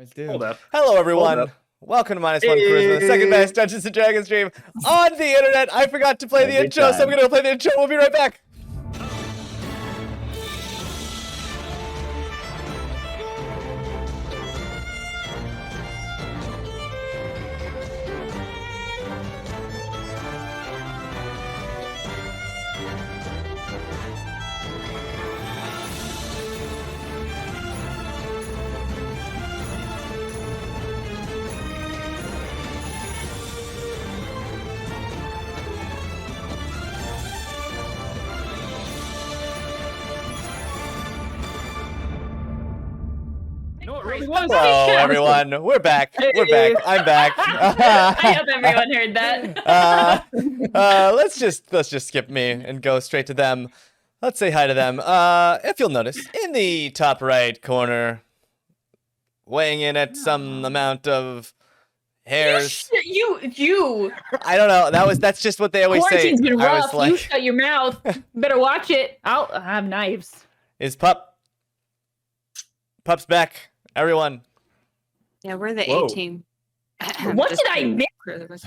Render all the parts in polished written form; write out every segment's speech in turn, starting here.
Always do. Hold up. Hello, everyone. Hold up. Welcome to −1Charisma, the second best Dungeons & Dragons stream on the internet. I forgot to play the Every intro, so I'm time. going to play the intro. We'll be right back. No, it really was. Hello, everyone. We're back. We're back. I'm back. I hope everyone heard that. Let's just skip me and go straight to them. Let's say hi to them. If you'll notice, in the top right corner, weighing in at some amount of hairs. You. I don't know. That's just what they always say. Quarantine's been I was rough. like, You shut your mouth. Better watch it. I have knives. is Pup's back. Everyone. Yeah, we're the Whoa. A team. What did I miss?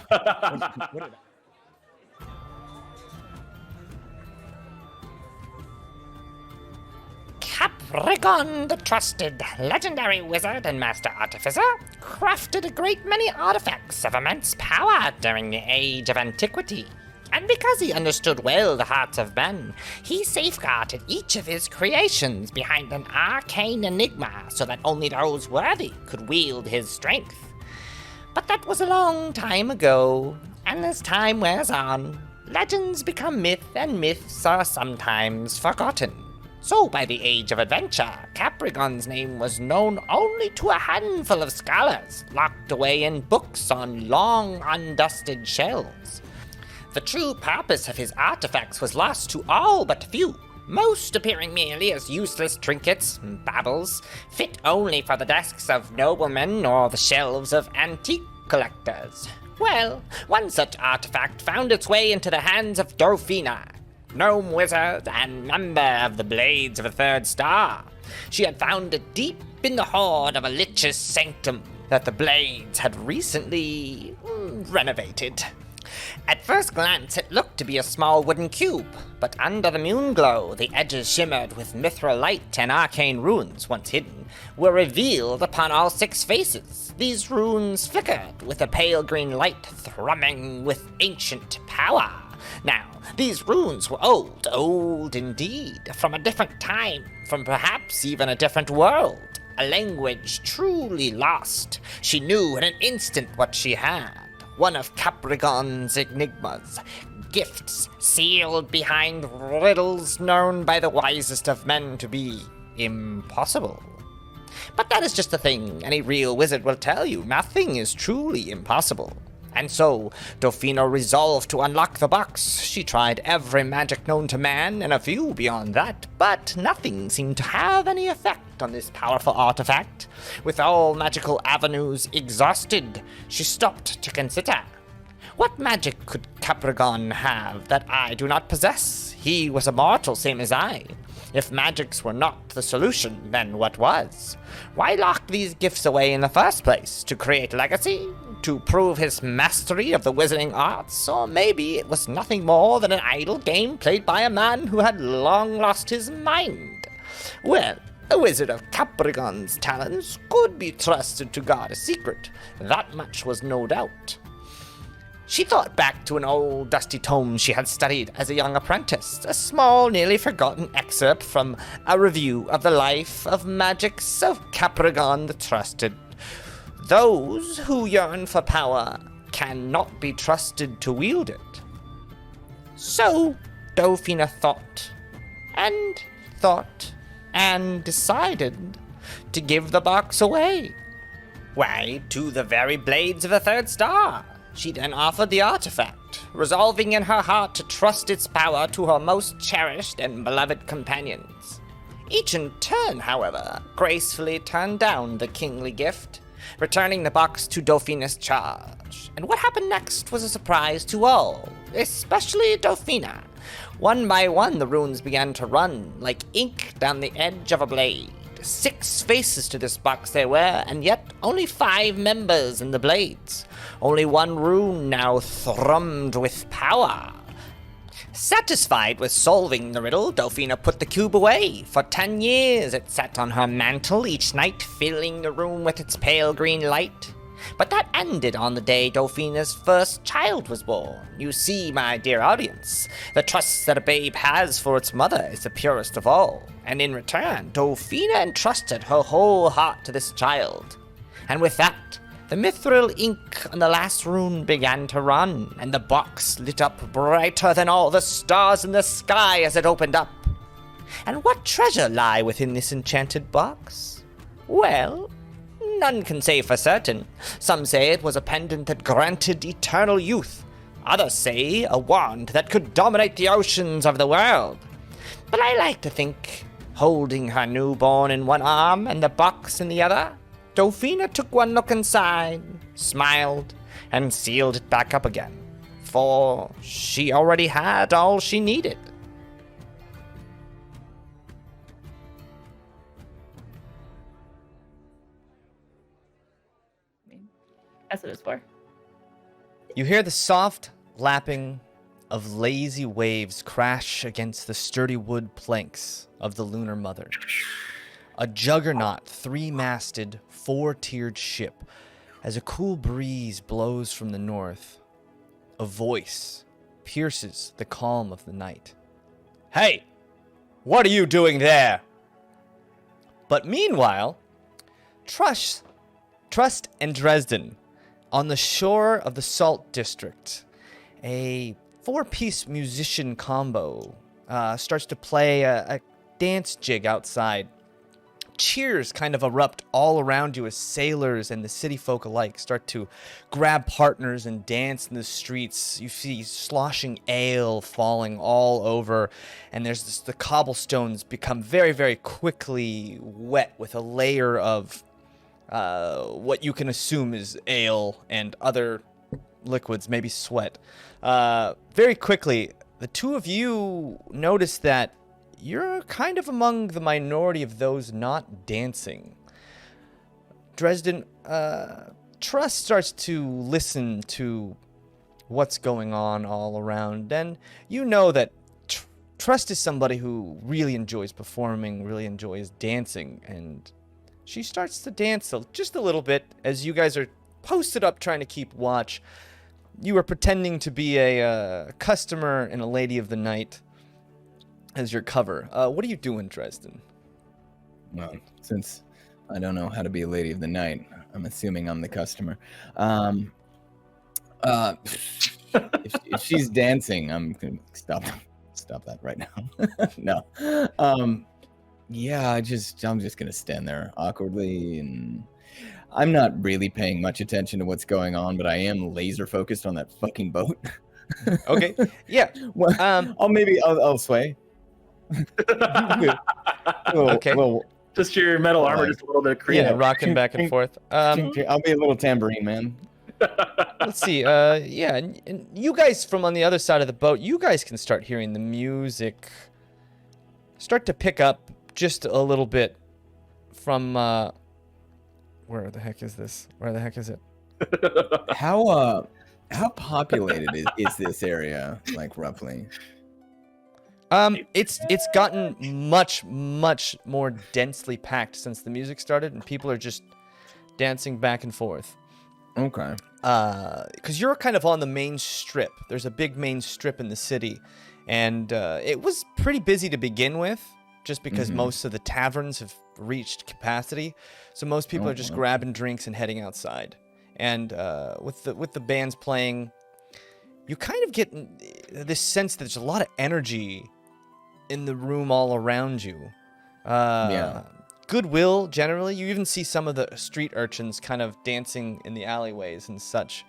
Capricorn, the trusted, legendary wizard and master artificer, crafted a great many artifacts of immense power during the Age of Antiquity. And because he understood well the hearts of men, he safeguarded each of his creations behind an arcane enigma so that only those worthy could wield his strength. But that was a long time ago, and as time wears on, legends become myth and myths are sometimes forgotten. So by the Age of Adventure, Capricorn's name was known only to a handful of scholars, locked away in books on long, undusted shelves. The true purpose of his artifacts was lost to all but few, most appearing merely as useless trinkets and baubles, fit only for the desks of noblemen or the shelves of antique collectors. Well, one such artifact found its way into the hands of Dorfina, gnome wizard and member of the Blades of the Third Star. She had found it deep in the hoard of a lich's sanctum that the Blades had recently renovated. At first glance, it looked to be a small wooden cube, but under the moon glow, the edges shimmered with mithril light and arcane runes, once hidden, were revealed upon all six faces. These runes flickered with a pale green light thrumming with ancient power. Now, these runes were old indeed, from a different time, from perhaps even a different world, a language truly lost. She knew in an instant what she had. One of Capricorn's enigmas, gifts sealed behind riddles known by the wisest of men to be impossible. But that is just a thing any real wizard will tell you. Nothing is truly impossible. And so, Dorfina resolved to unlock the box. She tried every magic known to man and a few beyond that, but nothing seemed to have any effect on this powerful artifact. With all magical avenues exhausted, she stopped to consider. What magic could Capricorn have that I do not possess? He was a mortal, same as I. If magics were not the solution, then what was? Why lock these gifts away in the first place? To create legacy? To prove his mastery of the wizarding arts? Or maybe it was nothing more than an idle game played by a man who had long lost his mind. Well, a wizard of Capricorn's talents could be trusted to guard a secret. That much was no doubt. She thought back to an old dusty tome she had studied as a young apprentice, a small, nearly forgotten excerpt from a review of the life of magics of Capricorn the Trusted. Those who yearn for power cannot be trusted to wield it. So, Dorfina thought, and decided to give the box away. Why, to the very Blades of the Third Star. She then offered the artifact, resolving in her heart to trust its power to her most cherished and beloved companions. Each in turn, however, gracefully turned down the kingly gift, returning the box to Dorfina's charge. And what happened next was a surprise to all, especially Dorfina. One by one, the runes began to run like ink down the edge of a blade, 6 faces to this box there were, and yet only 5 members in the blades. Only 1 rune now thrummed with power. Satisfied with solving the riddle, Delphina put the cube away. For 10 years it sat on her mantle each night, filling the room with its pale green light. But that ended on the day Delphina's first child was born. You see, my dear audience, the trust that a babe has for its mother is the purest of all. And in return, Delphina entrusted her whole heart to this child. And with that, the mithril ink on the last rune began to run, and the box lit up brighter than all the stars in the sky as it opened up. And what treasure lie within this enchanted box? Well, none can say for certain. Some say it was a pendant that granted eternal youth. Others say a wand that could dominate the oceans of the world. But I like to think, holding her newborn in one arm and the box in the other, Delphina took one look inside, smiled, and sealed it back up again, for she already had all she needed. That's what it's for. You hear the soft lapping of lazy waves crash against the sturdy wood planks of the Lunar Mother. A juggernaut, 3-masted, 4-tiered ship. As a cool breeze blows from the north, a voice pierces the calm of the night. Hey, what are you doing there? But meanwhile, Trust and Dresden, on the shore of the Salt District, a 4-piece musician combo starts to play a dance jig outside. Cheers kind of erupt all around you as sailors and the city folk alike start to grab partners and dance in the streets. You see sloshing ale falling all over, and the cobblestones become very, very quickly wet with a layer of what you can assume is ale and other liquids, maybe sweat. Very quickly, the two of you notice that you're kind of among the minority of those not dancing. Dresden, Trust starts to listen to what's going on all around, and you know that Trust is somebody who really enjoys performing, really enjoys dancing, and she starts to dance just a little bit as you guys are posted up trying to keep watch. You are pretending to be a customer and a lady of the night as your cover. What are you doing, Dresden? Well, since I don't know how to be a lady of the night, I'm assuming I'm the customer. If she's dancing, I'm gonna stop that right now. No. Yeah, I'm just gonna stand there awkwardly, and I'm not really paying much attention to what's going on, but I am laser focused on that fucking boat. Okay. Yeah. Well, I'll sway. Okay. Just your metal armor, just a little bit of cream. Yeah, rocking back and forth. I'll be a little tambourine man. Let's see. Yeah, and you guys from on the other side of the boat, you guys can start hearing the music start to pick up just a little bit from where the heck is this? Where the heck is it? How populated is this area, like, roughly? It's gotten much more densely packed since the music started, and people are just dancing back and forth. Okay. Because you're kind of on the main strip. There's a big main strip in the city, and it was pretty busy to begin with, just because most of the taverns have reached capacity. So most people are just grabbing drinks and heading outside. And with the bands playing, you kind of get this sense that there's a lot of energy in the room all around you. Yeah. Goodwill, generally. You even see some of the street urchins kind of dancing in the alleyways and such.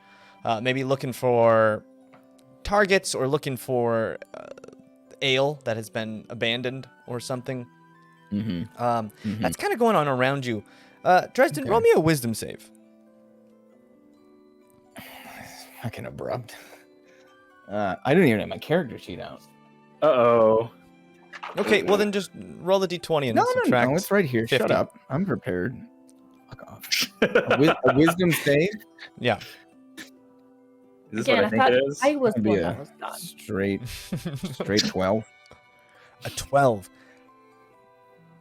Maybe looking for targets or looking for ale that has been abandoned or something. That's kind of going on around you. Dresden, roll me a wisdom save. Fucking abrupt. I don't even have my character sheet out. Uh-oh. Okay, well then just roll the d20 and No, subtract. no, it's right here. 50. Shut up. I'm prepared. Fuck off. A wisdom save? Yeah. Is this Again, what I I think thought it is? I was the That'd be one a that was done. straight 12. A 12.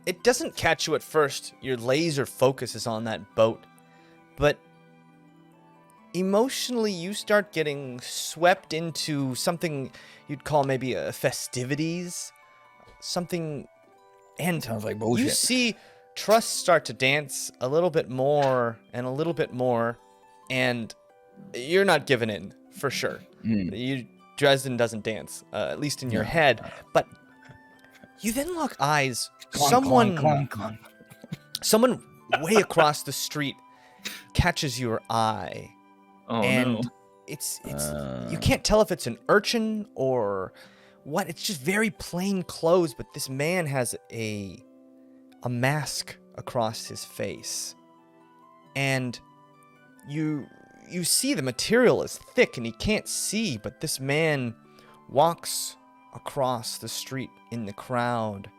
It doesn't catch you at first. Your laser focus is on that boat. But emotionally, you start getting swept into something you'd call maybe a festivities. Something. And Sounds like you bullshit. see Trust start to dance a little bit more and a little bit more. And you're not giving in, for sure. Dresden doesn't dance, at least in your head. But you then lock eyes. Clonk. Someone way across the street catches your eye, Oh and no. it's you can't tell if it's an urchin or what. It's just very plain clothes, but this man has a mask across his face, and you see the material is thick and he can't see, but this man walks across the street in the crowd,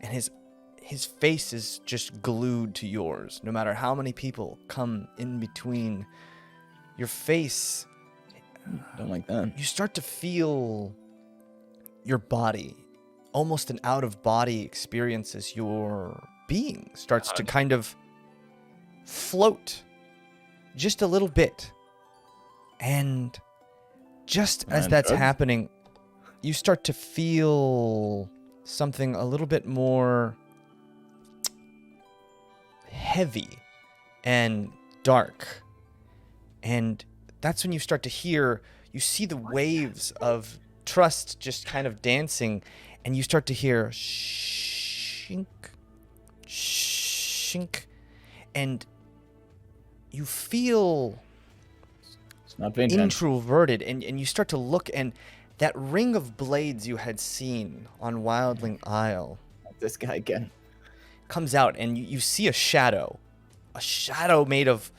and his face is just glued to yours. No matter how many people come in between, your face, Don't like that. you start to feel your body, almost an out-of-body experience as your being starts to kind of float just a little bit. And just as And that's drugs? happening, you start to feel something a little bit more heavy and dark. And that's when you start to hear, you see the waves of Trust just kind of dancing, and you start to hear shink, shink, and you feel It's not Vincent. introverted, and you start to look, and that ring of blades you had seen on Wildling Isle This guy again. comes out, and you see a shadow made of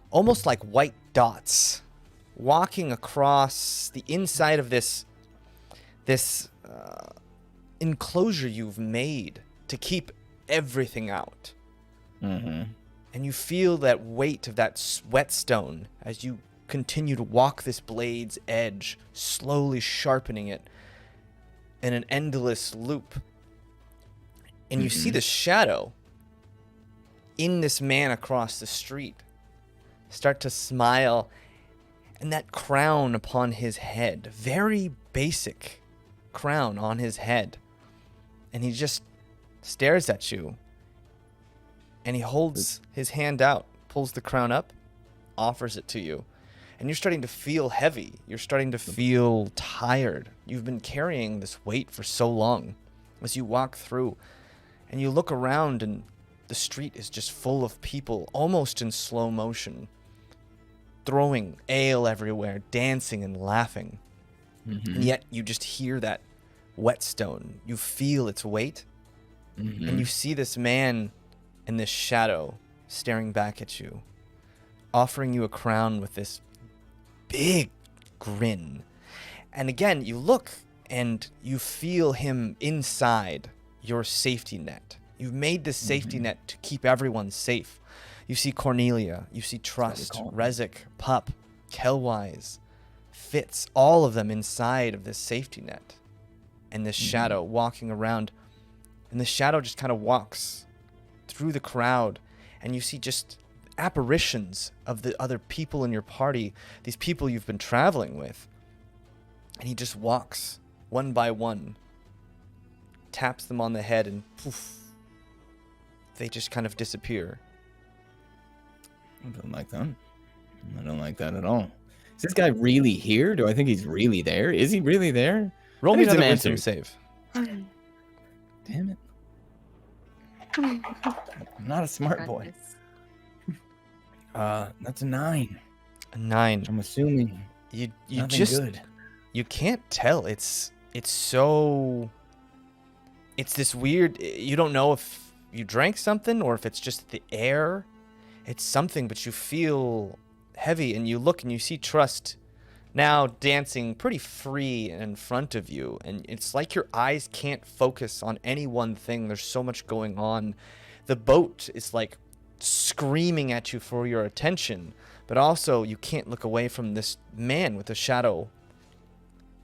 almost like white dots walking across the inside of this enclosure you've made to keep everything out. Mm-hmm. And you feel that weight of that whetstone as you continue to walk this blade's edge, slowly sharpening it in an endless loop. And you see the shadow in this man across the street start to smile, and that crown upon his head, very basic crown on his head, and he just stares at you. And he holds his hand out, pulls the crown up, offers it to you. And you're starting to feel heavy. You're starting to feel tired. You've been carrying this weight for so long. As you walk through and you look around, and the street is just full of people, almost in slow motion, throwing ale everywhere, dancing and laughing. And yet you just hear that whetstone. You feel its weight. And you see this man in this shadow staring back at you, offering you a crown with this big grin. And again, you look and you feel him inside your safety net. You've made this safety net to keep everyone safe. You see Cornelia, you see Trust, Rezik, Pup, Kelwyse, Fitz, all of them inside of this safety net. And this shadow walking around. And the shadow just kind of walks through the crowd, and you see just apparitions of the other people in your party, these people you've been traveling with. And he just walks one by one, taps them on the head, and poof, they just kind of disappear. I don't like that. I don't like that at all. Is this guy really here? Do I think he's really there? Is he really there? Roll I me need some another wisdom answers. save. Damn it. I'm not a smart boy. That's a 9. A 9. I'm assuming You nothing just good. you can't tell. It's this weird, you don't know if you drank something or if it's just the air. It's something, but you feel heavy, and you look and you see Trust now dancing pretty free in front of you, and it's like your eyes can't focus on any one thing. There's so much going on. The boat is like screaming at you for your attention, but also you can't look away from this man with a shadow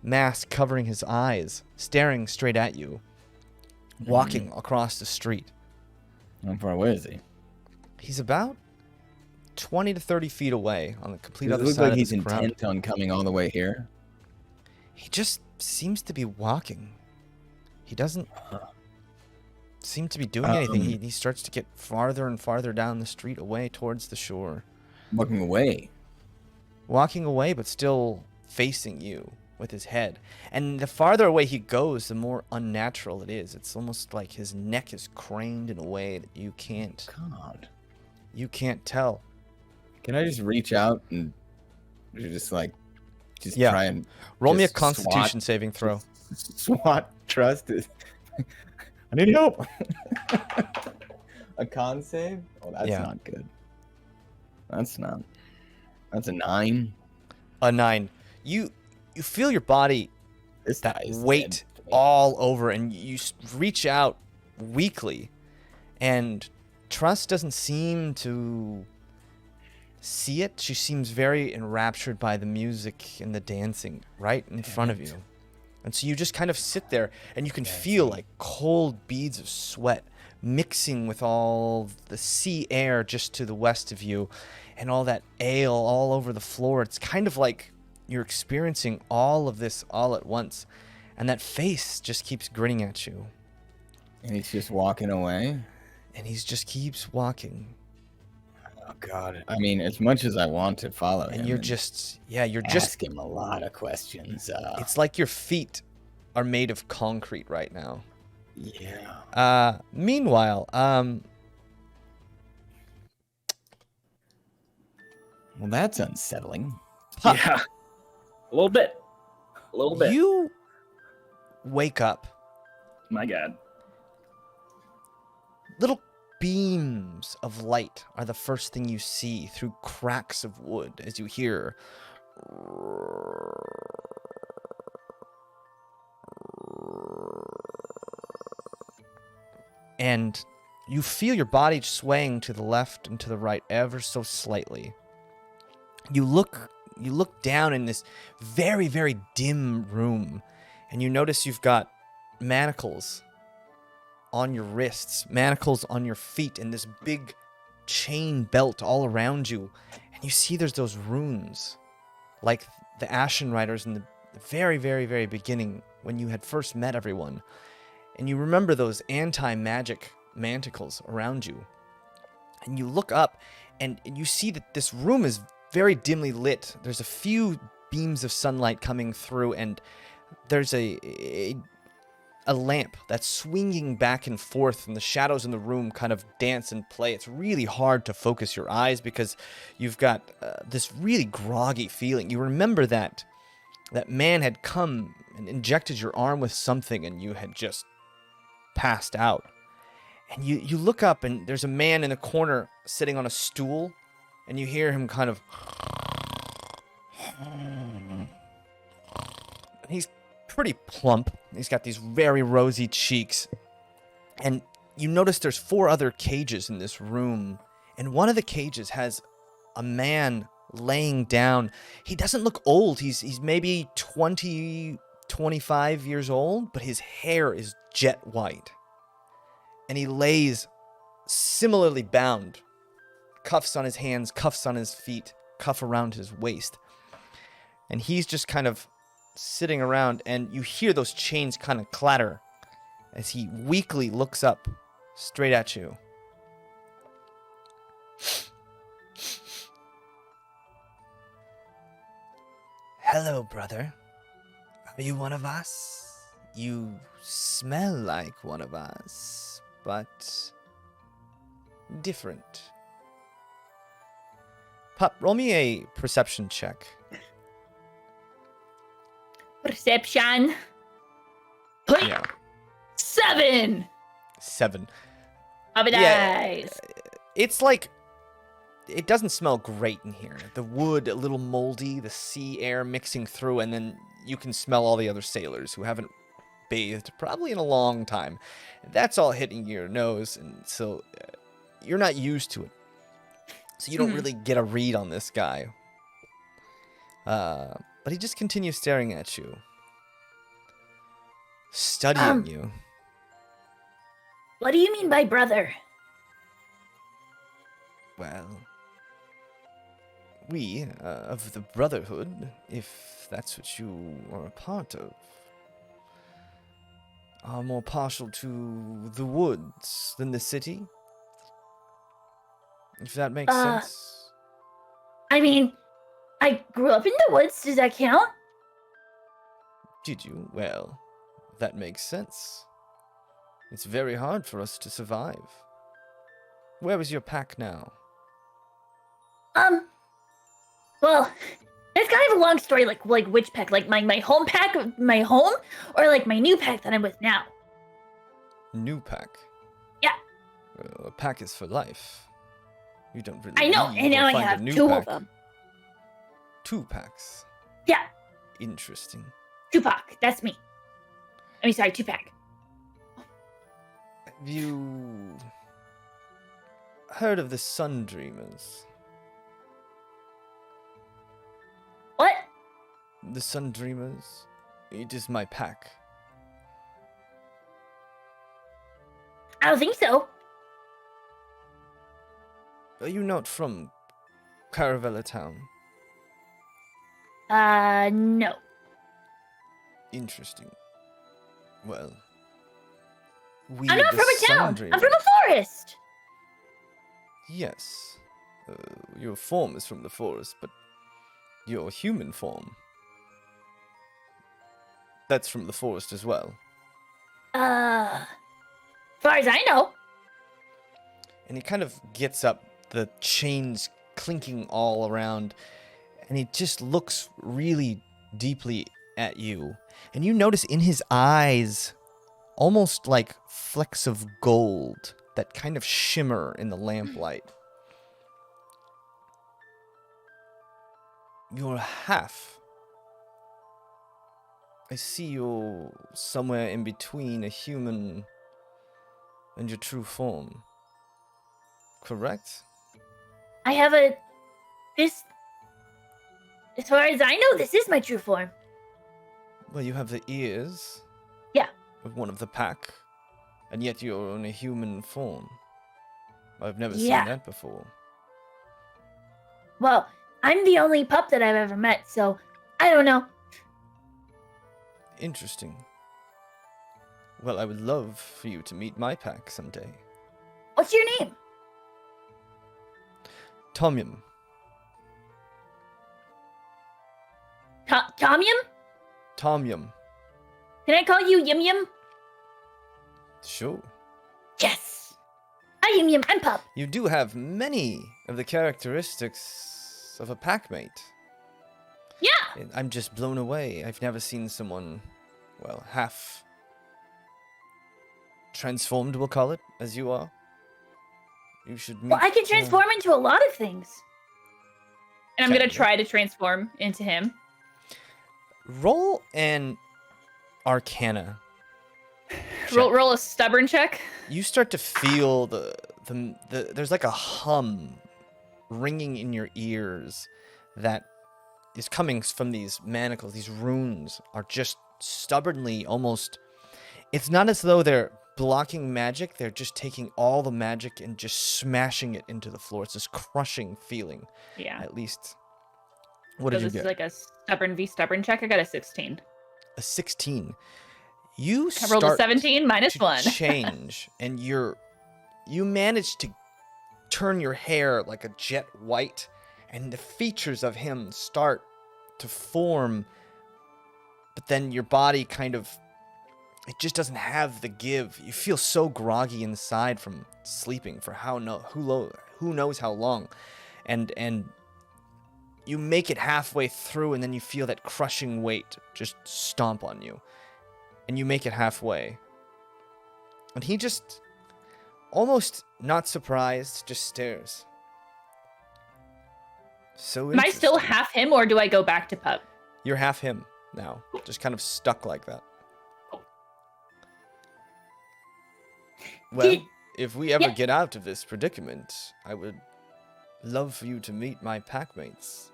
mask covering his eyes, staring straight at you, walking across the street. How far away is he? He's about 20 to 30 feet away on the complete Does it other look side like of he's this crowd. intent on coming all the way here? He just seems to be walking. He doesn't seem to be doing anything. He starts to get farther and farther down the street away towards the shore. Walking away. Walking away, but still facing you with his head. And the farther away he goes, the more unnatural it is. It's almost like his neck is craned in a way that you can't tell. Can I just reach out and just Yeah. try and Roll me a just Constitution swat- saving throw. SWAT trust? I need help. A con save? Oh, that's Yeah. not good. That's a 9. A 9. You feel your body, This that guy is weight dead to me. all over, and you reach out weakly, and Trust doesn't seem to see it. She seems very enraptured by the music and the dancing right in front of you. And so you just kind of sit there, and you can feel like cold beads of sweat mixing with all the sea air just to the west of you, and all that ale all over the floor. It's kind of like you're experiencing all of this all at once, and that face just keeps grinning at you, And he's just walking away. and he just keeps walking, Oh God! I mean, as much as I want to follow him, and you're just ask him a lot of questions. it's like your feet are made of concrete right now. Yeah. Meanwhile, Well, that's unsettling. Yeah. A little bit. A little bit. you wake up. My God. Little beams of light are the first thing you see through cracks of wood as you hear and you feel your body swaying to the left and to the right ever so slightly. You look down in this very, very dim room, and you notice you've got manacles on your wrists, manacles on your feet, and this big chain belt all around you. And you see there's those runes, like the Ashen Riders in the very, very, very beginning when you had first met everyone. And you remember those anti-magic manticles around you. And you look up, and you see that this room is very dimly lit. There's a few beams of sunlight coming through, and there's a lamp that's swinging back and forth, and the shadows in the room kind of dance and play. It's really hard to focus your eyes because you've got this really groggy feeling. You remember that man had come and injected your arm with something, and you had just passed out. And you look up, and there's a man in the corner sitting on a stool, and you hear him kind of... He's pretty plump. He's got these very rosy cheeks. And you notice there's 4 other cages in this room. And one of the cages has a man laying down. He doesn't look old. He's maybe 20, 25 years old, but his hair is jet white. And he lays similarly bound. Cuffs on his hands, cuffs on his feet, cuff around his waist. And he's just kind of sitting around, and you hear those chains kind of clatter as he weakly looks up straight at you. Hello, brother. Are you one of us? You smell like one of us, but different. Pup, roll me a perception check. Perception. Yeah. 7. 7. Of Yeah. dice. It's like it doesn't smell great in here. The wood a little moldy, the sea air mixing through, and then you can smell all the other sailors who haven't bathed probably in a long time. That's all hitting your nose, and so you're not used to it. So you don't really get a read on this guy. But he just continues staring at you. Studying you. What do you mean by brother? Well, we, of the Brotherhood, if that's what you are a part of, are more partial to the woods than the city. If that makes sense. I mean, I grew up in the woods. Does that count? Did you? Well, that makes sense. It's very hard for us to survive. Where is your pack now? Well, it's kind of a long story, like which pack? Like my home pack, my home, or like my new pack that I'm with now? New pack? Yeah. Well, a pack is for life. You don't really I know, leave and or now I find a have new two pack. of them. 2 packs? Yeah, Interesting. Tupac, that's me. I mean, sorry, Tupac. Have you heard of the Sun Dreamers? What? The Sun Dreamers? It is my pack. I don't think so. Are you not from Caravella Town? No. Interesting. Well, we I'm not the from a Sun town. Dreamers. I'm from a forest. Yes. Your form is from the forest, but your human form, that's from the forest as well. As far as I know. And he kind of gets up, the chains clinking all around, and he just looks really deeply at you. And you notice in his eyes, almost like flecks of gold that kind of shimmer in the lamplight. You're half. I see you somewhere in between a human and your true form. Correct? I have this. As far as I know, this is my true form. Well, you have the ears. Yeah. Of one of the pack, and yet you're in a human form. I've never Yeah. seen that before. Well, I'm the only pup that I've ever met, so I don't know. Interesting. Well, I would love for you to meet my pack someday. What's your name? Tomyum. Tomyum? Tomyum. Can I call you Yum Yum? Sure. Yes. Hi, Yum Yum. I'm Pup. You do have many of the characteristics of a packmate. Yeah. I'm just blown away. I've never seen someone, well, half transformed, we'll call it, as you are. You should meet. Well, I can transform into a lot of things. And I'm going Can to you? try to transform into him. Roll an Arcana. Roll a stubborn check. You start to feel the there's like a hum ringing in your ears that is coming from these manacles. These runes are just stubbornly almost. It's not as though they're blocking magic. They're just taking all the magic and just smashing it into the floor. It's this crushing feeling. Yeah. At least. What So did you this get? is like a stubborn v stubborn check. I got a 16. A 16. You I rolled a start 17 minus to 1. change, and you manage to turn your hair like a jet white, and the features of him start to form, but then your body kind of, it just doesn't have the give. You feel so groggy inside from sleeping for who knows how long, and you make it halfway through, and then you feel that crushing weight just stomp on you. And you make it halfway. And he just, almost not surprised, just stares. So Am I still interesting. half him, or do I go back to pup? You're half him now, just kind of stuck like that. Well, Did- if we ever yeah. get out of this predicament, I would love for you to meet my packmates.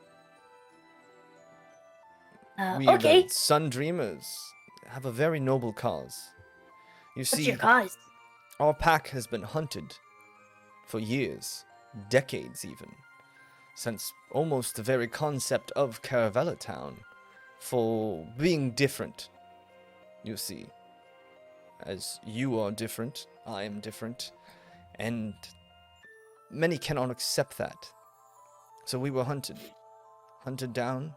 We Okay. the Sun Dreamers have a very noble cause. You What's see, your cause? our pack has been hunted for years, decades even, since almost the very concept of Caravella Town, for being different. You see, as you are different, I am different, and many cannot accept that. So we were hunted down,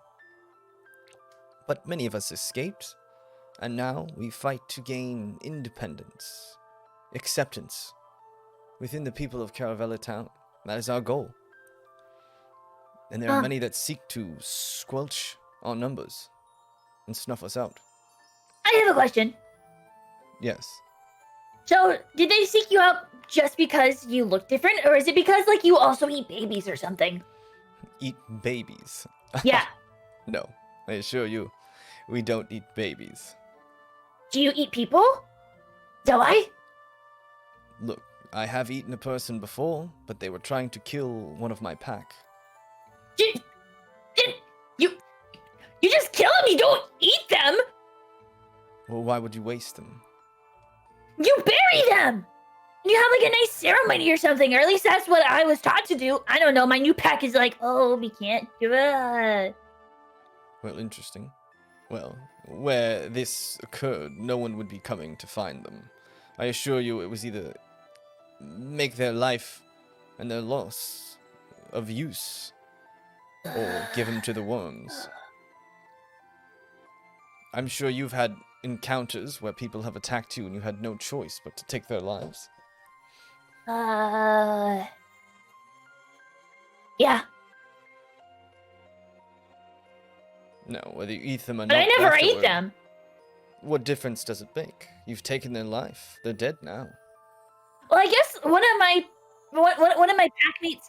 but many of us escaped, and now we fight to gain independence, acceptance within the people of Caravella Town. That is our goal. And there are many that seek to squelch our numbers and snuff us out. I have a question. Yes. So, did they seek you out just because you look different, or is it because like you also eat babies or something? Eat babies. Yeah. No, I assure you, we don't eat babies. Do you eat people? Do I? Look, I have eaten a person before, but they were trying to kill one of my pack. Did you just kill them? You don't eat them. Well, why would you waste them? You bury them. You have like a nice ceremony or something, or at least that's what I was taught to do. I don't know. My new pack is like, oh, we can't do it. Well, interesting. Well, where this occurred, no one would be coming to find them. I assure you it was either make their life and their loss of use, or give them to the worms. I'm sure you've had encounters where people have attacked you and you had no choice but to take their lives. Yeah. No, whether you eat them or But not. I never ate afterward, them. What difference does it make? You've taken their life. They're dead now. Well, I guess one of my packmates,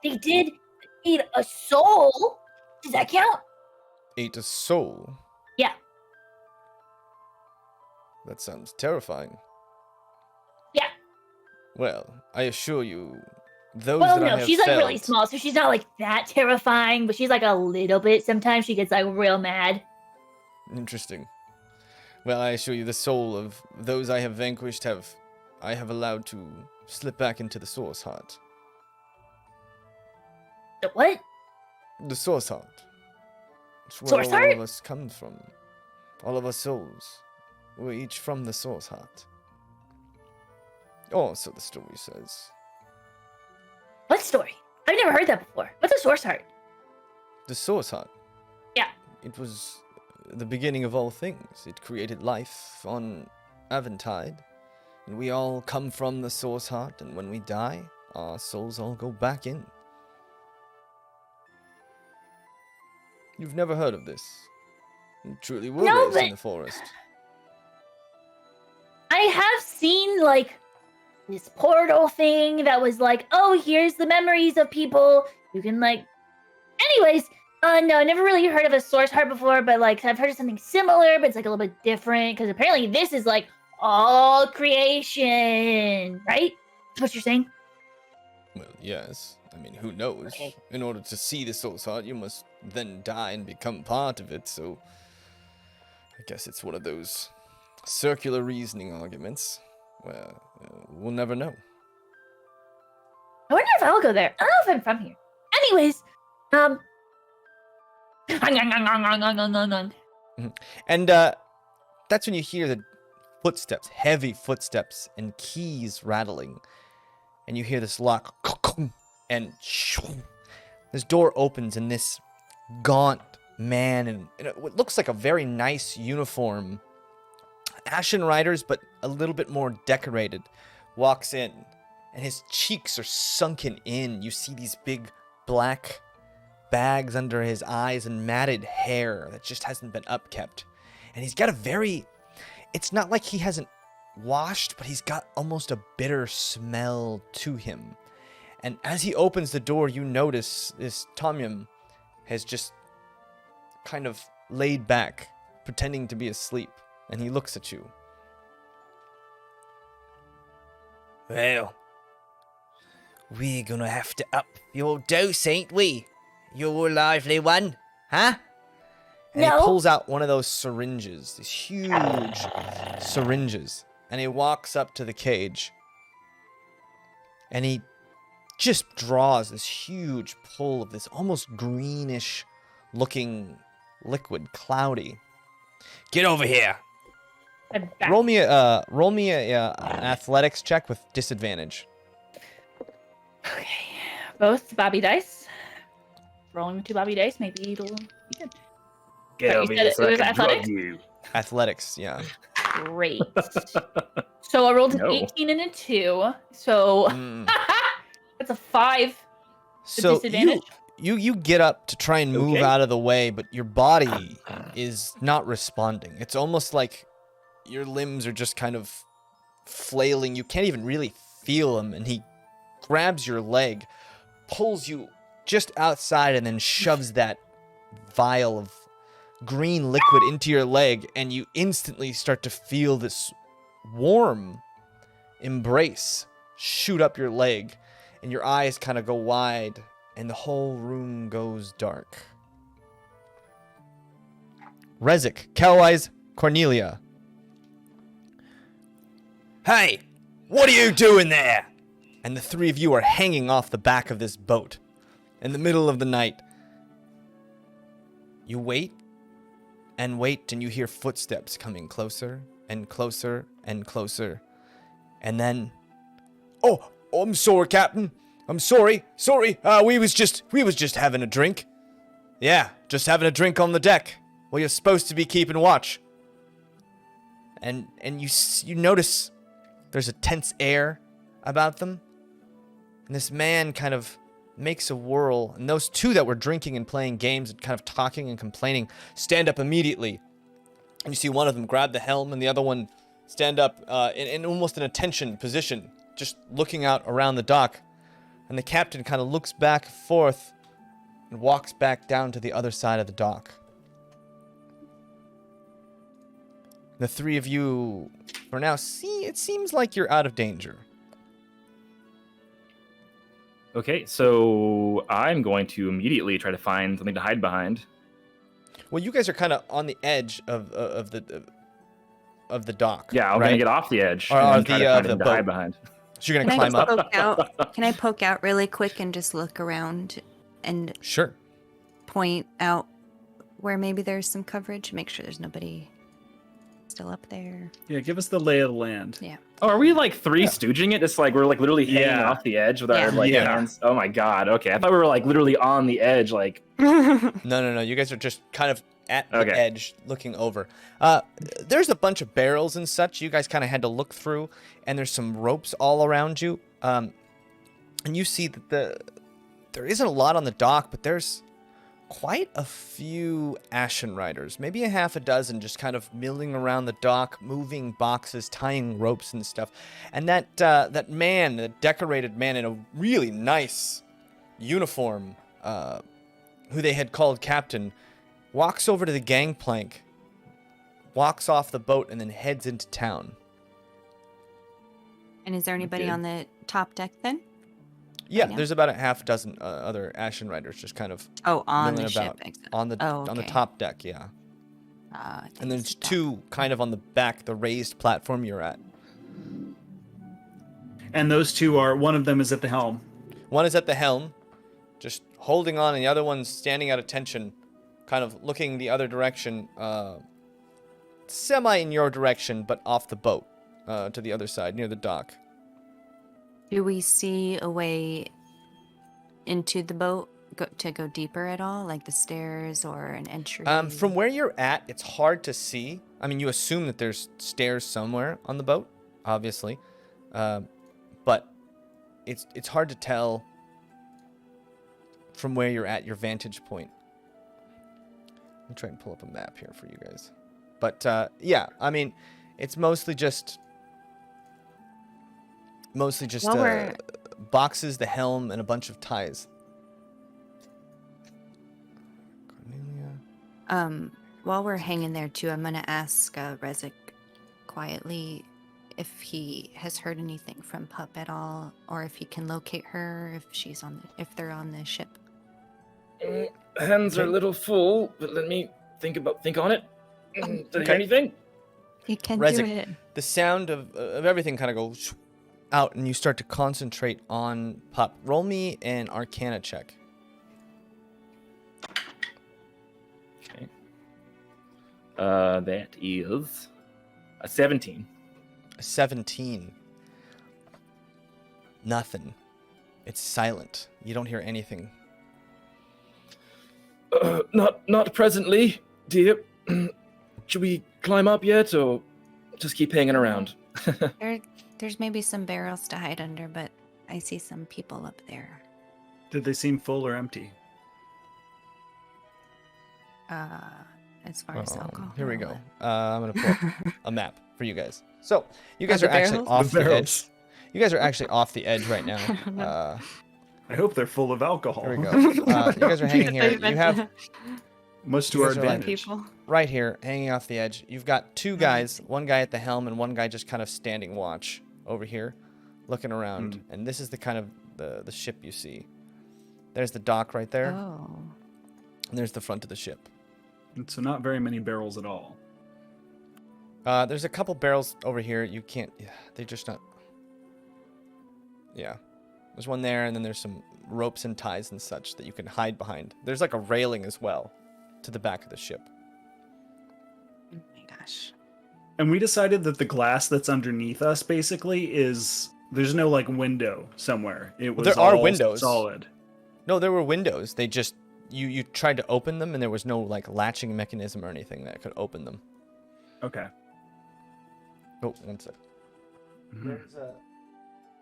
they did eat a soul. Does that count? Ate a soul? Yeah. That sounds terrifying. Yeah. Well, I assure you, those Well, that I no, have she's like really felt- small, so she's not like that terrifying, but she's like a little bit. Sometimes she gets like real mad. Interesting. Well, I assure you, the soul of those I have vanquished I have allowed to slip back into the source heart. The what? The source heart. It's where Source all heart? of us come from. All of our souls. We're each from the source heart. Or so the story says. What story? I've never heard that before. What's a source heart? The source heart. Yeah. It was the beginning of all things. It created life on Aventide. And we all come from the source heart, and when we die, our souls all go back in. You've never heard of this. You truly were No, raised in but- the forest. I have seen like this portal thing that was like, oh, here's the memories of people. You can like. Anyways, no, I never really heard of a source heart before, but like I've heard of something similar, but it's like a little bit different because apparently this is like all creation, right? That's what you're saying? Well, yes. I mean, who knows? Okay. In order to see the soul's heart, you must then die and become part of it, so I guess it's one of those circular reasoning arguments where we'll never know. I wonder if I'll go there. I don't know if I'm from here. Anyways, And that's when you hear the footsteps, heavy footsteps, and keys rattling. And you hear this lock, and this door opens, and this gaunt man in what looks like a very nice uniform, Ashen Riders, but a little bit more decorated, walks in. And his cheeks are sunken in. You see these big black bags under his eyes and matted hair that just hasn't been upkept. And he's got a very... It's not like he hasn't washed, but he's got almost a bitter smell to him. And as he opens the door, you notice this Tomyum, has just kind of laid back, pretending to be asleep, and he looks at you. Well, we're gonna have to up your dose, ain't we? You lively one, huh? And he No. pulls out one of those syringes, these huge syringes, and he walks up to the cage, and he just draws this huge pull of this almost greenish looking liquid, cloudy. Get over here. I'm back. Roll me an athletics check with disadvantage. Okay. Both Bobby dice. Rolling with 2 Bobby dice. Maybe it'll be good. Get Sorry, over you here said so it I was can drug athletics? you. Athletics, yeah. Great. So I rolled an No. 18 and a 2. So Mm. that's a 5. So disadvantage? you get up to try and move Okay. out of the way, but your body is not responding. It's almost like your limbs are just kind of flailing. You can't even really feel him, and he grabs your leg, pulls you just outside, and then shoves that vial of green liquid into your leg, and you instantly start to feel this warm embrace shoot up your leg, and your eyes kind of go wide, and the whole room goes dark. Rezik, Kelwyse, Cornelia. Hey, what are you doing there? And the 3 of you are hanging off the back of this boat in the middle of the night. You wait and wait, and you hear footsteps coming closer and closer and closer. And then, oh, I'm sorry, Captain. I'm sorry. We was just having a drink. Yeah, just having a drink on the deck. Well, you're supposed to be keeping watch. And you notice there's a tense air about them. And this man kind of makes a whirl, and those 2 that were drinking and playing games and kind of talking and complaining stand up immediately. And you see one of them grab the helm, and the other one stand up in almost an attention position, just looking out around the dock. And the captain kind of looks back and forth and walks back down to the other side of the dock. The 3 of you, for now, it seems like you're out of danger. Okay, so I'm going to immediately try to find something to hide behind. Well, you guys are kind of on the edge of the dock. Yeah, I'm right? gonna get off the edge Or and try to find the something to boat. hide behind. So you're Can gonna I climb up. poke out? Can I poke out really quick and just look around and Sure. point out where maybe there's some coverage? Make sure there's nobody still up there. Yeah, give us the lay of the land. Yeah. Oh, are we like stooging it? It's like we're like literally hanging Yeah. off the edge with our Yeah. like Yeah. hands. Oh my god. Okay, I thought we were like literally on the edge. Like No. You guys are just kind of at the Okay. edge, looking over. There's a bunch of barrels and such. You guys kind of had to look through, and there's some ropes all around you. And you see that there isn't a lot on the dock, but there's quite a few Ashen Riders, maybe a half a dozen, just kind of milling around the dock, moving boxes, tying ropes and stuff. And that man, the decorated man in a really nice uniform, who they had called captain, walks over to the gangplank, walks off the boat, and then heads into town. And is there anybody Okay. on the top deck then? Yeah, now? there's about a half dozen other Ashen Riders just kind of Oh, on milling the about ship. on the Oh, on the okay. top deck, yeah. I think And there's it's the top. 2 kind of on the back, the raised platform you're at. And those 2 are, one of them is at the helm. One is at the helm, just holding on, and the other one's standing at attention, kind of looking the other direction, semi in your direction, but off the boat, to the other side, near the dock. Do we see a way into the boat to go deeper at all, like the stairs or an entry? From where you're at, it's hard to see. I mean, you assume that there's stairs somewhere on the boat, obviously, but it's hard to tell from where you're at, your vantage point. Let me try and pull up a map here for you guys. But yeah, I mean, it's mostly just Well, we're- boxes, the helm, and a bunch of ties. While we're hanging there too, I'm gonna ask Rezik quietly if he has heard anything from Pup at all, or if he can locate her, if they're on the ship. Hands are a little full, but let me think on it. Did I hear anything? You can Rezik, do it. the sound of everything kind of goes out, and you start to concentrate on Pup. Roll me an Arcana check. Okay. That is a 17. A 17. Nothing. It's silent. You don't hear anything. Not presently, dear. Should we climb up yet, or just keep hanging around? There's maybe some barrels to hide under, but I see some people up there. Did they seem full or empty? As far as alcohol. Here we go. I'm gonna pull up a map for you guys. So you guys the are actually barrels? off The the edge. barrels. You guys are actually off the edge right now. I hope they're full of alcohol. Here we go. You guys are hanging here. You have Much to You our guys are like advantage. right here, hanging off the edge. You've got two guys, one guy at the helm and one guy just kind of standing watch over here, looking around. And this is the kind of the ship you see. There's the dock right there, Oh. and there's the front of the ship. And so not very many barrels at all. There's a couple barrels over here. You can't. Yeah, they're just not. Yeah, there's one there, and then there's some ropes and ties and such that you can hide behind. There's like a railing as well to the back of the ship. Oh my gosh. And we decided that the glass that's underneath us basically is there's no like window somewhere. It was there are all windows. solid. No, there were windows. They just you tried to open them, and there was no like latching mechanism or anything that could open them. Okay. Oh, one sec. Mhm. There's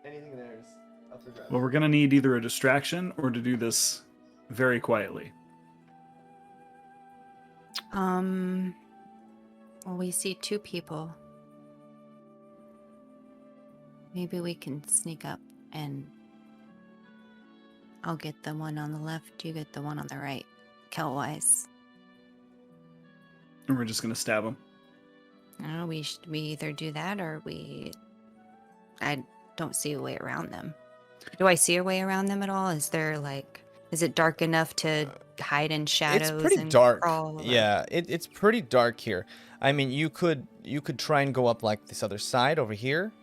anything there's up for grabs. Well, we're gonna need either a distraction or to do this very quietly. Well, we see two people. Maybe we can sneak up and I'll get the one on the left, you get the one on the right. Kelwyse. And we're just gonna stab them. We either do that or I don't see a way around them. Do I see a way around them at all? Is it dark enough to hide in shadows? It's pretty and dark. crawl, or- Yeah, it's pretty dark here. I mean, you could try and go up like this other side over here,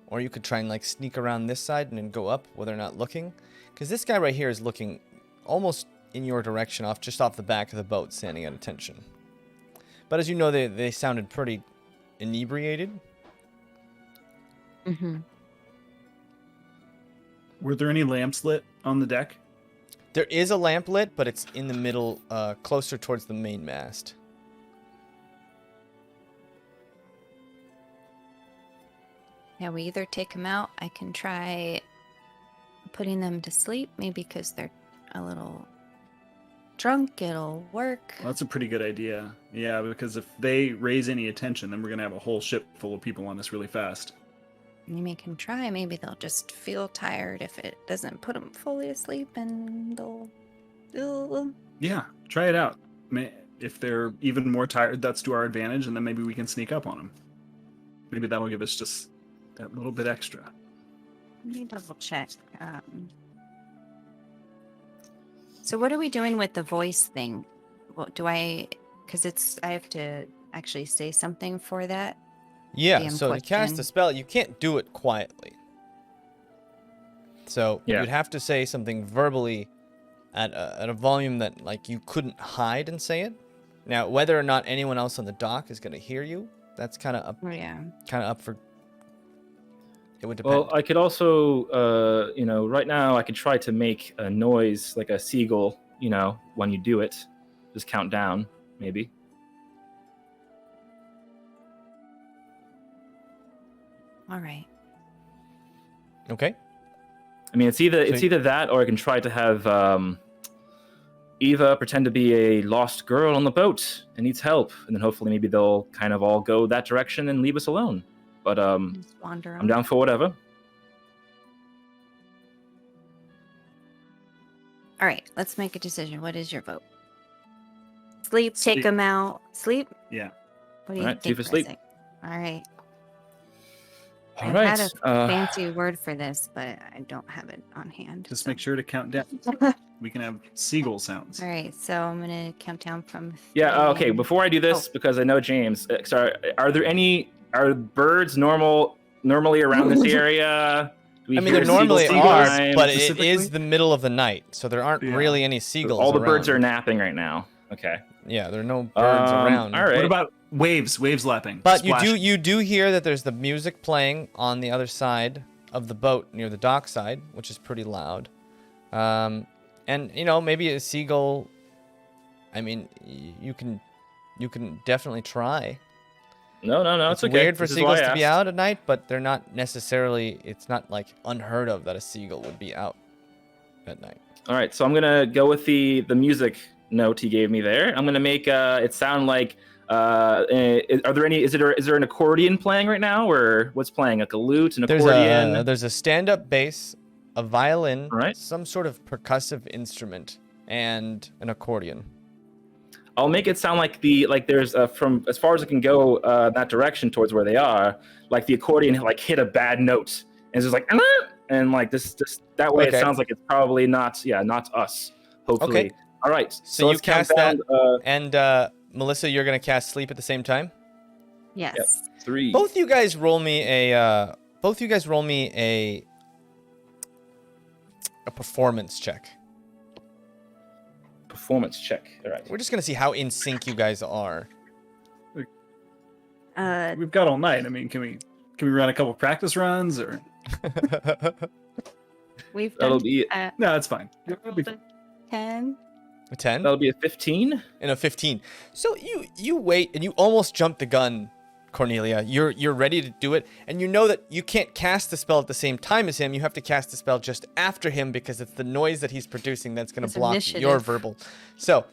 or you could try and like sneak around this side and then go up where they're not looking. Because this guy right here is looking almost in your direction, just off the back of the boat, standing at attention. But as you know, they sounded pretty inebriated. Mhm. Were there any lamps lit on the deck? There is a lamp lit, but it's in the middle, closer towards the main mast. Yeah, we either take them out. I can try putting them to sleep, maybe because they're a little drunk. It'll work. Well, that's a pretty good idea. Yeah, because if they raise any attention, then we're gonna have a whole ship full of people on us really fast. We can try. Maybe they'll just feel tired if it doesn't put them fully asleep, and they'll. Yeah, try it out. If they're even more tired, that's to our advantage, and then maybe we can sneak up on them. Maybe that'll give us just that little bit extra. Let me double check. So what are we doing with the voice thing? What do I? Because I have to actually say something for that. Yeah, Damn so to cast question. a spell, you can't do it quietly. So Yeah. you'd have to say something verbally at a volume that like you couldn't hide and say it. Now, whether or not anyone else on the dock is going to hear you, that's kind of Oh yeah. up for. It would depend. Well, I could also, right now I could try to make a noise like a seagull, when you do it. Just count down, maybe. All right. Okay. I mean, it's either that, or I can try to have Eva pretend to be a lost girl on the boat and needs help, and then hopefully maybe they'll kind of all go that direction and leave us alone. But Just wander I'm on. down for whatever. All right. Let's make a decision. What is your vote? Sleep, Sleep. take him out. Sleep? Yeah. What do you Alright, 2 think, for sleep. Rezik? All right. All I right. had a fancy word for this, but I don't have it on hand. Just so- make sure to count down. We can have seagull sounds. All right, so I'm gonna count down from. Yeah. Okay. 3. Before I do this, because I know Jaymes. Sorry. Are birds normally around this area? Do we I mean, hear there normally seagulls are, sometime? but it specifically? is the middle of the night, so there aren't Yeah. really any seagulls. all the birds are around. napping right now. Okay. Yeah, there are no birds around. All right. What about waves? Waves lapping. But splashing. you do hear that there's the music playing on the other side of the boat near the dockside, which is pretty loud. And maybe a seagull. I mean, you can definitely try. No, It's okay. weird for This is why I seagulls to be asked. out at night, but they're not necessarily. It's not like unheard of that a seagull would be out at night. All right, so I'm gonna go with the music note he gave me there. I'm gonna make it sound like. Are there any? Is there an accordion playing right now, or what's playing? Like a lute, an accordion? There's a stand-up bass, a violin, All right. some sort of percussive instrument, and an accordion. I'll make it sound like there's from as far as it can go that direction towards where they are, like the accordion hit a bad note, and it's just like and like this that way Okay. it sounds like it's probably not us. Hopefully. Okay. All right. So you let's count cast that, down, and Melissa, you're gonna cast sleep at the same time. Yes. 3. Both you guys roll me a performance check. Performance check. All right. We're just gonna see how in sync you guys are. We've got all night. I mean, can we run a couple practice runs or? We've That'll done be No, it's fine. It'll be fine. 10. A 10 that'll be a 15. and a 15. So you wait and you almost jump the gun, Cornelia. You're ready to do it, and you know that you can't cast the spell at the same time as him. You have to cast the spell just after him because it's the noise that he's producing that's going It's to block initiative. your verbal. So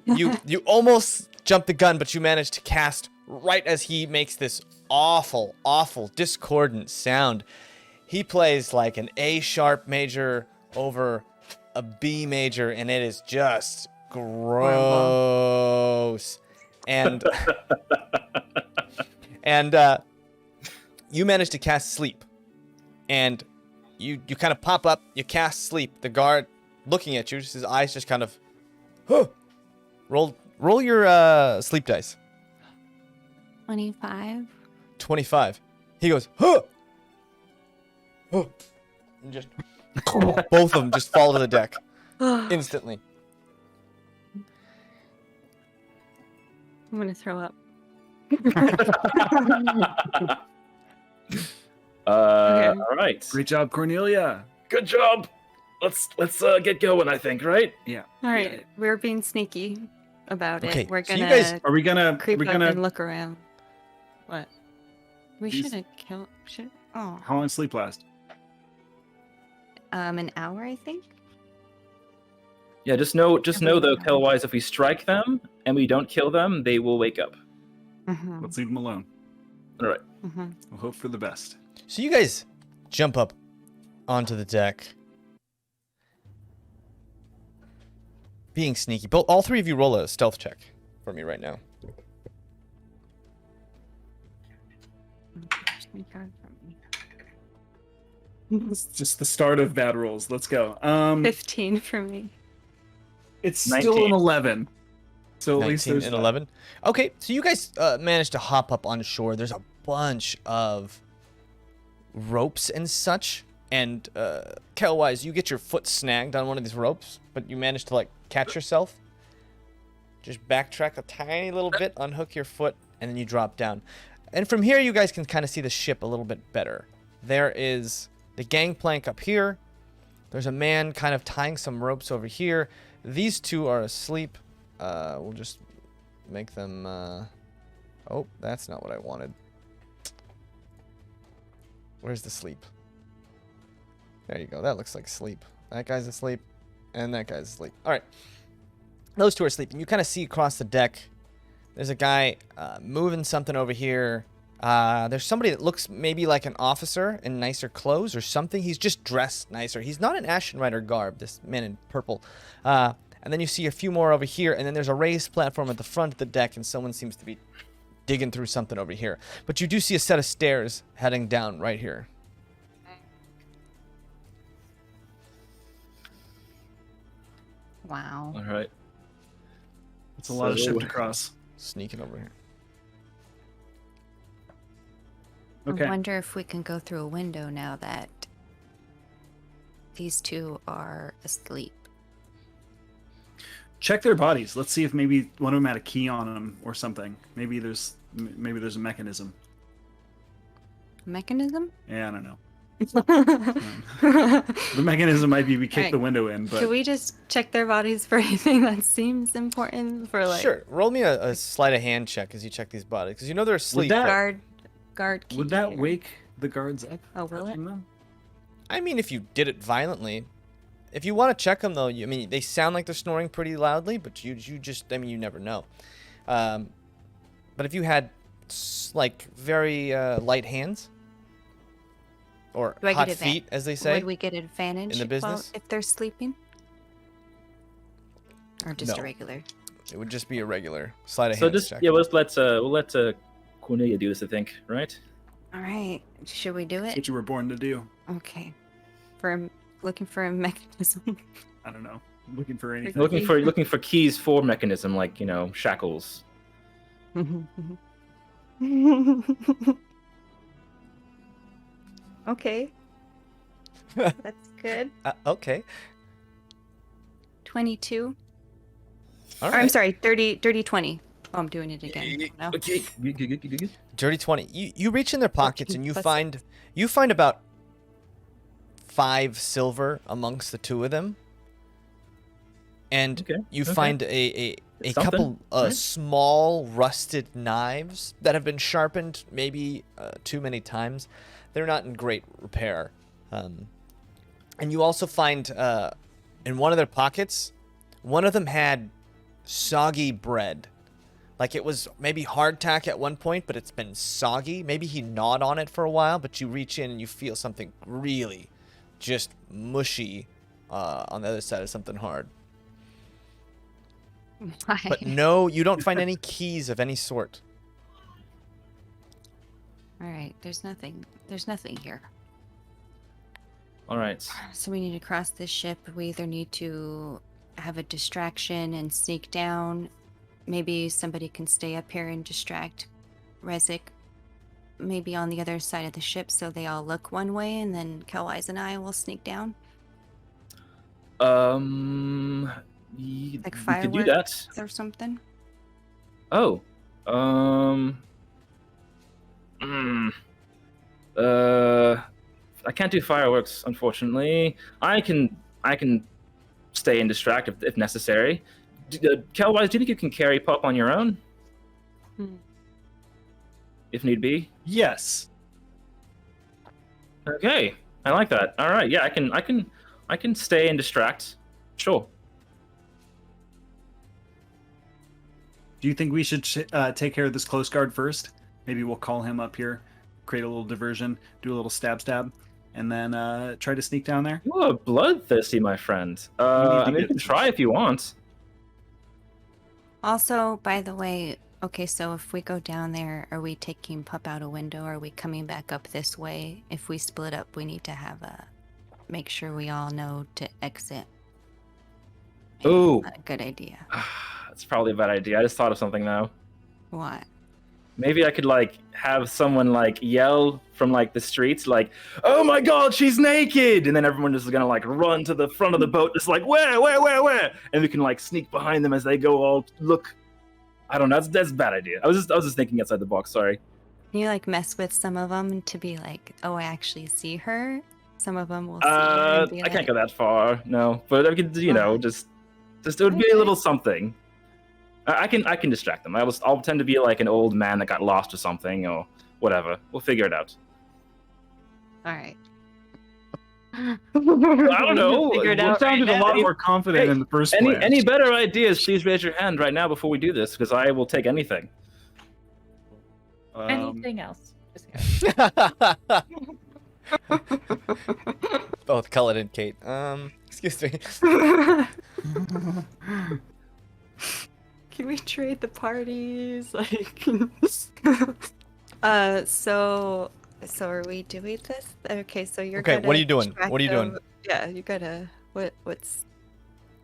you almost jump the gun, but you manage to cast right as he makes this awful, discordant sound. He plays like an A sharp major over a B major, and it is just gross. And you manage to cast sleep, and you kind of pop up. You cast sleep. The guard looking at you, his eyes just kind of, roll your sleep dice. 25. 25. He goes, huh! And just both of them just fall to the deck instantly. I'm gonna throw up. All right. Great job, Cornelia. Good job. Let's get going. I think, right? Yeah. All right, we're being sneaky about Okay, it. We're so you gonna guys- Are we gonna? creep We're up gonna. and look around. What? We These- should have killed. Oh, How long sleep last? an hour, I think. Yeah. Just know though, Kelwyse, if we strike them and we don't kill them, they will wake up. Mm-hmm. Let's leave them alone. All right. Mm-hmm. We'll hope for the best. So you guys jump up onto the deck, being sneaky. All three of you roll a stealth check for me right now. It's just the start of bad rolls. Let's go. 15 for me. It's still 19. an 11. So at least 19 there's and that. 11. Okay, so you guys managed to hop up on shore. There's a bunch of ropes and such. And Kelwyse, you get your foot snagged on one of these ropes, but you manage to catch yourself. Just backtrack a tiny little bit, unhook your foot, and then you drop down. And from here, you guys can kind of see the ship a little bit better. There is the gangplank up here. There's a man kind of tying some ropes over here. These two are asleep. We'll just make them... Oh, that's not what I wanted. Where's the sleep? There you go. That looks like sleep. That guy's asleep, and that guy's asleep. All right. Those two are sleeping. You kind of see across the deck, there's a guy moving something over here. There's somebody that looks maybe like an officer in nicer clothes or something. He's just dressed nicer. He's not in Ashen Rider garb, this man in purple. And then you see a few more over here, and then there's a raised platform at the front of the deck, and someone seems to be digging through something over here. But you do see a set of stairs heading down right here. Wow. All right. It's a lot of So- shift across. Sneaking over here. Okay. I wonder if we can go through a window now that these two are asleep. Check their bodies. Let's see if maybe one of them had a key on them or something. Maybe there's a mechanism. Mechanism? Yeah, I don't know. The mechanism might be we kick Alright. the window in, but Could we just check their bodies for anything that seems important for like Sure. Roll me a sleight of hand check as you check these bodies, because you know they're asleep. that- right? guard key? would that or- wake the guards up? Oh, will it? touching them? I mean, if you did it violently. If you want to check them, though, I mean, they sound like they're snoring pretty loudly, but you just, I mean, you never know. But if you had, like, very light hands, or Do I hot get feet, as they say, Would we get advantage in the business? if they're sleeping? Or just No. a regular? it would just be a regular sleight of So hand just check. yeah, we'll let Cornelia do this. I think, right? All right. Should we do That's it? what you were born to do. Okay. Looking for a mechanism. I don't know. Looking for anything. Looking for keys for mechanism, like shackles. Okay. That's good. Okay. 22. All Or, right. I'm sorry, 20. Oh, I'm doing it again. No. Okay. Dirty 20. You reach in their pockets and you plus find about 5 silver amongst the two of them. And Okay, you okay. find a Something, couple right? small rusted knives that have been sharpened maybe too many times. They're not in great repair. And you also find in one of their pockets, one of them had soggy bread. Like it was maybe hardtack at one point, but it's been soggy. Maybe he gnawed on it for a while, but you reach in and you feel something really just mushy on the other side of something hard. But no, you don't find any keys of any sort. All right. There's nothing here. All right. So we need to cross this ship. We either need to have a distraction and sneak down. Maybe somebody can stay up here and distract Rezik. Maybe on the other side of the ship so they all look one way, and then Kelwyse and I will sneak down. We Like could do that. fireworks or something. Oh. I can't do fireworks, unfortunately. I can stay and distract if necessary. Kelwyse, do you think you can carry Pup on your own? Hmm. If need be. Yes. Okay, I like that. All right, yeah, I can stay and distract. Sure. Do you think we should take care of this close guard first? Maybe we'll call him up here, create a little diversion, do a little stab, and then try to sneak down there. You are bloodthirsty, my friend. need to I mean, get you can this. try if you want. Also, by the way, okay, so if we go down there, are we taking Pup out a window? Or are we coming back up this way? If we split up, we need to have make sure we all know to exit. Maybe Ooh. not a good idea. That's probably a bad idea. I just thought of something now. What? Maybe I could have someone yell from the streets "Oh my God, she's naked!" and then everyone just is gonna run to the front of the boat, just where? And we can sneak behind them as they go all look. I don't know. That's a bad idea. I was just thinking outside the box. Sorry. Can you mess with some of them to be oh, I actually see her? Some of them will see her and be I can't go that far. No, but I could just it would be a little something. I can distract them. I'll pretend to be an old man that got lost or something or whatever. We'll figure it out. All right. I don't know. Figure it You out sounded right a lot now. more confident in the first place. Any better ideas? Please raise your hand right now before we do this, because I will take anything. Anything else? Just kidding. Both Cullen and Kate. Excuse me. Can we trade the parties? Like, so are we doing this? Okay, so you're Okay, gonna what are you doing? track What are you doing? them- Yeah, you gotta. What's?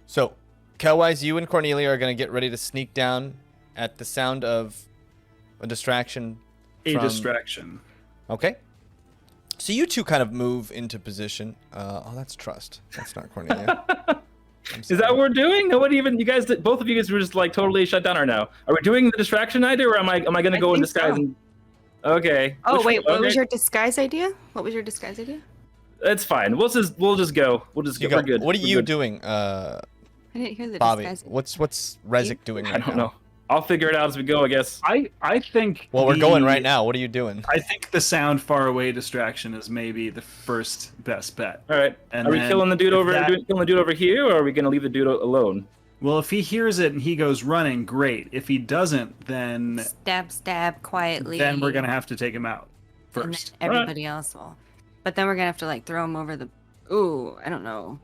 So, Kelwyse, you and Cornelia are going to get ready to sneak down at the sound of a distraction. Distraction. Okay. So you two kind of move into position. That's Trust. That's not Cornelia. Is that what we're doing? Nobody even. You guys, both of you guys were just like totally shut down right now. Are we doing the distraction idea, or am I going to I go in think disguise? so. And... Okay. Oh Which wait, one? what was Okay. your disguise idea? What was your disguise idea? It's fine. We'll just go. We'll just You go. go. We're good. What are We're you good. doing, I didn't hear the Bobby? disguise. What's Rezik doing I right don't now? know. I'll figure it out as we go, I guess. I think. Well, we're going right now. What are you doing? I think the sound far away distraction is maybe the first best bet. All right. And Are we then killing the dude if over? that- Killing the dude over here, or are we gonna leave the dude alone? Well, if he hears it and he goes running, great. If he doesn't, then Stab quietly. we're gonna have to take him out And then first. everybody else will. But then we're gonna have to like throw him over the. Ooh, I don't know.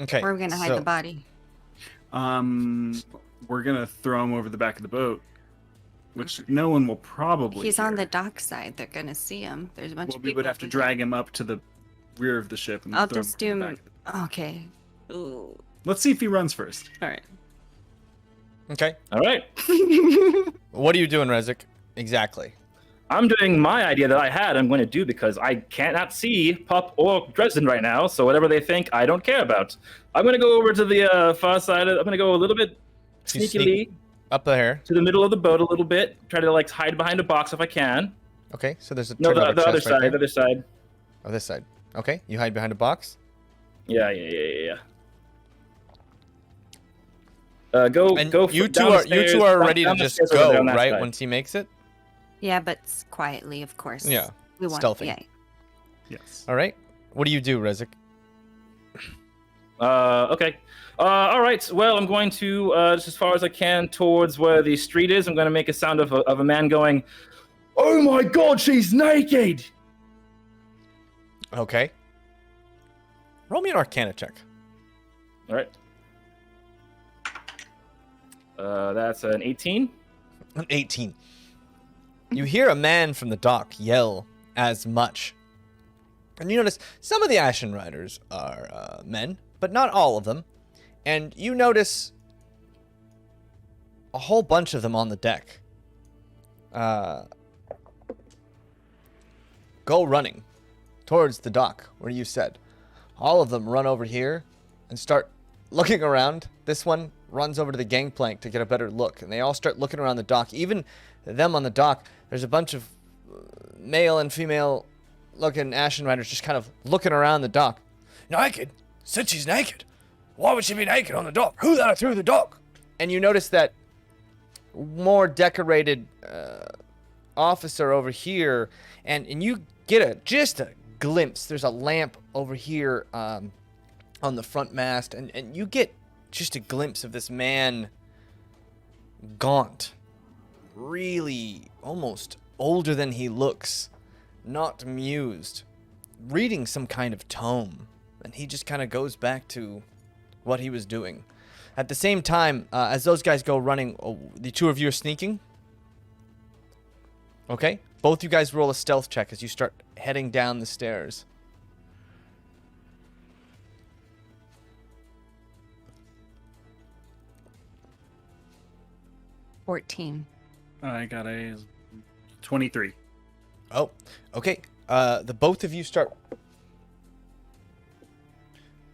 Okay. Where are we gonna hide so- the body? We're gonna throw him over the back of the boat, which no one will probably. He's on hear. the dockside. They're gonna see him. There's a bunch Well, of we people. would have to over drag him up to the rear of the ship and I'll throw just him do over the back. there. Okay. Ooh. Let's see if he runs first. All right. Okay. All right. What are you doing, Rezik? Exactly. I'm doing my idea that I had. I'm going to do because I cannot see Pup or Dresden right now. So whatever they think, I don't care about. I'm going to go over to the far side. I'm going to go a little bit So you sneakily sneak up there. to the middle of the boat a little bit. Try to like hide behind a box if I can. Okay. So there's a No, turnover the other chest right side. there. The other side. Oh, this side. Okay. You hide behind a box. Yeah. Go. And Go. you two down the are stairs, ready to down the just stairs over go there on that right side. once he makes it. Yeah, but quietly, of course. Yeah, We want. stealthy. Yeah. Yes. All right. What do you do, Rezik? Okay. All right. Well, I'm going to just as far as I can towards where the street is. I'm going to make a sound of a man going, "Oh my God, she's naked!" Okay. Roll me an Arcana check. All right. That's an 18. An 18. You hear a man from the dock yell as much. And you notice some of the Ashen Riders are men, but not all of them. And you notice a whole bunch of them on the deck. Go running towards the dock where you said. All of them run over here and start looking around. This one runs over to the gangplank to get a better look. And they all start looking around the dock. Even them on the dock, there's a bunch of male and female looking Ashen Riders just kind of looking around the dock. Naked? Said she's naked. Why would she be naked on the dock? Who let her through the dock? And you notice that more decorated officer over here, and you get just a glimpse. There's a lamp over here on the front mast, and you get just a glimpse of this man, gaunt, really almost older than he looks, not amused, reading some kind of tome, and he just kind of goes back to what he was doing. At the same time, as those guys go running, the two of you are sneaking. Okay? Both you guys roll a stealth check as you start heading down the stairs. I got a 23. Oh, okay. The both of you start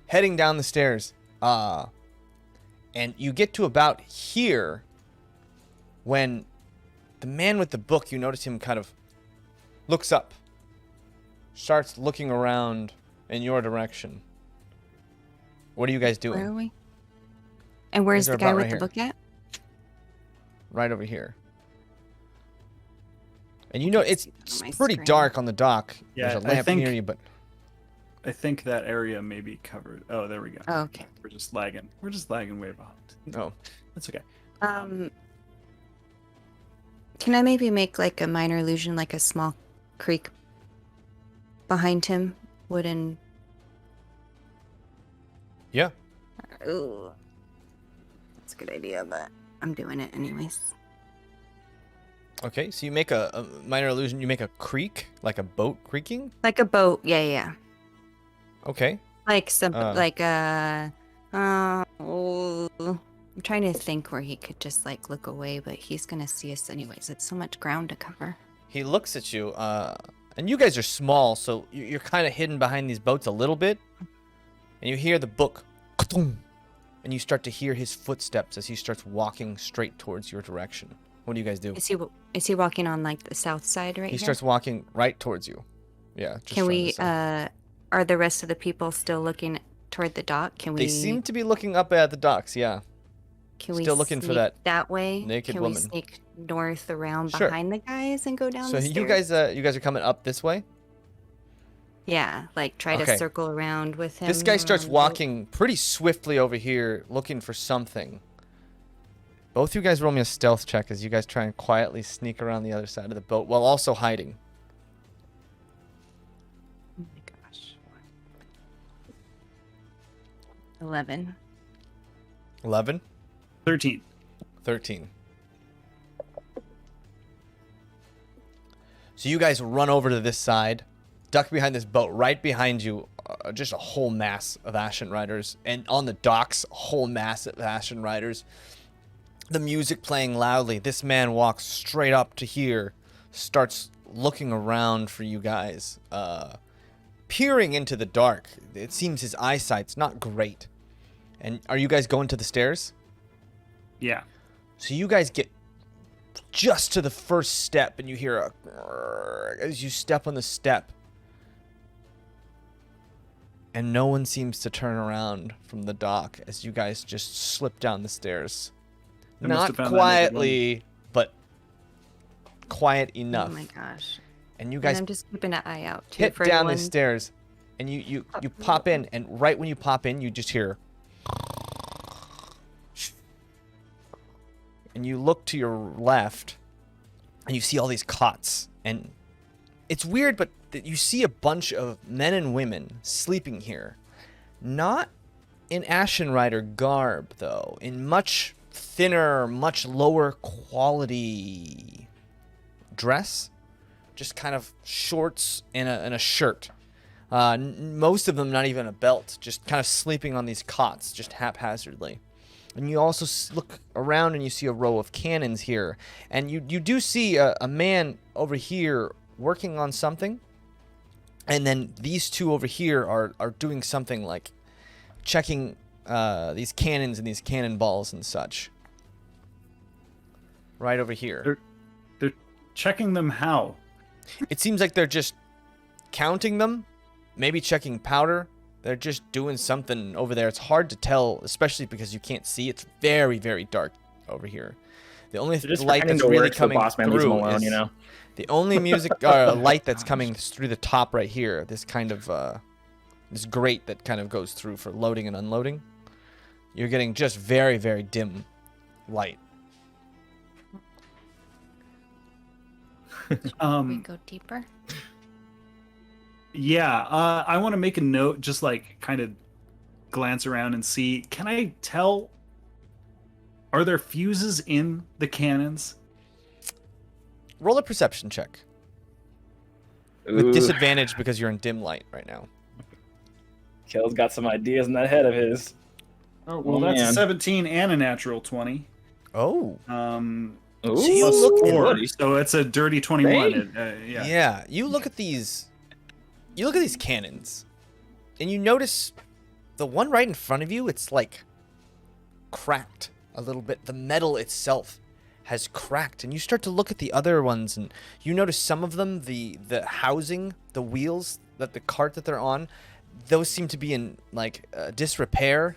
heading down the stairs. And you get to about here when the man with the book, you notice him kind of looks up, starts looking around in your direction. What are you guys doing? Where are we? And where's These are the guy about with right the here. book at? Right over here. And you know, can't it's see that on my pretty screen. dark on the dock. Yeah, There's a I lamp think- near you, but I think that area may be covered. Oh, there we go. Oh, okay. We're just lagging. We're just lagging way behind. no. That's okay. Can I maybe make like a minor illusion, like a small creek behind him, wooden? Yeah. Ooh. That's a good idea, but I'm doing it anyways. Okay, so you make a minor illusion. You make a creak, like a boat creaking. Like a boat. Yeah. Okay. Like some, Uh. like oh, I'm trying to think where he could just like look away, but he's gonna see us anyways. It's so much ground to cover. He looks at you, and you guys are small, so you're kind of hidden behind these boats a little bit. And you hear the book, and you start to hear his footsteps as he starts walking straight towards your direction. What do you guys do? Is he walking on like the south side right He here? starts walking right towards you. Yeah. Just Can from we? the side. Are the rest of the people still looking toward the dock? Can we? They seem to be looking up at the docks. Yeah. Can we still looking for sneak that way? naked Can woman. we sneak north around Sure. behind the guys and go down So the you stairs? guys are coming up this way. Yeah, like try Okay. to circle around with him. This guy starts around the boat. walking pretty swiftly over here, looking for something. Both you guys roll me a stealth check as you guys try and quietly sneak around the other side of the boat while also hiding. Oh my gosh. 11. 11, 13. 13. So you guys run over to this side, duck behind this boat. Right behind you, just a whole mass of Ashen Riders. And on the docks, a whole mass of Ashen Riders. The music playing loudly. This man walks straight up to here, starts looking around for you guys, peering into the dark. It seems his eyesight's not great. And are you guys going to the stairs? Yeah. So you guys get just to the first step, and you hear a as you step on the step. And no one seems to turn around from the dock as you guys just slip down the stairs. They must Not have found that naked quietly, but quiet enough. Oh my gosh. And you And guys I'm just keeping an eye out too hit for down the anyone. stairs, and you pop in, and right when you pop in, you just hear. And you look to your left, and you see all these cots, and it's weird, but you see a bunch of men and women sleeping here. Not in Ashen Rider garb, though. In much thinner, much lower quality dress. Just kind of shorts and a shirt. Most of them not even a belt. Just kind of sleeping on these cots, just haphazardly. And you also look around and you see a row of cannons here. And you do see a man over here working on something. And then these two over here are doing something like checking these cannons and these cannonballs and such. Right over here. They're checking them how? It seems like they're just counting them, maybe checking powder. They're just doing something over there. It's hard to tell, especially because you can't see. It's very, very dark over here. The only They're just light pretending that's to really work so coming boss man leaves them through alone, is you know? the only music light that's coming through the top right here. This kind of this grate that kind of goes through for loading and unloading. You're getting just very, very dim light. We go deeper. Yeah, I want to make a note, just like kind of glance around and see. Can I tell? Are there fuses in the cannons? Roll a perception check. Ooh, With disadvantage because you're in dim light right now. Kel's got some ideas in that head of his. Oh, well, that's a man. 17 and a natural 20. Oh. Ooh, So you Plus look- 4, so it's a dirty 21. Yeah. Yeah, you look at these. You look at these cannons, and you notice the one right in front of you. It's like cracked a little bit. The metal itself has cracked, and you start to look at the other ones, and you notice some of them, the housing, the wheels that the cart that they're on, those seem to be in like disrepair,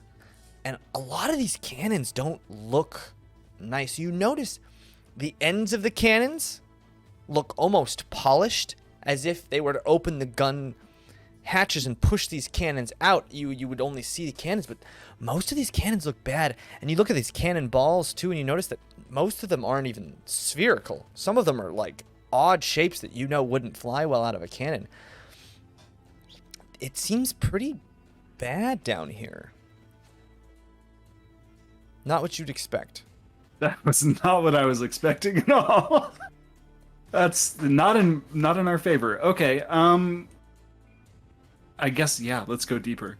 and a lot of these cannons don't look nice. You notice the ends of the cannons look almost polished, as if they were to open the gun hatches and push these cannons out. You would only see the cannons, but most of these cannons look bad. And you look at these cannon balls too, and you notice that most of them aren't even spherical. Some of them are like odd shapes that you know wouldn't fly well out of a cannon. It seems pretty bad down here. Not what you'd expect. That was not what I was expecting at all. That's not in our favor. Okay. I guess yeah. Let's go deeper.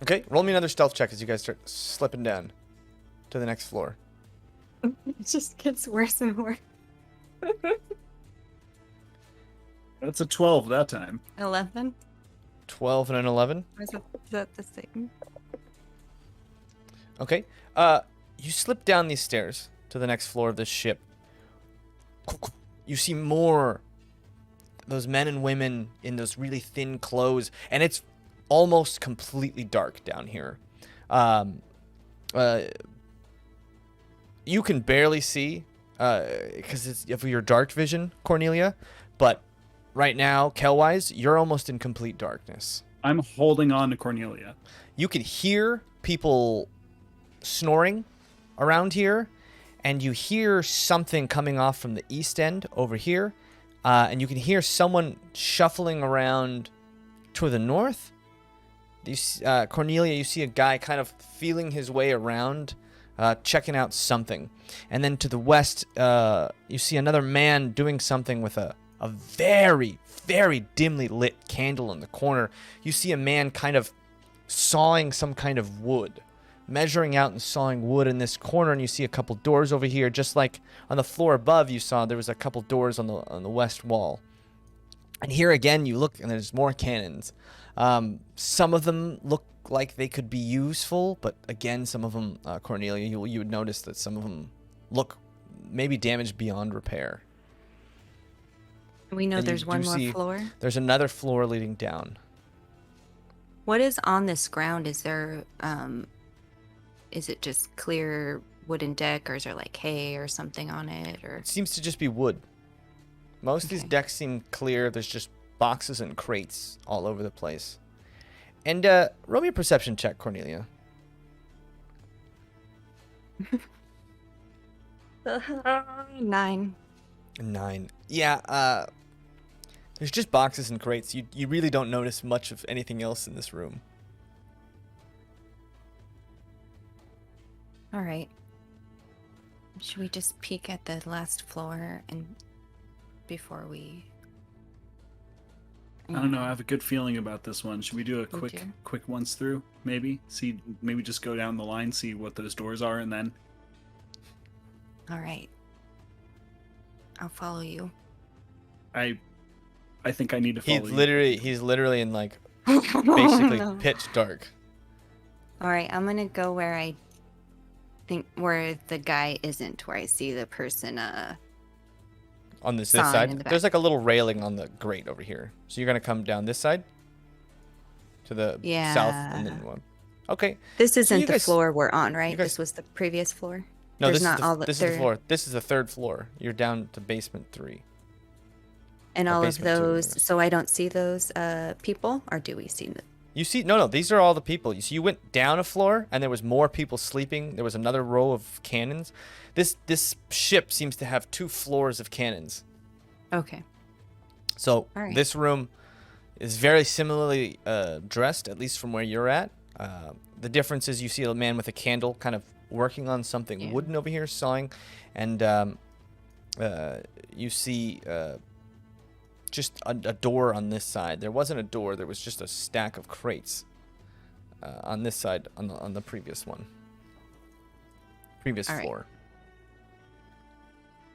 Okay, roll me another stealth check as you guys start slipping down to the next floor. It just gets worse and worse. That's a 12 that time. 11? 12 and an 11. Is that the same? Okay. You slip down these stairs to the next floor of this ship. You see more those men and women in those really thin clothes, and it's almost completely dark down here. You can barely see because it's of your dark vision, Cornelia, but right now, Kelwyse, you're almost in complete darkness. I'm holding on to Cornelia. You can hear people snoring around here, and you hear something coming off from the east end over here, and you can hear someone shuffling around to the north. Cornelia, you see a guy kind of feeling his way around, checking out something. And then to the west, you see another man doing something with a very, very dimly lit candle in the corner. You see a man kind of sawing some kind of wood, measuring out and sawing wood in this corner, and you see a couple doors over here, just like on the floor above you saw there was a couple doors on the west wall. And here again you look and there's more cannons. Some of them look like they could be useful, but again, some of them, Cornelia, you would notice that some of them look maybe damaged beyond repair. We know And there's one do more see floor. There's another floor leading down. What is on this ground? Is there, is it just clear wooden deck, or is there like hay or something on it? Or It seems to just be wood. Most of these Okay. decks seem clear. There's just boxes and crates all over the place. And roll me a perception check, Cornelia. 9. 9. Yeah, there's just boxes and crates. You really don't notice much of anything else in this room. all right. Should we just peek at the last floor and before we? I don't know. I have a good feeling about this one. Should we do a Me too. quick once through? Maybe maybe just go down the line, see what those doors are, and then All right. I'll follow you. I think I need to follow He's literally in like basically No. pitch dark. All right, I'm gonna go where I think where the guy isn't, where I see the person. On this Sign in side, the back. there's like a little railing on the grate over here. So you're gonna come down this side to the south, and then Yeah. one. Okay. This isn't you the guys- floor we're on, right? guys- This was the previous floor. No, There's this not is the, all the- this is the there- floor. This is the third floor. You're down to basement 3. And Or all of basement two, those. whatever. So I don't see those people, or do we see them? You see, no, these are all the people. You see, you went down a floor, and there was more people sleeping. There was another row of cannons. This ship seems to have 2 floors of cannons. Okay. So All right. this room is very similarly dressed, at least from where you're at. The difference is you see a man with a candle kind of working on something Yeah. wooden over here, sawing, and you see just a door on this side. There wasn't a door. There was just a stack of crates on this side on the previous one. Previous All right. floor.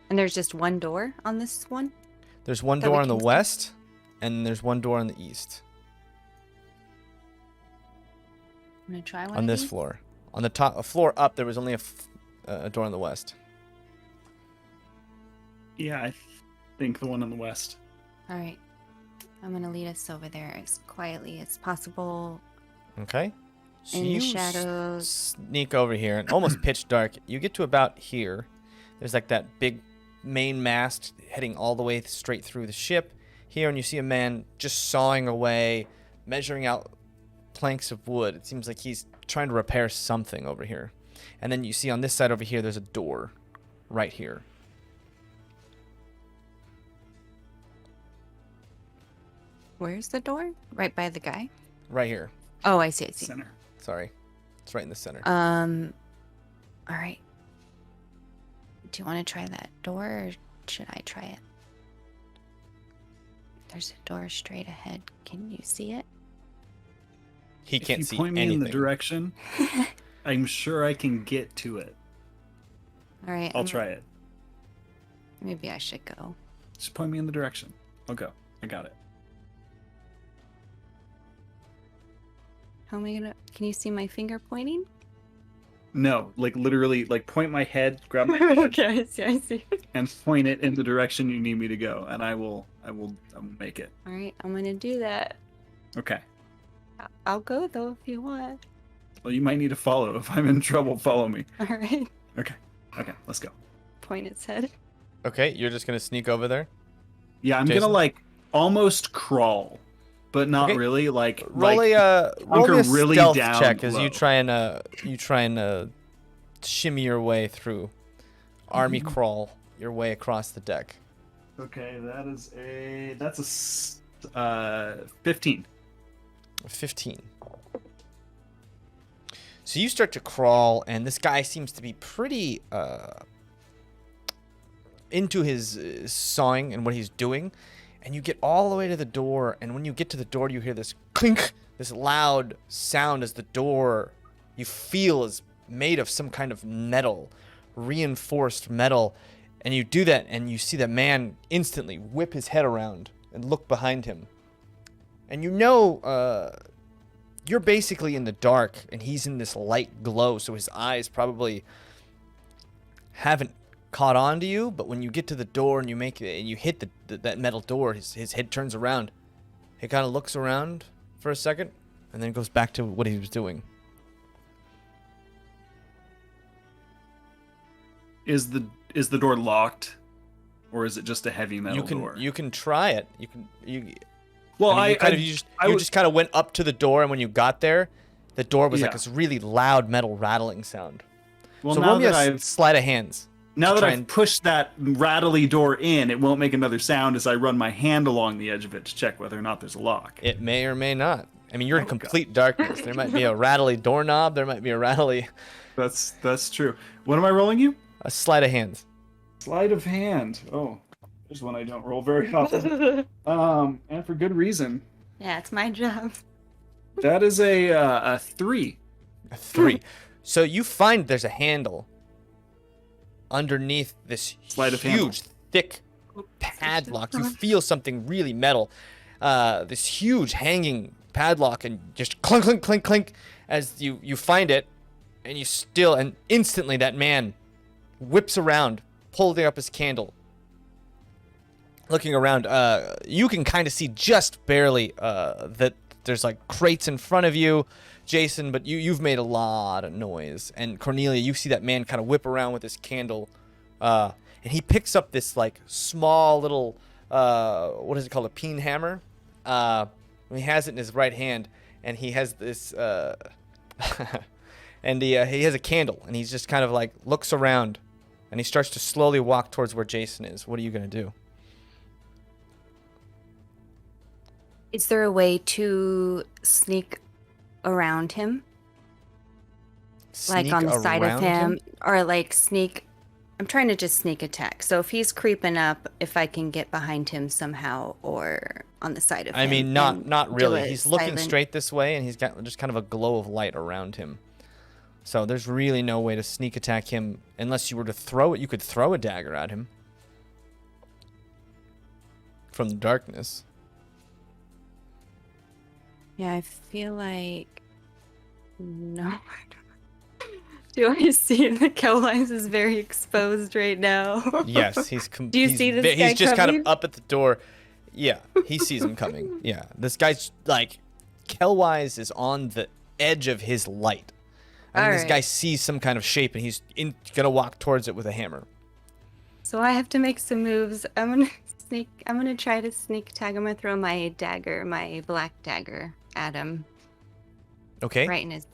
And there's just one door on this one. There's one That we door on the can see? west, and there's one door on the east. I'm gonna try one On of this these. floor. On the top, a floor up, there was only a door on the west. Yeah, I think the one on the west. All right. I'm gonna lead us over there as quietly as possible. Okay. So In the you shadows. sneak over here, and almost pitch dark. You get to about here. There's like that big main mast heading all the way straight through the ship. Here, and you see a man just sawing away, measuring out planks of wood. It seems like he's trying to repair something over here. And then you see on this side over here, there's a door right here. Where's the door? Right by the guy? Right here. Oh, I see. I see. Center. Sorry. It's right in the center. All right. Do you want to try that door, or should I try it? There's a door straight ahead. Can you see it? He can't if see you point me anything. in the direction, I'm sure I can get to it. All right. I'll try it. Maybe I should go. Just point me in the direction. I'll go. I got it. How am I gonna? Can you see my finger pointing? No, like literally, like point my head, grab my head, Okay, I see. and point it in the direction you need me to go, and I will make it. All right, I'm gonna do that. Okay. I'll go though if you want. Well, you might need to follow. If I'm in trouble, follow me. All right. Okay. Okay, let's go. Point its head. Okay, you're just gonna sneak over there. Yeah, I'm Jason? gonna like almost crawl, but not Okay. really. Like Roll like, a hunker really really stealth down check as low. you try and shimmy your way through, army crawl your way across the deck. Okay, that's a 15. 15. So you start to crawl, and this guy seems to be pretty into his sawing and what he's doing. And you get all the way to the door, and when you get to the door, you hear this clink, this loud sound as the door you feel is made of some kind of metal, reinforced metal. And you do that, and you see the man instantly whip his head around and look behind him. And you know you're basically in the dark, and he's in this light glow, so his eyes probably haven't caught on to you. But when you get to the door and you hit that metal door, his head turns around. He kind of looks around for a second, and then goes back to what he was doing. Is the door locked, or is it just a heavy metal door? You can try it. Well, I mean, you just kind of went up to the door, and when you got there, the door was like Yeah. this really loud metal rattling sound. Well, So now roll me that a I've sleight of hands. now that try I've and- pushed that rattly door in, it won't make another sound as I run my hand along the edge of it to check whether or not there's a lock. It may or may not. I mean, you're in Oh, complete darkness. There might be a rattly doorknob. There might be a rattly That's true. What am I rolling you? a sleight of hands. Sleight of hand. Oh, there's one I don't roll very often. And for good reason. Yeah, it's my job. That is a 3. A 3. So you find there's a handle underneath this Sleight of handle. huge, thick padlock. You feel something really metal. This huge hanging padlock, and just clink, clink, clink, clink as you find it, and instantly that man whips around, holding up his candle, looking around. You can kind of see just barely that there's like crates in front of you, Jason, but you've made a lot of noise. And Cornelia, you see that man kind of whip around with his candle, and he picks up this like small little what is it called, a peen hammer. He has it in his right hand, and he has this and he has a candle, and he's just kind of like looks around, and he starts to slowly walk towards where Jason is. What are you gonna do? Is there a way to sneak around him? Like Sneak on the side of around him? Or like sneak. I'm trying to just sneak attack. So if he's creeping up, if I can get behind him somehow or on the side of him. I mean, and not do really. a He's looking silent- straight this way, and he's got just kind of a glow of light around him. So there's really no way to sneak attack him unless you were to throw it. You could throw a dagger at him from the darkness. Yeah, I feel like. No. Do I see the Kelwyse is very exposed right now? Yes, he's. Do you he's see this guy He's just kind coming? of up at the door. Yeah, he sees him coming. Yeah, this guy's like, Kelwyse is on the edge of his light. I mean, this guy Alright. sees some kind of shape, and he's gonna walk towards it with a hammer. So I have to make some moves. I'm gonna try to sneak attack. I'm gonna throw my dagger, my black dagger, at him Okay. right in his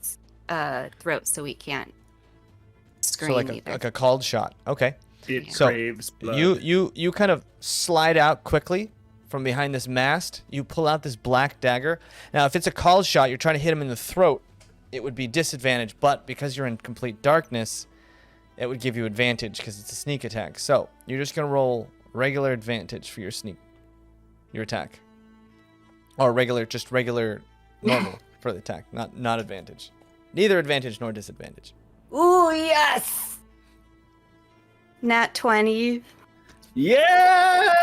throat, so he can't scream So like either. a called shot. Okay. It So, craves blood. You kind of slide out quickly from behind this mast. You pull out this black dagger. Now, if it's a called shot, you're trying to hit him in the throat, it would be disadvantage. But because you're in complete darkness, it would give you advantage because it's a sneak attack. So you're just gonna roll regular advantage for your attack, or regular normal for the attack, not advantage. Neither advantage nor disadvantage. Ooh, yes! Nat 20. Yeah!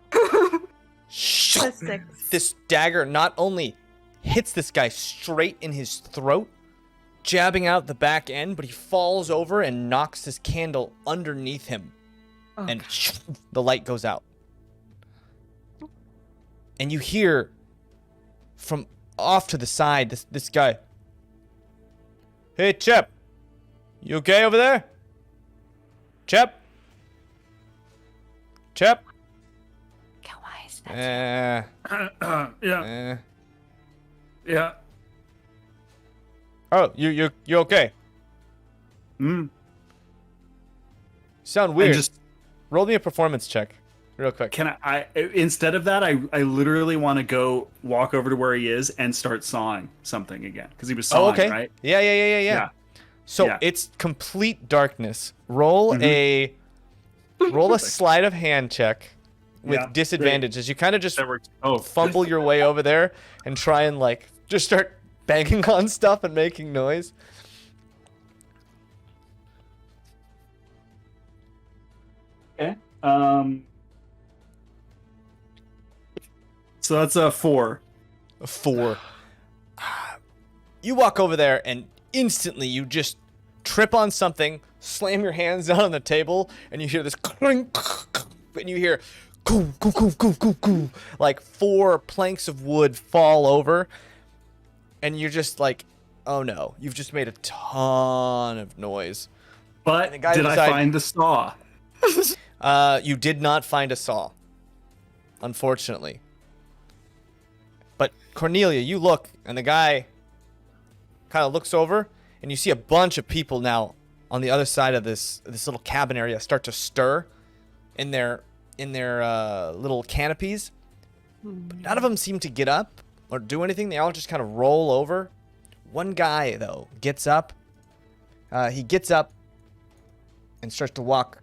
Plus 6. This dagger not only hits this guy straight in his throat, jabbing out the back end, but he falls over and knocks his candle underneath him. Oh, And the light goes out. And you hear from off to the side this guy. Hey, Chip. You okay over there? Chip? Chip? Kelwyse, Yeah. Yeah. Oh, you okay? Mm. Sound weird. Just Roll me a performance check, real quick. can I instead of that, I literally want to go walk over to where he is and start sawing something again because he was sawing, okay. right? Yeah. So Yeah. it's complete darkness. Roll Mhm. roll a sleight of hand check with Yeah, disadvantage as you kind of just That works. Oh, fumble your way over there and try and like just start banging on stuff and making noise. okay. So that's a 4. A 4. You walk over there and instantly you just trip on something, slam your hands down on the table, and you hear this clink, and you hear goo, goo, goo, goo, goo, goo, like 4 planks of wood fall over, and you're just like, oh no, you've just made a ton of noise. But And the guy did I beside- find the saw? You did not find a saw, unfortunately. But Cornelia, you look, and the guy kind of looks over, and you see a bunch of people now on the other side of this little cabin area start to stir in their little canopies. But none of them seem to get up or do anything. They all just kind of roll over. One guy though gets up. He gets up and starts to walk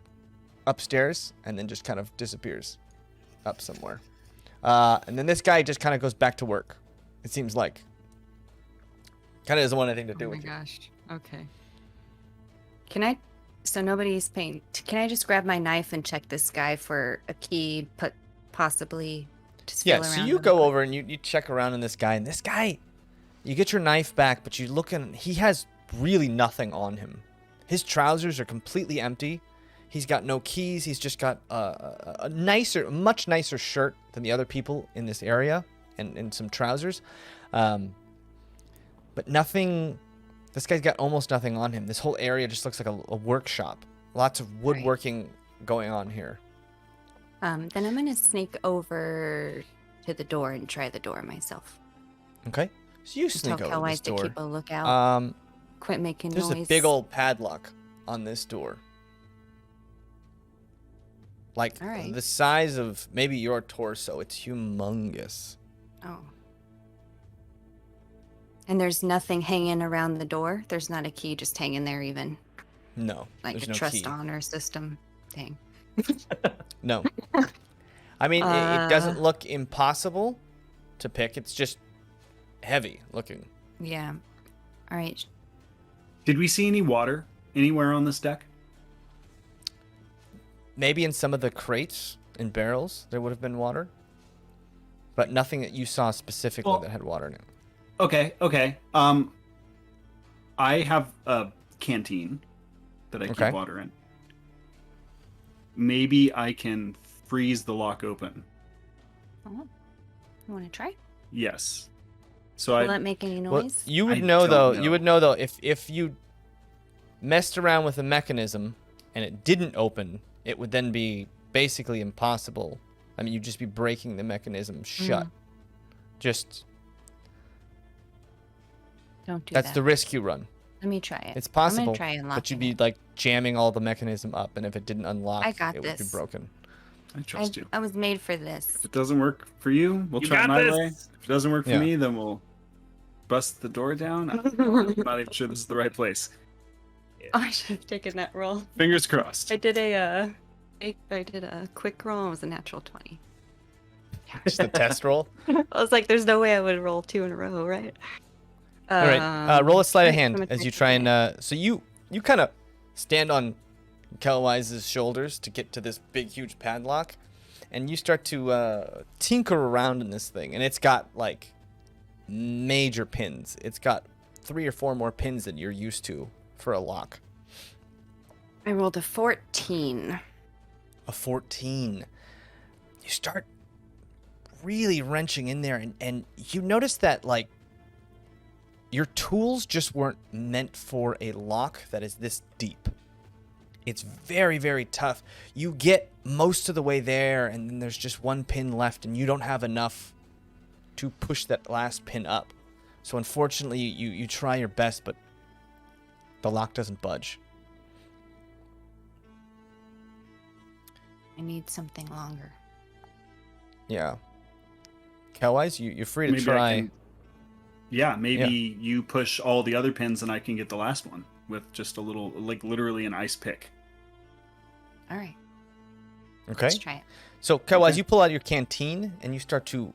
upstairs, and then just kind of disappears up somewhere. And then this guy just kind of goes back to work. It seems like. Kind of doesn't want anything to do Oh my with you. gosh. Okay. Can I? So nobody's paying. Can I just grab my knife and check this guy for a key? Possibly. Just Yeah, feel so around you real go quick? over and you check around in this guy, and this guy, you get your knife back, but you look and he has really nothing on him. His trousers are completely empty. He's got no keys. He's just got a much nicer shirt than the other people in this area, and some trousers. But nothing, this guy's got almost nothing on him. This whole area just looks like a workshop. Lots of woodworking going on here. Then I'm gonna sneak over to the door and try the door myself. Okay, so you Tell sneak over this Kelwyse to door. keep a lookout. Quit making There's noise. a big old padlock on this door. Like All right. the size of maybe your torso. It's humongous. Oh. And there's nothing hanging around the door. There's not a key just hanging there, even No, like there's a no trust key. honor system thing. No. I mean, it doesn't look impossible to pick. It's just heavy looking. Yeah. All right. Did we see any water anywhere on this deck? Maybe in some of the crates and barrels there would have been water, but nothing that you saw specifically Well- that had water in it. Okay. I have a canteen that I Okay. keep water in. Maybe I can freeze the lock open. Oh. You want to try? Yes. So Will I that make any Well, noise? you would I know though. don't You would know. know though if you messed around with the mechanism and it didn't open, it would then be basically impossible. I mean, you'd just be breaking the mechanism shut. Just Don't do that's that. the risk you run. Let me try it. It's I'm possible, gonna try unlocking but you'd be it. like jamming all the mechanism up, and if it didn't unlock, I got it would be this. broken. I trust you. I was made for this. If it doesn't work for you, we'll You try it got my this. way. If it doesn't work for Yeah. me, then we'll bust the door down. I'm not even sure this is the right place. I should have taken that roll. Fingers crossed. I did a quick roll. It was a natural 20. Just a test roll. I was like, "There's no way I would roll 2 in a row, right?" All right. Roll a sleight of I'm hand gonna as you try try and. So you kind of stand on Kelwyse's shoulders to get to this big, huge padlock, and you start to tinker around in this thing, and it's got like major pins. It's got 3 or 4 more pins than you're used to for a lock. I rolled a 14. A 14. You start really wrenching in there, and you notice that like your tools just weren't meant for a lock that is this deep. It's very, very tough. You get most of the way there, and then there's just 1 pin left, and you don't have enough to push that last pin up. So unfortunately, you try your best, but the lock doesn't budge. I need something longer. Yeah. Kelwyse, you're free to Maybe I try. can- Yeah, maybe you push all the other pins and I can get the last one with just a little, like literally an ice pick. All right, Okay. let's try it. So, Kelwyse, Okay. you pull out your canteen and you start to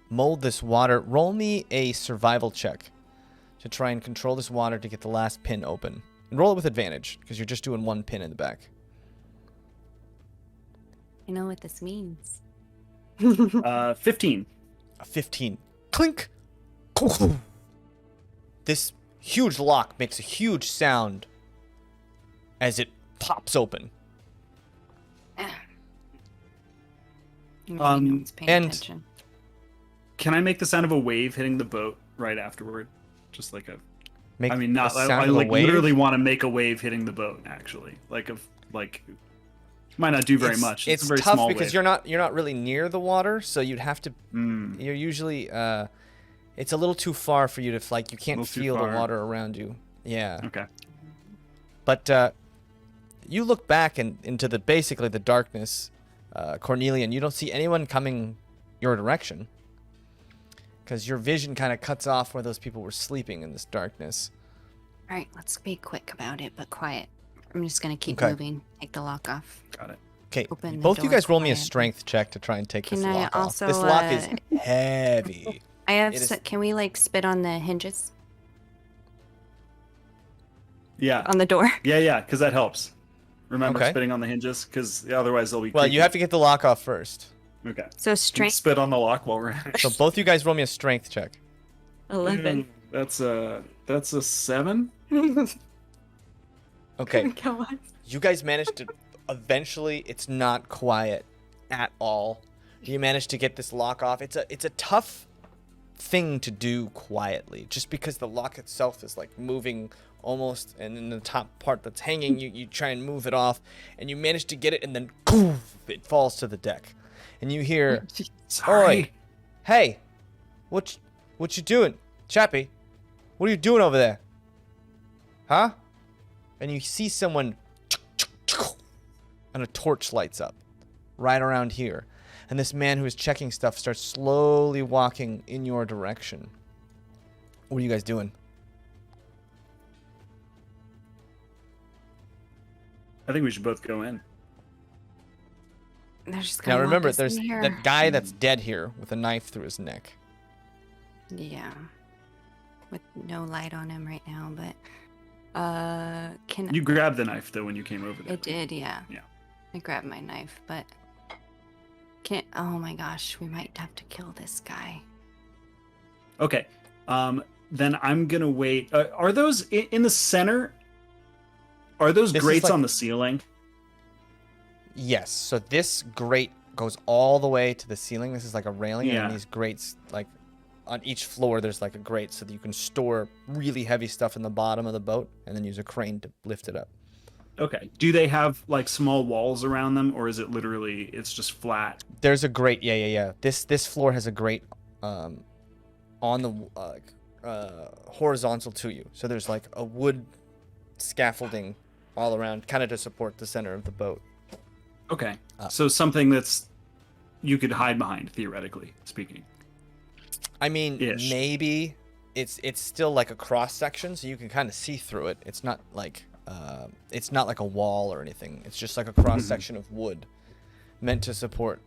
mold this water. Roll me a survival check to try and control this water to get the last pin open. And roll it with advantage because you're just doing 1 pin in the back. I know what this means. 15. A 15. Clink! This huge lock makes a huge sound as it pops open. Maybe Um, no one's paying and- attention. Can I make the sound of a wave hitting the boat right afterward? Just like a. Make I mean, the not. I sound of a like wave. literally want to make a wave hitting the boat. Actually, like. Might not do very much. It's a very tough small because wave. you're not really near the water, so you'd have to. Mm. You're usually it's a little too far for you to like. You can't Little too feel the far. water around you. Yeah. Okay. But you look back into the basically the darkness, Cornelia, and you don't see anyone coming your direction because your vision kind of cuts off where those people were sleeping in this darkness. All right, let's be quick about it, but quiet. I'm just gonna keep Okay. moving. Take the lock off. Got it. Okay, Open the both you door guys roll me a quietly. strength check to try and take Can this I lock off. also, This lock is heavy. I have. It is- Can we like spit on the hinges Yeah. on the door? Yeah. Because that helps. Remember Okay. spitting on the hinges, because otherwise they'll be. Well, you creaky. have to get the lock off first. Okay. So strength Spit on the lock while we're at it. So both you guys roll me a strength check. 11. That's a 7. Okay. Come on. You guys managed to eventually it's not quiet at all. You managed to get this lock off. It's a tough thing to do quietly just because the lock itself is like moving almost, and in the top part that's hanging you try and move it off and you manage to get it, and then it falls to the deck. And you hear, "Oi, hey, what you doing, Chappie? What are you doing over there? Huh?" And you see someone, and a torch lights up right around here. And this man who is checking stuff starts slowly walking in your direction. What are you guys doing? I think we should both go in. They're just Now gonna remember, lock us there's in here. that guy that's dead here with a knife through his neck. Yeah. With no light on him right now, but can You grabbed the knife though when you came over there. I did, yeah. Yeah. I grabbed my knife, but can't. Oh my gosh, we might have to kill this guy. Okay. Then I'm gonna wait. Are those in the center? Are those This is grates like- on the ceiling? Yes, so this grate goes all the way to the ceiling. This is like a railing, and Yeah. then these grates, like on each floor, there's like a grate so that you can store really heavy stuff in the bottom of the boat and then use a crane to lift it up. Okay. Do they have like small walls around them, or is it literally it's just flat? There's a grate, yeah. This floor has a grate on the horizontal to you. So there's like a wood scaffolding all around, kind of to support the center of the boat. Okay. Uh. So something that's you could hide behind, theoretically speaking. I mean, Ish. maybe it's still like a cross section, so you can kind of see through it. It's not like it's not like a wall or anything. It's just like a cross section of wood meant to support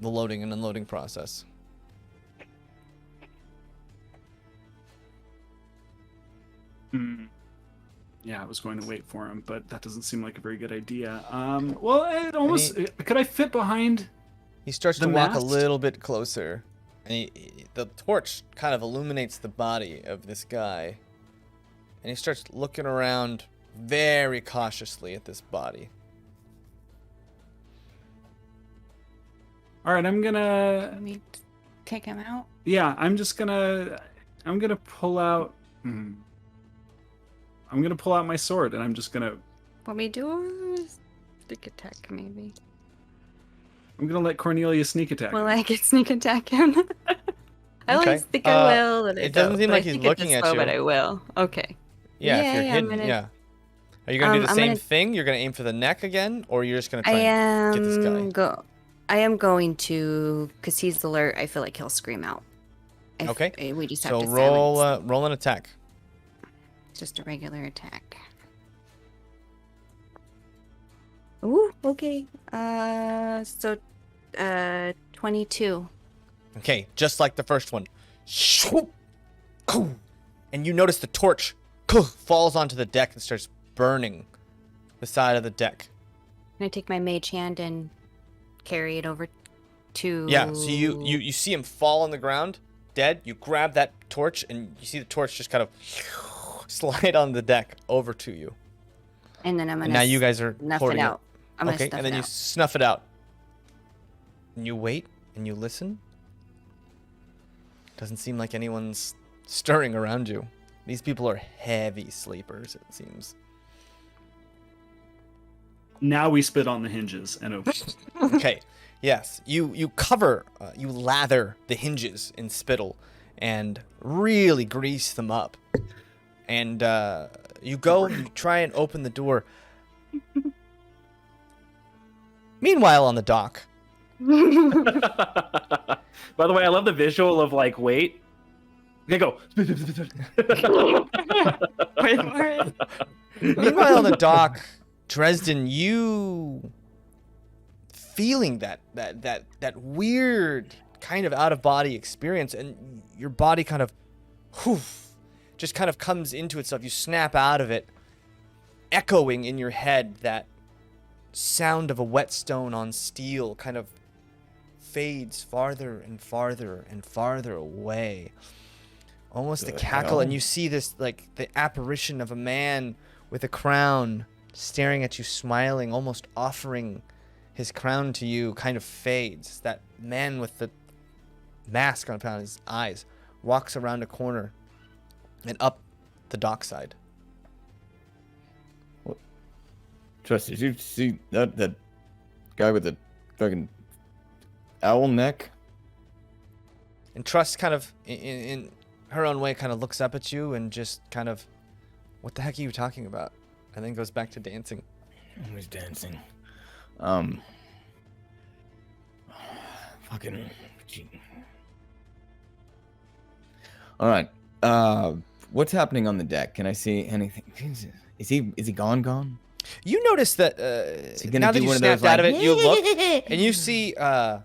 the loading and unloading process. Yeah, I was going to wait for him, but that doesn't seem like a very good idea. Well, it almost could I fit behind? He starts The to walk a mast? little bit closer, and the torch kind of illuminates the body of this guy, and he starts looking around very cautiously at this body. All right, I'm gonna. Let me take him out. Yeah, I'm gonna pull out. I'm gonna pull out my sword, and I'm just gonna. Want me to do a sneak attack, maybe? I'm gonna let Cornelia sneak attack. Will I get sneak attack him? I Okay. always think I will, and I it doesn't don't, seem but like I he's think looking it's at slow, you. But I will. Okay. Yeah, if you're I'm hidden, gonna- yeah. Are you gonna do the I'm same gonna- thing? You're gonna aim for the neck again, or you're just gonna try I and get this am guy? I am going to, because he's alert. I feel like he'll scream out. Okay. We just have So to roll silence. roll an attack. Just a regular attack. Ooh, okay. 22. Okay, just like the first one. And you notice the torch falls onto the deck and starts burning the side of the deck. Can I take my mage hand and carry it over to... Yeah, so you see him fall on the ground, dead. You grab that torch, and you see the torch just kind of slide on the deck over to you. And then I'm going And to now you guys are snuff holding it out. I'm going to Okay, snuff and then it you out. snuff it out. And you wait, and you listen. Doesn't seem like anyone's stirring around you. These people are heavy sleepers, it seems. Now we spit on the hinges and open. Okay, yes. You cover, you lather the hinges in spittle and really grease them up. And you go, you try and open the door. Meanwhile, on the dock. By the way, I love the visual of like, wait. Okay, go. Meanwhile, on the dock, Dresden, you feeling that weird kind of out of body experience, and your body kind of, just kind of comes into itself. You snap out of it, echoing in your head that sound of a whetstone on steel, kind of fades farther and farther and farther away. Almost a cackle, and you see this, like, the apparition of a man with a crown staring at you, smiling, almost offering his crown to you, kind of fades. That man with the mask on his eyes walks around a corner and up the dockside. Trust, did you see that guy with the fucking owl neck? And Trust kind of, in her own way, kind of looks up at you and just kind of, what the heck are you talking about? And then goes back to dancing. Who's dancing? Fucking. All right. What's happening on the deck? Can I see anything? Is he gone? You notice that he gonna now that do you one of those, snapped out of like, it, you look and you see a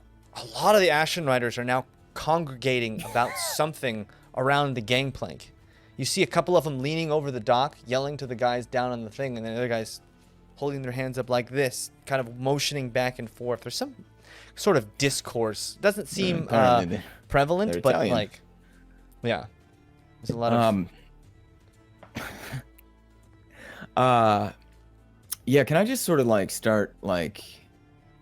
lot of the Ashen Riders are now congregating about something around the gangplank. You see a couple of them leaning over the dock, yelling to the guys down on the thing, and then the other guys holding their hands up like this, kind of motioning back and forth. There's some sort of discourse. Doesn't seem Apparently prevalent, they're but Italian. like, yeah, there's a lot of. Yeah, can I just sort of like start like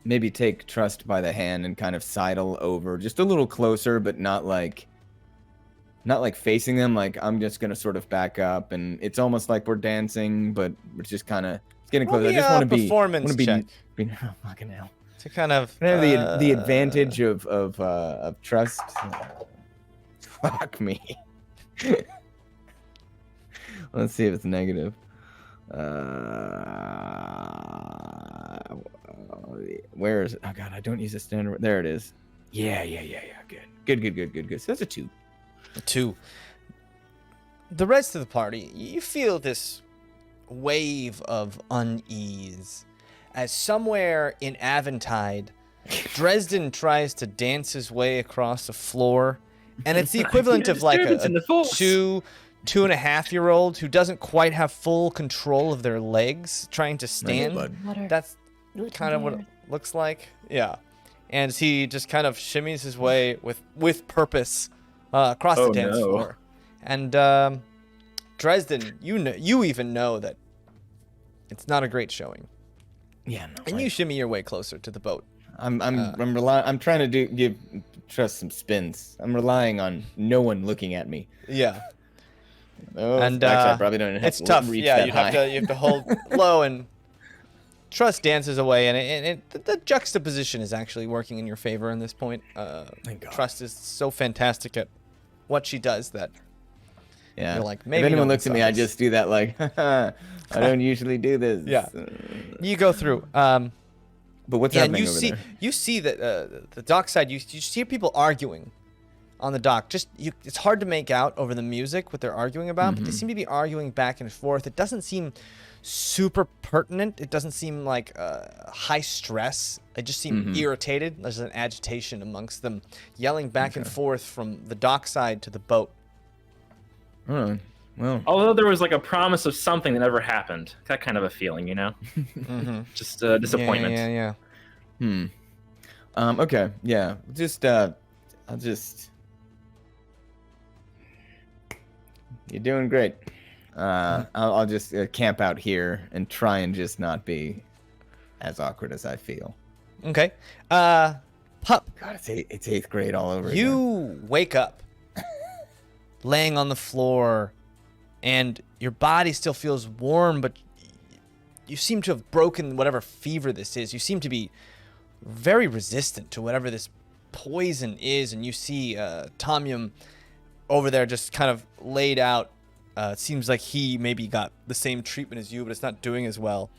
maybe take Trust by the hand and kind of sidle over just a little closer, but not like facing them. Like I'm just gonna sort of back up, and it's almost like we're dancing, but we're just kind of getting closer. I just want to be performance check be oh, fucking hell. To kind of I have the advantage of Trust. Fuck me. Let's see if it's negative. Where is it? Oh god, I don't use a standard. There it is. Yeah. Good. So that's a 2. 2. The rest of the party, you feel this wave of unease as somewhere in Aventide, Dresden tries to dance his way across the floor, and it's the equivalent of like a 2.5-year-old who doesn't quite have full control of their legs trying to stand. That's kind of what it looks like. Yeah. And he just kind of shimmies his way with purpose across the dance floor. And Dresden, you even know that it's not a great showing. Yeah, no. And you shimmy your way closer to the boat. I'm trying to give Trust some spins. I'm relying on no one looking at me. Yeah. Oh, And actually, I probably don't have it's to tough. reach Yeah, that you high. have to hold low, and Trust dances away, and the juxtaposition is actually working in your favor in this point. Thank God. Trust is so fantastic at what she does that Yeah. you're like, maybe if anyone no looks at me, I size. just do that like, I don't usually do this. Yeah. You go through. But what's Yeah, and happening you over see there? you see that the dockside. You see people arguing on the dock. It's hard to make out over the music what they're arguing about, but they seem to be arguing back and forth. It doesn't seem super pertinent. It doesn't seem like high stress. They just seem irritated. There's an agitation amongst them, yelling back and forth from the dockside to the boat. Oh, well. Although there was like a promise of something that never happened. That kind of a feeling, you know? Just disappointment. Yeah. Okay. Yeah. You're doing great. I'll just camp out here and try and just not be as awkward as I feel. Okay. Pup, God, it's 8th grade all over again. you wake up laying on the floor, and your body still feels warm, but you seem to have broken whatever fever this is. You seem to be very resistant to whatever this poison is, and you see Tomyum over there just kind of laid out. It seems like he maybe got the same treatment as you, but it's not doing as well.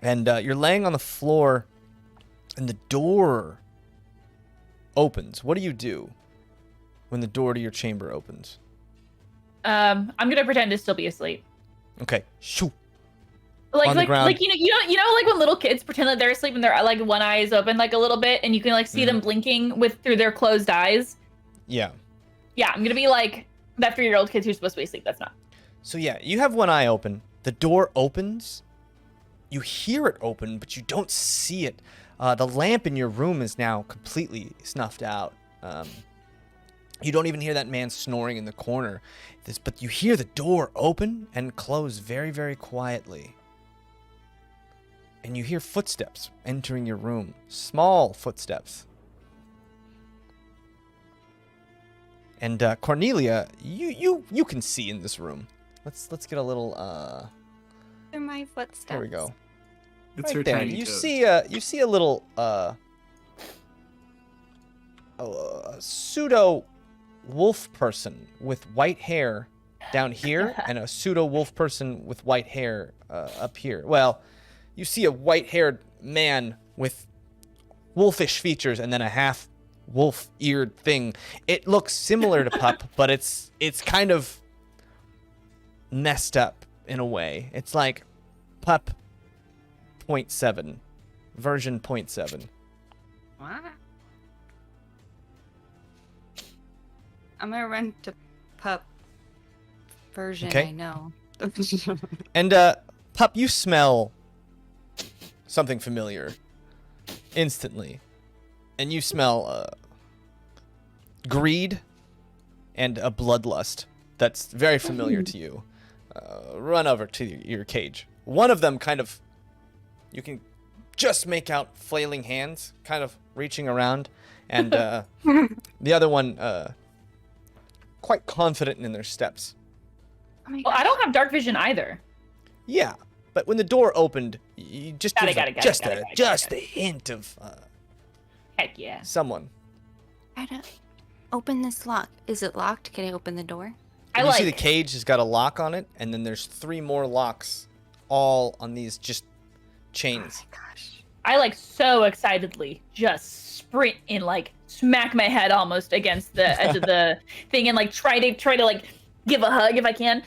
And you're laying on the floor, and the door opens. What do you do when the door to your chamber opens? I'm gonna pretend to still be asleep. Okay. Shoo. Like On the ground. like you know like when little kids pretend that they're asleep and their like one eye is open like a little bit, and you can like see them blinking through their closed eyes. Yeah. Yeah, I'm gonna be like that 3-year-old kids who's supposed to be asleep. That's not. So yeah, you have one eye open. The door opens. You hear it open, but you don't see it. The lamp in your room is now completely snuffed out. You don't even hear that man snoring in the corner. But you hear the door open and close very, very quietly. And you hear footsteps entering your room. Small footsteps. And Cornelia, you can see in this room. Let's get a little They're my footsteps. there we go. It's her Right there. tiny You toes. see a little pseudo wolf person with white hair down here and a pseudo wolf person with white hair up here. Well, you see a white-haired man with wolfish features and then a half wolf-eared thing. It looks similar to Pup, but it's kind of messed up in a way. It's like Pup 0.7, version 0.7. What? I'm gonna run to pup version. Okay. I know. And Pup, you smell something familiar instantly, and you smell greed and a bloodlust that's very familiar to you. Run over to your cage. One of them kind of, you can just make out flailing hands kind of reaching around, and the other one quite confident in their steps. Oh my Well, I gosh. don't have dark vision either. Yeah, but when the door opened, you just Got it, gives got a- it, got it, just got a- it, got it, just got a hint of Heck yeah. someone. Try to open this lock. Is it locked? Can I open the door? I You see the like. cage has got a lock on it, and then there's 3 more locks, all on these just chains. Oh my gosh. I like so excitedly just sprint and like smack my head almost against the edge of the thing and like try to like give a hug if I can.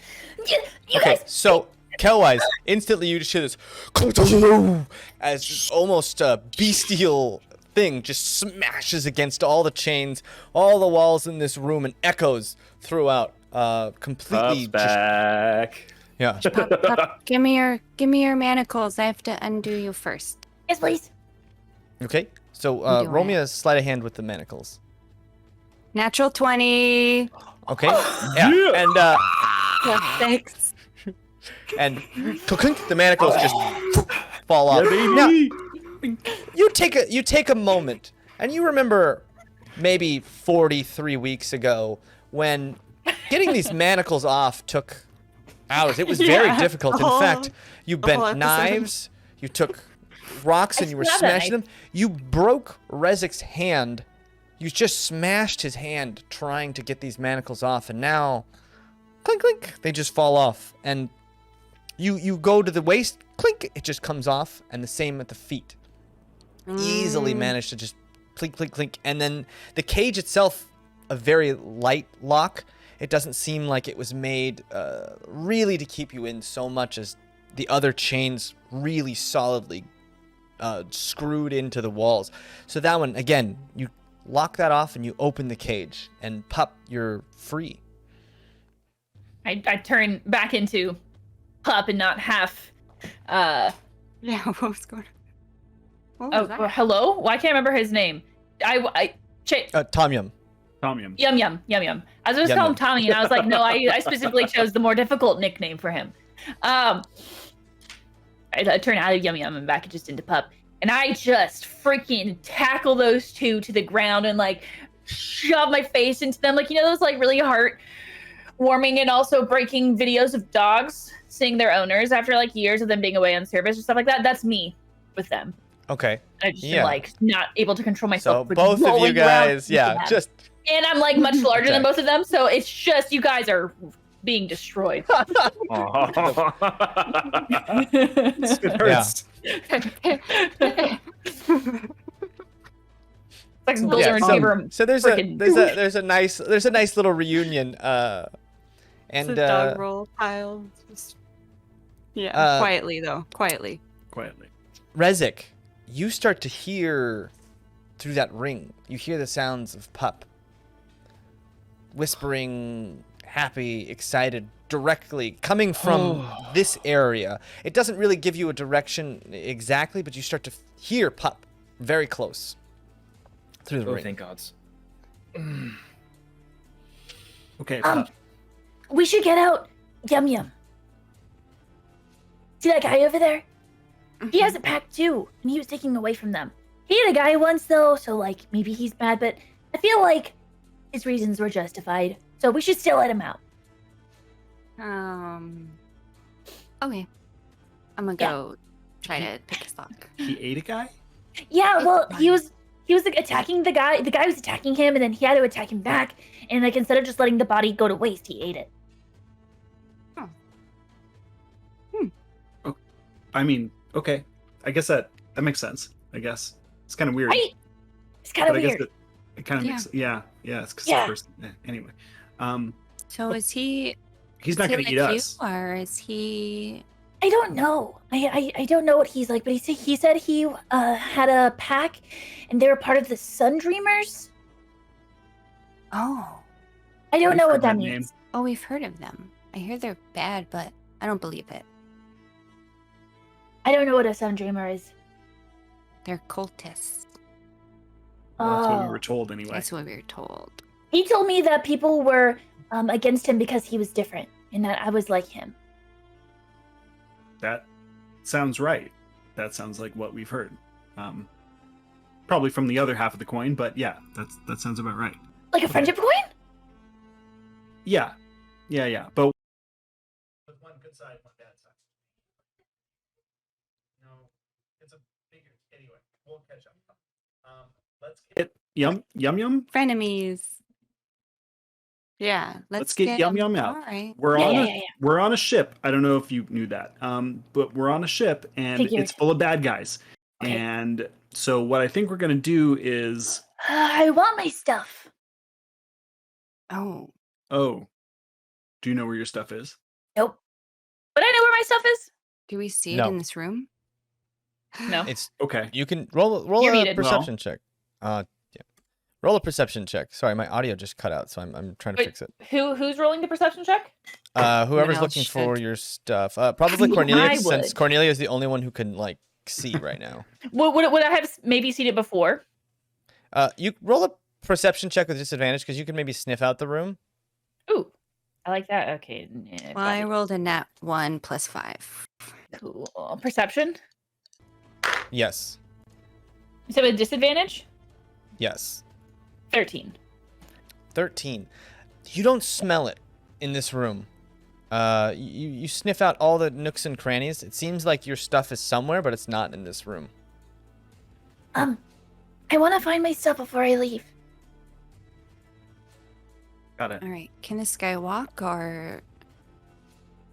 You Okay, guys, so Kelwyse, instantly you just hear this as just almost a bestial thing just smashes against all the chains, all the walls in this room, and echoes throughout. Completely Pups back. yeah. Pup, give me your manacles. I have to undo you first. Yes, please. Okay, so doing roll me it. a sleight of hand with the manacles. Natural 20. Okay, yeah, and Thanks. and clink, the manacles just fall off. Now, you take a moment, and you remember maybe 43 weeks ago when getting these manacles off took hours. It was very Yeah, difficult. the In whole- fact, you the whole bent episode. knives, you took rocks, and you were still have that smashing them. You broke Rezik's hand. You just smashed his hand trying to get these manacles off, and now, clink, clink, they just fall off. And you go to the waist, clink, it just comes off, and the same at the feet. Easily managed to just clink, clink, clink. And then the cage itself, a very light lock. It doesn't seem like it was made really to keep you in so much as the other chains really solidly screwed into the walls. So that one, again, you lock that off and you open the cage, and Pup, you're free. I turn back into Pup and not half. Yeah, what was going on? What was that? Hello? Well, I can't remember his name. Tom Yum. Tom Yum. Yum Yum. I was supposed to Yum call him Yum. Tommy, and I was like, no, I specifically chose the more difficult nickname for him. I turn out of Yum Yum and back just into Pup, and I just freaking tackle those two to the ground and like shove my face into them, like those like really heart-warming and also breaking videos of dogs seeing their owners after like years of them being away on service or stuff like that. That's me with them. Okay. I just Yeah. am like not able to control So myself. with both of you rolling around guys, into yeah, them. just And I'm like much larger than Okay. both of them, so it's just you guys are being destroyed. It hurts. Like Yeah, Golden Retriever. so there's frickin- there's a nice little reunion and It's a dog roll pile. Just... Yeah, Uh, quietly though. Quietly. Quietly. Rezik, you start to hear through that ring. You hear the sounds of Pup whispering, happy, excited, directly coming from this area. It doesn't really give you a direction exactly, but you start to hear Pup very close through the Oh, ring. thank gods. Okay. We should get out. Yum Yum. See that guy over there? He has a pack too, and he was taking away from them. He had a guy once though, so like maybe he's bad, but I feel like his reasons were justified. So we should still let him out. Okay. I'm gonna Yeah. go try to pick his lock. He ate a guy? Yeah, well, he was like attacking the guy. The guy was attacking him, and then he had to attack him back. And like instead of just letting the body go to waste, he ate it. I mean, okay. I guess that makes sense. I guess it's kind of weird. Right? It's kind of but I weird. guess it kind of Yeah. makes yeah. It's 'cause Yeah. the first anyway. So is he He's not is he going to eat like you, us. or is he I don't know. I don't know what he's like, but he said he had a pack, and they were part of the Sun Dreamers. Oh. I don't We've know heard what that that name. means. Oh, we've heard of them. I hear they're bad, but I don't believe it. I don't know what a Sun Dreamer is. They're cultists. Well, that's what we Oh. were told anyway. That's what we were told. He told me that people were against him because he was different, and that I was like him. That sounds right. That sounds like what we've heard. Probably from the other half of the coin, but yeah, that sounds about right. Like a friendship coin? Yeah. But with one good side, one bad side. No, it's a bigger. Anyway, we'll catch up. Let's get Yum. Frenemies. Yeah, Let's get Yum him. Yum out. All right. We're Yeah, on yeah, a yeah, yeah. we're on a ship. I don't know if you knew that. But we're on a ship and Figured. it's full of bad guys. Okay. And so what I think we're gonna do is I want my stuff. Oh. do you know where your stuff is? Nope. But I know where my stuff is. Do we see it No. in this room? No. It's Okay. you can roll You're a muted. perception check. Yeah. Roll a perception check. Sorry, my audio just cut out, so I'm trying to Wait, fix it. Who's rolling the perception check? Whoever's else looking for should. your stuff. Probably Cornelia, I since would. Cornelia is the only one who can like see right now. Would I have maybe seen it before? You roll a perception check with disadvantage because you can maybe sniff out the room. Ooh, I like that. Okay. Well, I rolled a nat 1 plus 5. Cool. Perception. Yes. So with disadvantage, Yes. 13. 13. You don't smell it in this room. You sniff out all the nooks and crannies. It seems like your stuff is somewhere, but it's not in this room. I want to find my stuff before I leave. Got it. All right. Can this guy walk or?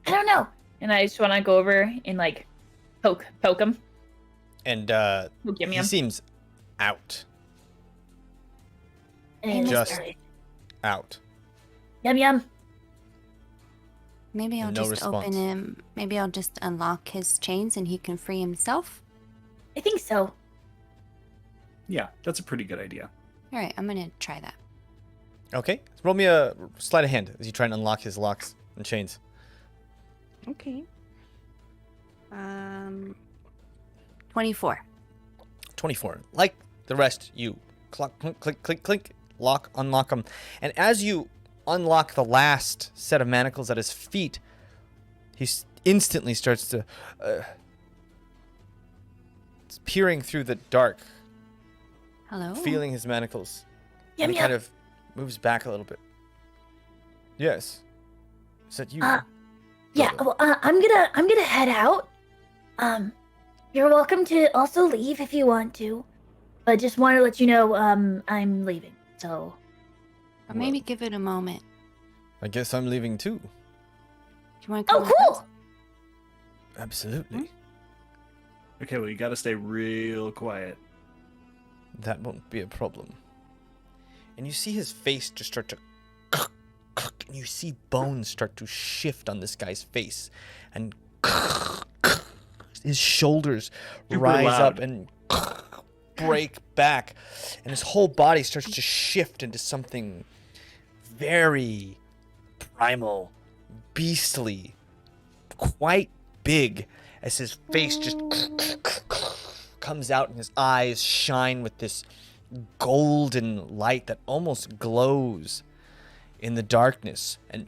I don't know. And I just want to go over and like poke him. And Poke Yum he Yum. seems out. And Just- sorry. Out. Yum yum. Maybe I'll No just response. open him. Maybe I'll just unlock his chains and he can free himself. I think so. Yeah, that's a pretty good idea. All right. I'm gonna try that. Okay. Roll me a sleight of hand as you try and unlock his locks and chains. Okay. 24. 24. Like the rest, you clunk, clink, clink, clink, clink, lock, unlock them. And as you unlock the last set of manacles at his feet, he instantly starts to peering through the dark, Hello. feeling his manacles. Yum and he yum. kind of moves back a little bit. Yes. Is that you? Yeah, well, I'm gonna head out. You're welcome to also leave if you want to, but just want to let you know, I'm leaving. So, Or maybe give it a moment. I guess I'm leaving too. Do you want to come? oh, with cool. us? Absolutely. Okay, well, you got to stay real quiet. That won't be a problem. And you see his face just start to and you see bones start to shift on this guy's face, and his shoulders Super rise loud. up and break back, and his whole body starts to shift into something very primal, beastly, quite big, as his face just comes out and his eyes shine with this golden light that almost glows in the darkness. And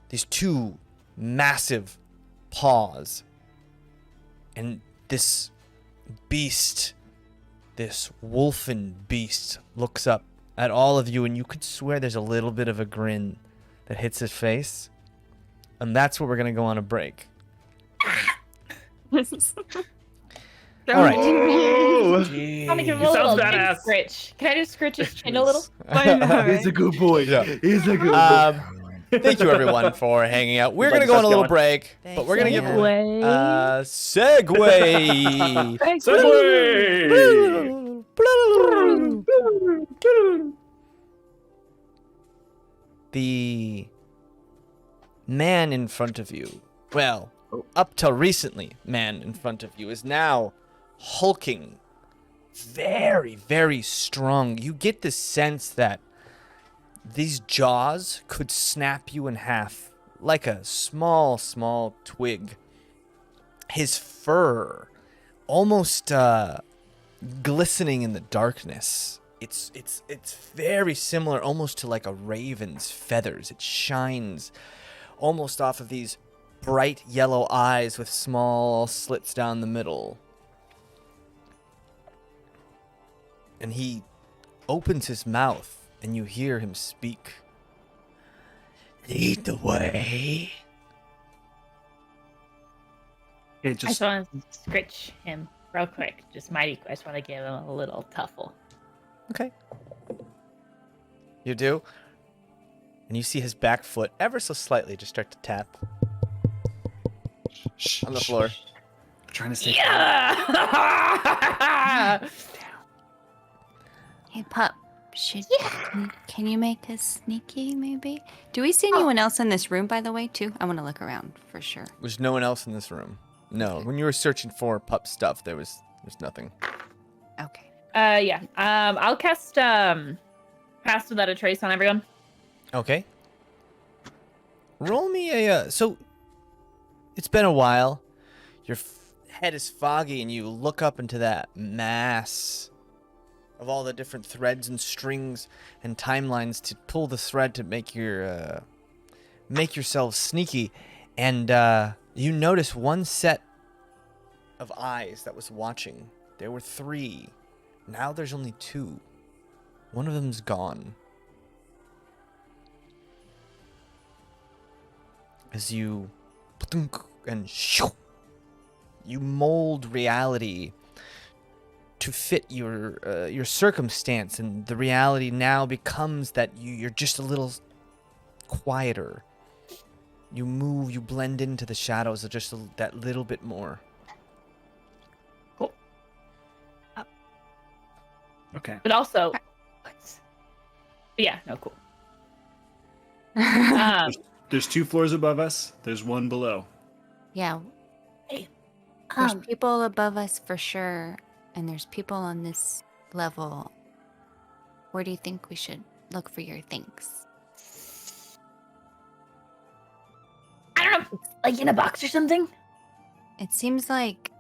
these two massive paws, and this beast, this wolfen beast, looks up at all of you, and you could swear there's a little bit of a grin that hits his face. And that's where we're gonna go on a break. All right. I'm gonna give him a sounds little chin badass. scritch. Can I just scritch his chin a little? He's a good boy. Yeah. He's a good boy. Thank you everyone for hanging out. We're gonna go on a little break, but we're gonna give Segue. segue. The man in front of you, well, up till recently, man in front of you is now hulking, very, very strong. You get the sense that these jaws could snap you in half like a small, small twig. His fur almost glistening in the darkness. It's very similar almost to like a raven's feathers. It shines almost off of these bright yellow eyes with small slits down the middle. And he opens his mouth and you hear him speak. Lead the way. Okay, I just just want to scritch him real quick. Just mighty. I just want to give him a little tuffle. Okay. You do? And you see his back foot ever so slightly just start to tap on the floor. trying to stay. Yeah. Hey, pup. Can you make us sneaky, maybe? Do we see anyone else in this room, by the way, too? I want to look around for sure. There's no one else in this room. No, when you were searching for pup stuff, there's nothing. Okay. Yeah. I'll cast Pass Without a Trace on everyone. Okay. Roll me a. So, it's been a while. Your head is foggy, and you look up into that mass of all the different threads and strings and timelines to pull the thread to make your make yourself sneaky, and you notice one set of eyes that was watching. There were 3. Now there's only 2. One of them's gone. As you and you mold reality to fit your circumstance, and the reality now becomes that you're just a little quieter. You move, you blend into the shadows of just that little bit more. Cool. Okay. But also, yeah, no, cool. There's 2 floors above us. There's 1 below. Yeah, Hey, there's people above us for sure, and there's people on this level. Where do you think we should look for your things? I don't know, like in a box or something. It seems like...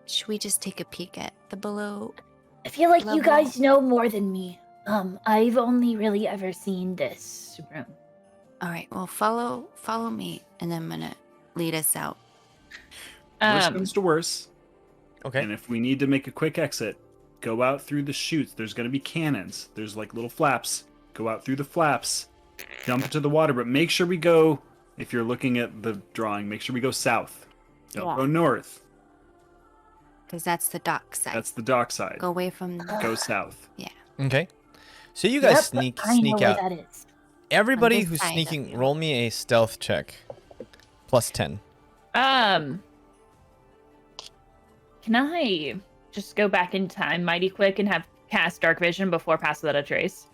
Should we just take a peek at the below? I feel like you Level. guys know more than me. I've only really ever seen this room. All right, well, follow me, and I'm gonna lead us out. Worst comes to worse. Okay. And if we need to make a quick exit, go out through the chutes. There's going to be cannons. There's like little flaps. Go out through the flaps. Dump into the water, but make sure we go, if you're looking at the drawing, make sure we go south. Don't go north. Because that's the dock side. That's the dockside. Go away from the... Go south. Okay. So you guys sneak I know where out. that is. Everybody this who's side of sneaking, you. roll me a stealth check. +10. Can I just go back in time mighty quick and have cast Dark Vision before Pass Without a Trace?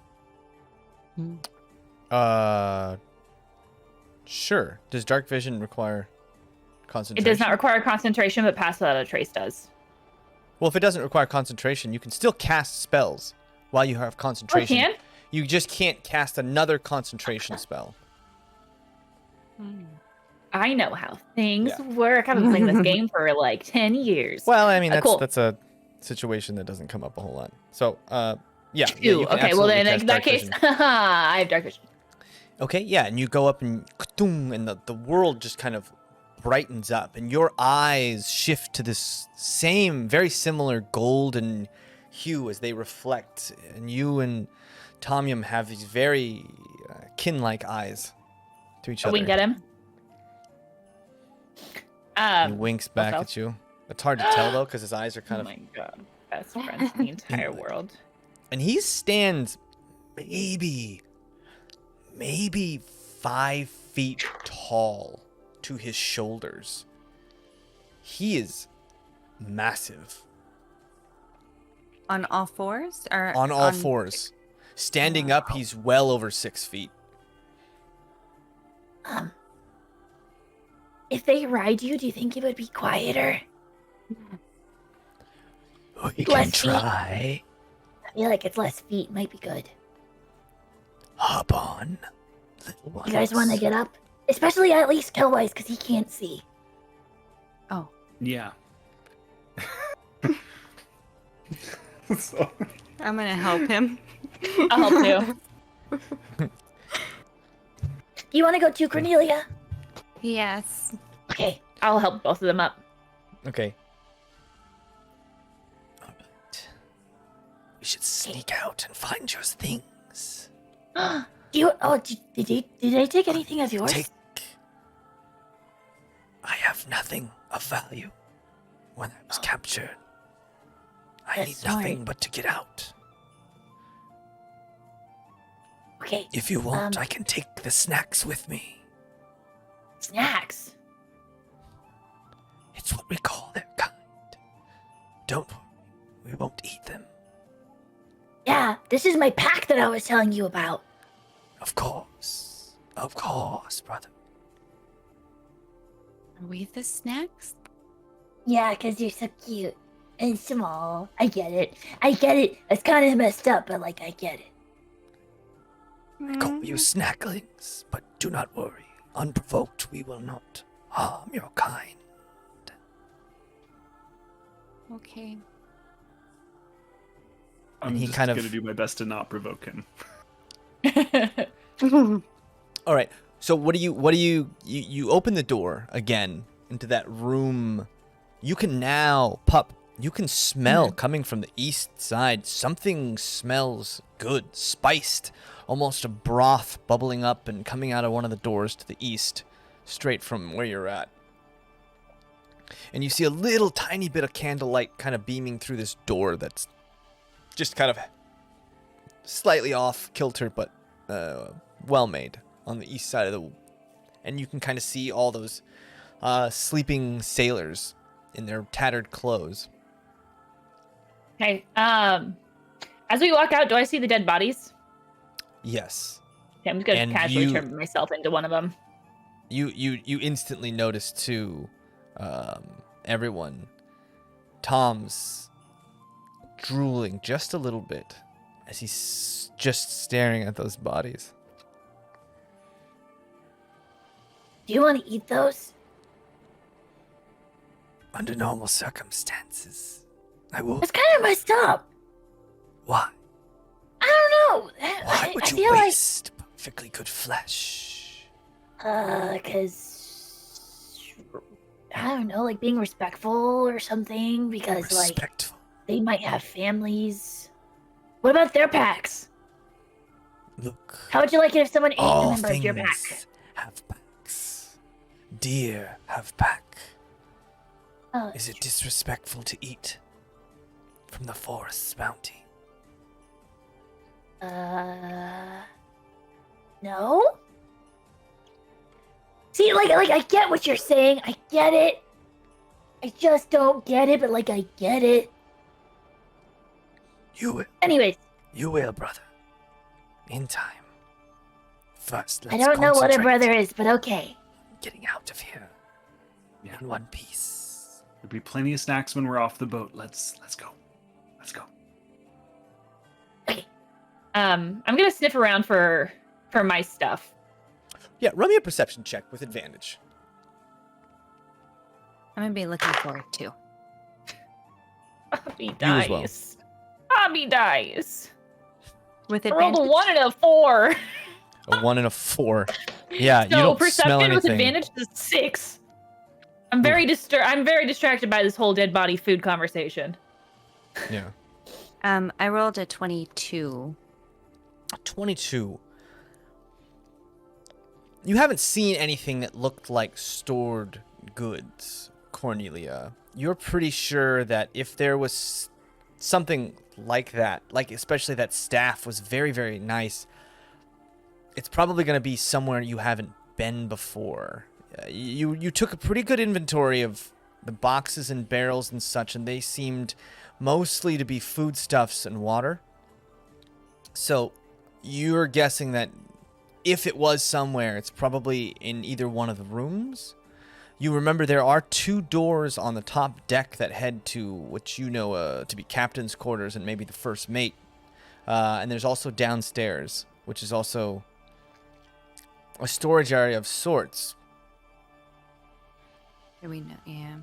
Sure. Does dark vision require It concentration? does not require concentration, but Pass Without a Trace does. Well, if it doesn't require concentration, you can still cast spells while you have Oh, concentration. can? You just can't cast another concentration spell. I know how things work. I've been playing this game for like 10 years. Well, I mean, Cool. that's a situation that doesn't come up a whole lot. So, yeah. Two. you can Okay, well then absolutely in cast that dark case, vision. I have Dark Vision. Okay, yeah, and you go up and and the world just kind of brightens up, and your eyes shift to this same, very similar golden hue as they reflect, and you and Tomyum have these very kin-like eyes to each other. Wink at him. He winks back also- at you. It's hard to tell though, because his eyes are kind Oh of. my god. Best friends in the entire world. And he stands maybe 5 feet tall to his shoulders. He is massive. On all fours? Or On all fours. Standing up, he's well over 6 feet. If they ride you, do you think it would be quieter? We Less can try. I feel like it's less feet. Might be good. Hop on, little ones. You guys want to get up? Especially at least Kelwyse, because he can't see. Yeah. I'm gonna help him. I'll help too. You want to go too, Cornelia? Yes. Okay. I'll help both of them up. Okay. All right. We should sneak out and find your things. Do you? Oh, did they take anything of yours? I have nothing of value. When I was captured, I That's need nothing smart. but to get out. Okay. If you want, I can take the snacks with me. Snacks. It's what we call their kind. Don't worry, we won't eat them. Yeah, This is my pack that I was telling you about. Of course, brother. Are we the snacks? Yeah, because you're so cute and small. I get it. It's kind of messed up, but like, I get it. I call you snacklings, but do not worry. Unprovoked, we will not harm your kind. Okay. I'm he just kind of- gonna do my best to not provoke him. All right. So what do you open the door again into that room? You can now, Pup, you can smell coming from the east side. Something smells good, spiced, almost a broth bubbling up and coming out of one of the doors to the east, straight from where you're at. And you see a little tiny bit of candlelight kind of beaming through this door that's just kind of slightly off kilter, but well made on the east side of the, and you can kind of see all those sleeping sailors in their tattered clothes. Okay. As we walk out, do I see the dead bodies? Yes. Okay, I'm just gonna And casually you- turn myself into one of them. You instantly notice too, everyone, Tom's drooling just a little bit as he's just staring at those bodies. Do you want to eat those? Under normal circumstances, I will. It's kind of messed up. Why? I don't know. Why would I you feel waste perfectly good flesh? Cause I don't know, like being respectful or something. Because like Respectful. they might have families. What about their packs? Look. How would you like it if someone ate a All member of your things pack? have packs. Deer have pack. Oh, Is it disrespectful to eat from the forest's bounty? no. See, like I get what you're saying. I get it. I just don't get it, but like I get it. You will. Anyways, You will, brother. In time. First, let's I don't know what a concentrate brother is, but okay. on getting out of here Yeah. in one piece. There'll be plenty of snacks when we're off the boat. Let's go. Let's go. I'm gonna sniff around for my stuff. Yeah, run me a perception check with advantage. I'm gonna be looking for it too. Abby You as well. dies. Abby dies. With I rolled a advantage. 1 and a 4. A 1 and a 4. Yeah, you So don't perception smell with anything. advantage is 6. I'm very distracted by this whole dead body food conversation. Yeah. I rolled a 22. 22. You haven't seen anything that looked like stored goods, Cornelia. You're pretty sure that if there was something like that, like especially that staff was very, very nice, it's probably going to be somewhere you haven't been before. You took a pretty good inventory of the boxes and barrels and such, and they seemed mostly to be foodstuffs and water. So you're guessing that if it was somewhere, it's probably in either one of the rooms. You remember there are 2 doors on the top deck that head to what you know to be captain's quarters and maybe the first mate. And there's also downstairs, which is also a storage area of sorts. Do we know? Yeah.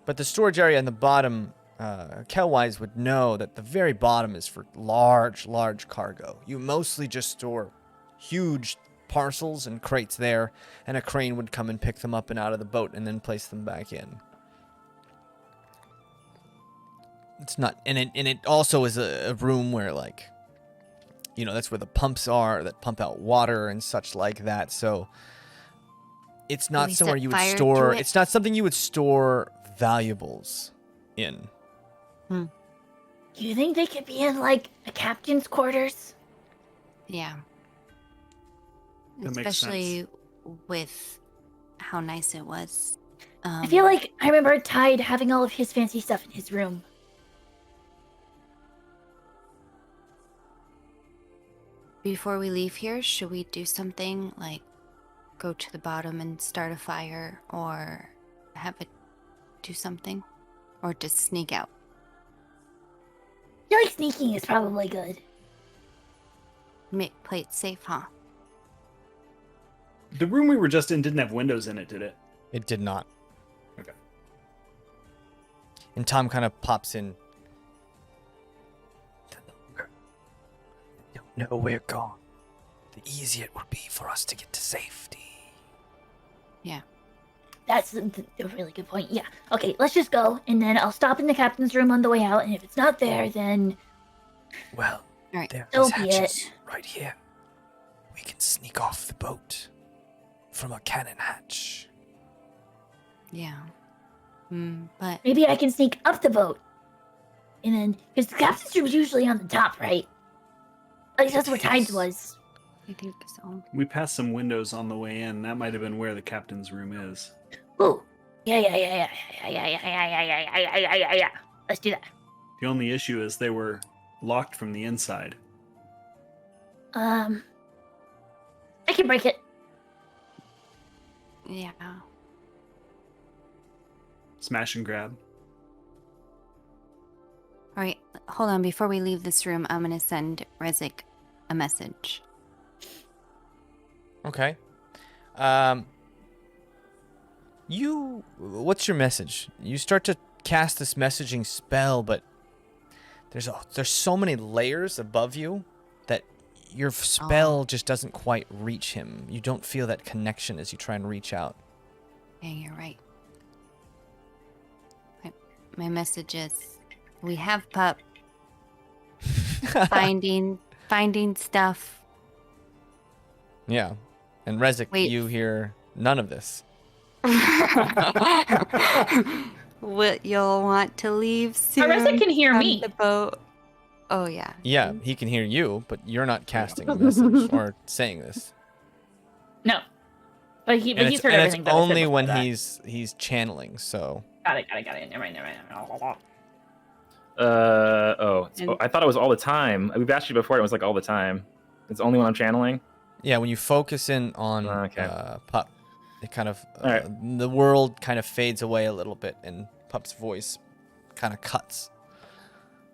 But the storage area in the bottom, Kelwyse would know that the very bottom is for large, large cargo. You mostly just store huge parcels and crates there, and a crane would come and pick them up and out of the boat and then place them back in. It's not, and it also is a room where, like, you know, that's where the pumps are that pump out water and such like that. So it's not we somewhere set you would fire to store. it? It's not something you would store valuables in. Do you think they could be in like a captain's quarters? Yeah. That makes Especially with how nice it was. I feel like I remember Tide having all of his fancy stuff in his room. Before we leave here, should we do something like go to the bottom and start a fire, or have it do something, or just sneak out? I feel like sneaking is probably good. Play it safe, huh? The room we were just in didn't have windows in it, did it? It did not. Okay. And Tom kind of pops in. The longer you know we're gone, the easier it will be for us to get to safety. Yeah. That's a really good point. Yeah. Okay, let's just go, and then I'll stop in the captain's room on the way out, and if it's not there, then... Well, All right. there So is be hatches it. right here. We can sneak off the boat from a cannon hatch. Yeah. But Maybe I can sneak up the boat. And then... Because the captain's room is usually on the top, right? At least that's where Tides was. I think so. We passed some windows on the way in. That might have been where the captain's room is. Ooh. Yeah. Let's do that. The only issue is they were locked from the inside. I can break it. Yeah. Smash and grab. All right. Hold on. Before we leave this room, I'm gonna send Rezik a message. Okay. What's your message? You start to cast this messaging spell, but there's so many layers above you that your spell just doesn't quite reach him. You don't feel that connection as you try and reach out. Yeah, you're right. My message is, we have pup. finding stuff. Yeah. And Rezik, Wait. you hear none of this. What, you'll want to leave soon? Rezik can hear on me. The boat. Oh yeah. Yeah, he can hear you, but you're not casting a message or saying this. No. But he's heard And everything it's that I said only before when that. he's channeling, so... Got it. Never mind. I thought it was all the time. We've asked you before, it was like all the time. It's only when I'm channeling? Yeah, when you focus in on Okay. Pup, it kind of Alright. the world kind of fades away a little bit, and Pup's voice kind of cuts.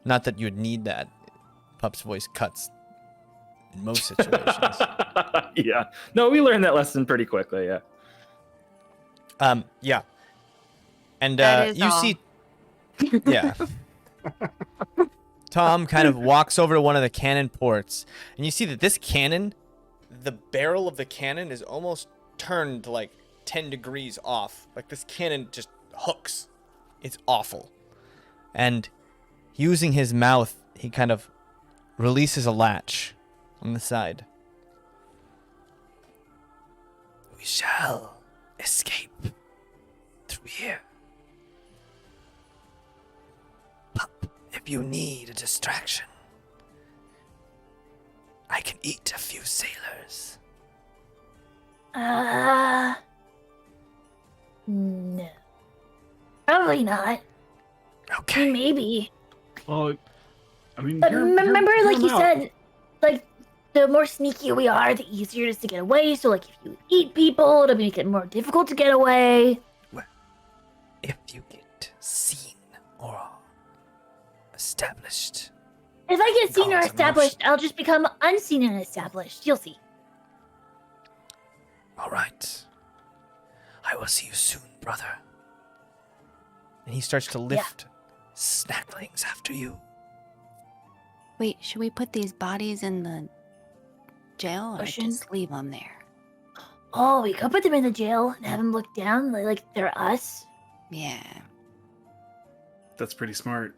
Not that you would need that. Pup's voice cuts in most situations. Yeah. No, we learned that lesson pretty quickly, yeah. Yeah. And That is you all. see, yeah. Tom kind of walks over to one of the cannon ports, and you see that this cannon, the barrel of the cannon is almost turned like 10 degrees off. Like this cannon just hooks. It's awful. And using his mouth, he kind of releases a latch on the side. We shall escape through here. Pup, if you need a distraction, I can eat a few sailors. No. Probably not. Okay. Maybe. Well, I mean, But hear- remember, hear like him you out. said, like, the more sneaky we are, the easier it is to get away. So, like, if you eat people, it'll make it more difficult to get away. If you get seen or established, If I get seen or Cause established, emotion. I'll just become unseen and established. You'll see. all right. I will see you soon, brother. And he starts to lift snacklings after you. Wait, should we put these bodies in the jail or Ocean? just leave them there? Oh, we could put them in the jail and have them look down like they're us. Yeah. That's pretty smart.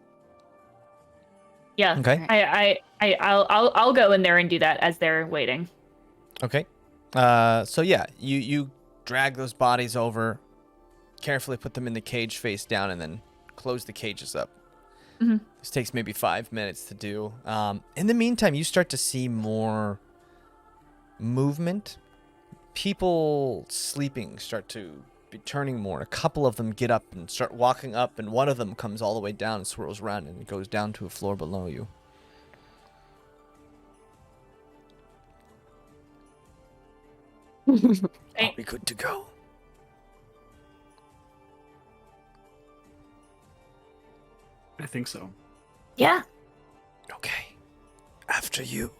Yeah. Okay. I'll go in there and do that as they're waiting. Okay. So yeah, you drag those bodies over, carefully put them in the cage face down, and then close the cages up. Mhm. This takes maybe 5 minutes to do. In the meantime, you start to see more movement. People sleeping start to be turning more. A couple of them get up and start walking up, and one of them comes all the way down and swirls around and goes down to a floor below you. Are we good to go? I think so. Yeah. Okay. After you,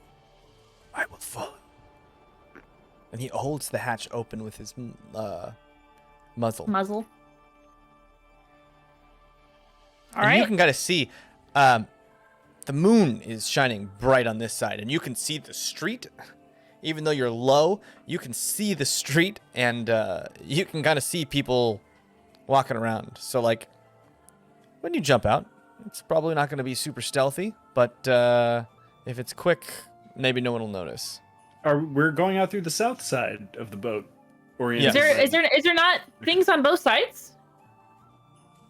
I will follow. And he holds the hatch open with his muzzle. Muzzle. All And right. you can kind of see the moon is shining bright on this side, and you can see the street. Even though you're low, you can see the street, and you can kind of see people walking around. So, like, when you jump out, it's probably not going to be super stealthy, but if it's quick, maybe no one will notice. We're going out through the south side of the boat. Yes. Is there not things on both sides?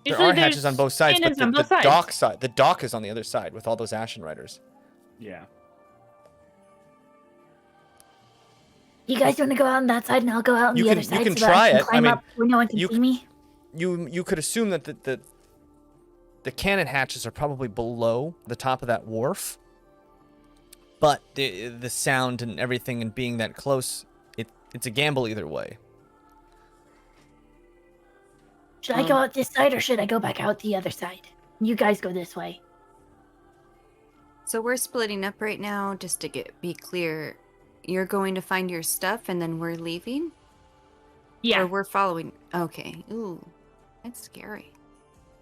There Usually are hatches there's on both sides, but cannons on the both sides. dock side, the dock is on the other side with all those Ashen Riders. Yeah. You guys want to go out on that side, and I'll go out on You the can- other you side can so that try I can it. I climb mean, up where no one can you see me. You could assume that the cannon hatches are probably below the top of that wharf, but the sound and everything and being that close, it's a gamble either way. Should I go out this side, or should I go back out the other side? You guys go this way. So we're splitting up right now, just to be clear. You're going to find your stuff, and then we're leaving? Yeah. Or we're following? Okay. Ooh, that's scary.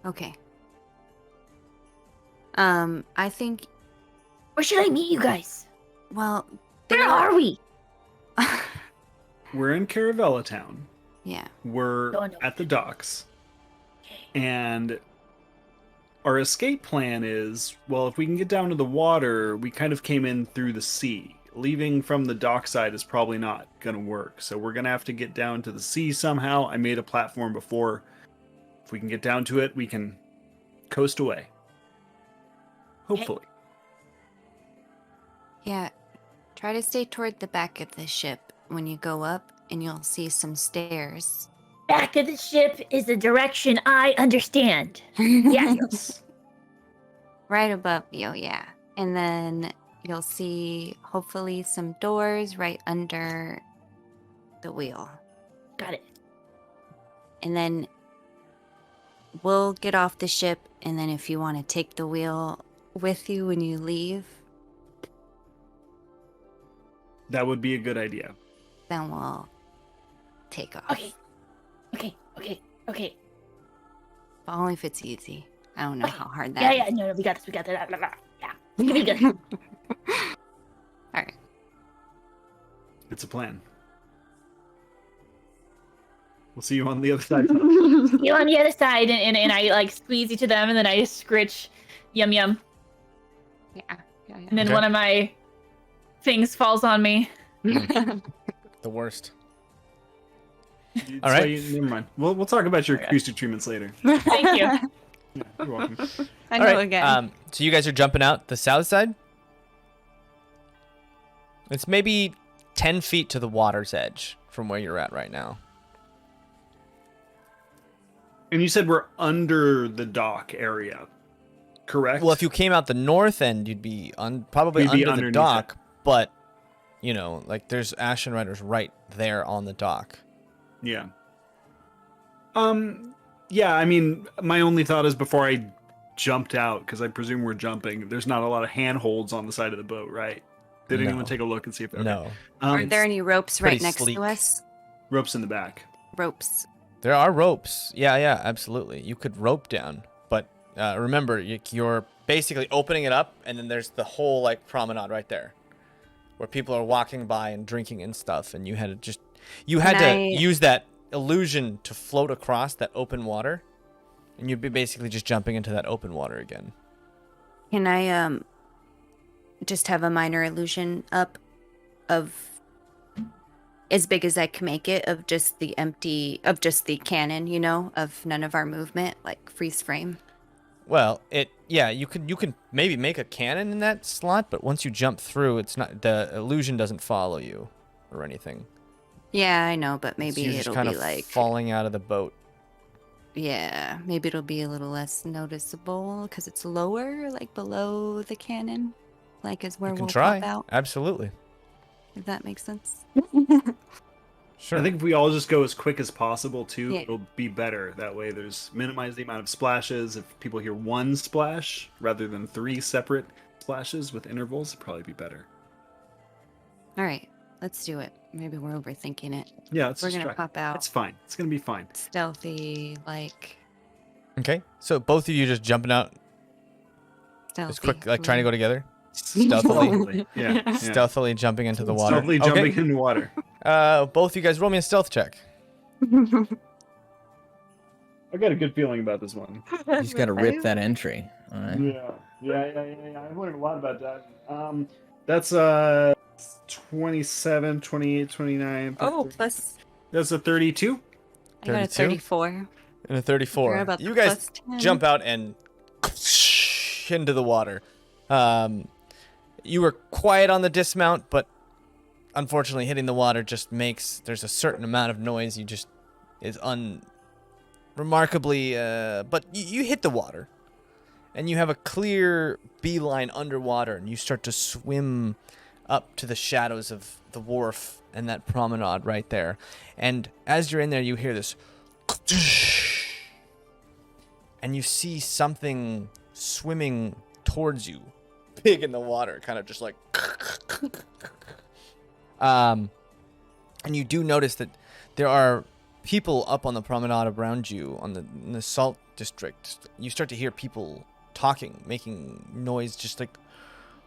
Okay. I think, Where should I meet you guys? well, Where are we? We're in Caravella Town. Yeah. We're Oh, no. at the docks. And our escape plan is, well, if we can get down to the water, we kind of came in through the sea. Leaving from the dockside is probably not going to work. So we're going to have to get down to the sea somehow. I made a platform before. If we can get down to it, we can coast away. Hopefully. Yeah. Try to stay toward the back of the ship when you go up, and you'll see some stairs. Back of the ship is the direction I understand. Yes. Yes. Right above you, yeah. And then you'll see, hopefully, some doors right under the wheel. Got it. And then we'll get off the ship, and then if you want to take the wheel with you when you leave, That would be a good idea. then we'll take off. Okay. But only if it's easy. I don't know Okay. how hard that Yeah, is. no, we got this. Yeah. It's gonna be good. All right. It's a plan. We'll see you on the other side. You on the other side, and I like squeeze each of them, and then I scritch Yum Yum, Yeah. and then Okay. one of my things falls on me. The worst. It's All right. like- never mind. We'll talk about your acoustic treatments later. Thank you. Yeah, you're welcome. I All know right. again. So you guys are jumping out the south side? It's maybe 10 feet to the water's edge from where you're at right now. And you said we're under the dock area, correct? Well, if you came out the north end, you'd be probably We'd be under the underneath dock, but, you know, like there's Ashen Riders right there on the dock. Yeah. Yeah, I mean, my only thought is before I jumped out, because I presume we're jumping, there's not a lot of handholds on the side of the boat, right? Did anyone No. take a look and see if okay. No. Are there any ropes right pretty next sleek. to us? ropes in the back? Ropes. There are ropes. Yeah, absolutely. You could rope down, but remember, you're basically opening it up, and then there's the whole like promenade right there, where people are walking by and drinking and stuff, and you had to use that illusion to float across that open water, and you'd be basically just jumping into that open water again. Can I just have a minor illusion up of as big as I can make it of just the cannon, you know, of none of our movement, like freeze frame? Well, you could maybe make a cannon in that slot, but once you jump through, it's not, the illusion doesn't follow you or anything. Yeah, I know, but maybe You're just it'll kind be of like falling out of the boat. yeah, maybe it'll be a little less noticeable because it's lower, like below the cannon, like as where You can we'll try. pop out. Absolutely. If that makes sense. Sure. I think if we all just go as quick as possible too, Yeah. it'll be better. That way, there's minimize the amount of splashes. If people hear one splash rather than 3 separate splashes with intervals, it'd probably be better. All right, let's do it. Maybe we're overthinking it. Yeah, let's We're just gonna try. pop out It's fine. It's gonna be fine. stealthy, like Okay, so both of you just jumping out, stealthy. just quick, like trying to go together, stealthily, Stealthily. Yeah. stealthily jumping into the water. Stealthily Okay. jumping in water. Both you guys roll me a stealth check. I got a good feeling about this one. You just got to rip that entry. All right. Yeah. I've learned a lot about that. That's 27, 28, 29. Oh, plus That's a 32. I got a 32? 34. And a Forgot 34. about You the guys plus 10. jump out and into the water. You were quiet on the dismount, but unfortunately hitting the water just makes, there's a certain amount of noise you just is remarkably, but you hit the water and you have a clear beeline underwater and you start to swim up to the shadows of the wharf and that promenade right there. And as you're in there, you hear this and you see something swimming towards you, big in the water, kind of just like and you do notice that there are people up on the promenade around you in the salt district. You start to hear people talking, making noise, just like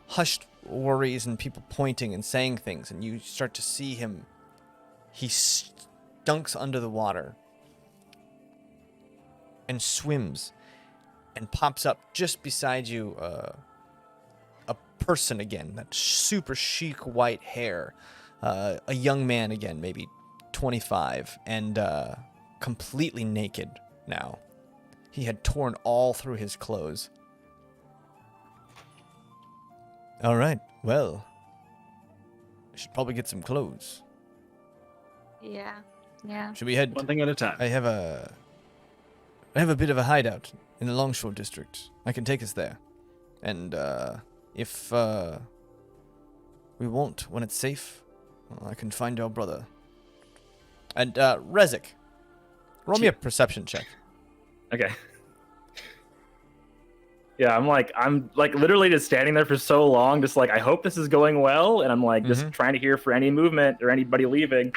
hushed worries, and people pointing and saying things, and you start to see him. He dunks under the water and swims and pops up just beside you, a person again, that super chic white hair, a young man again, maybe 25, and completely naked now. He had torn all through his clothes. All right, well, I should probably get some clothes. Yeah. Yeah. Should we head? One thing at a time. I have a bit of a hideout in the Longshore district. I can take us there, and if we won't when it's safe, well, I can find our brother. And Rezik, roll me a perception check. Okay. Yeah, I'm like literally just standing there for so long, just like I hope this is going well, and I'm like just trying to hear for any movement or anybody leaving.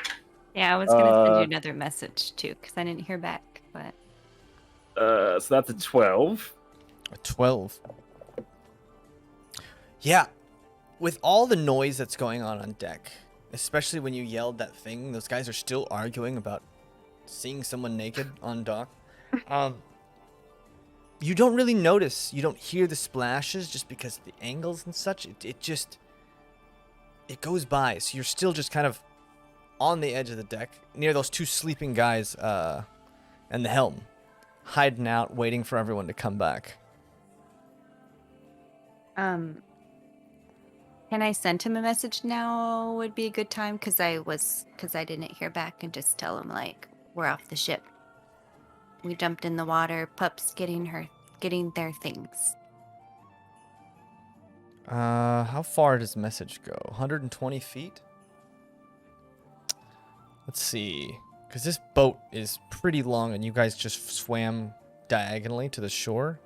Yeah, I was gonna send you another message too, because I didn't hear back. But So that's a 12. A 12. Yeah, with all the noise that's going on deck, especially when you yelled that thing, those guys are still arguing about seeing someone naked on dock. You don't really notice. You don't hear the splashes just because of the angles and such. It goes by. So you're still just kind of on the edge of the deck near those two sleeping guys and the helm, hiding out, waiting for everyone to come back. can I send him a message now? Would be a good time because I didn't hear back, and just tell him like we're off the ship. We jumped in the water. Pup's getting their things. How far does message go? 120 feet? Let's see. Because this boat is pretty long and you guys just swam diagonally to the shore.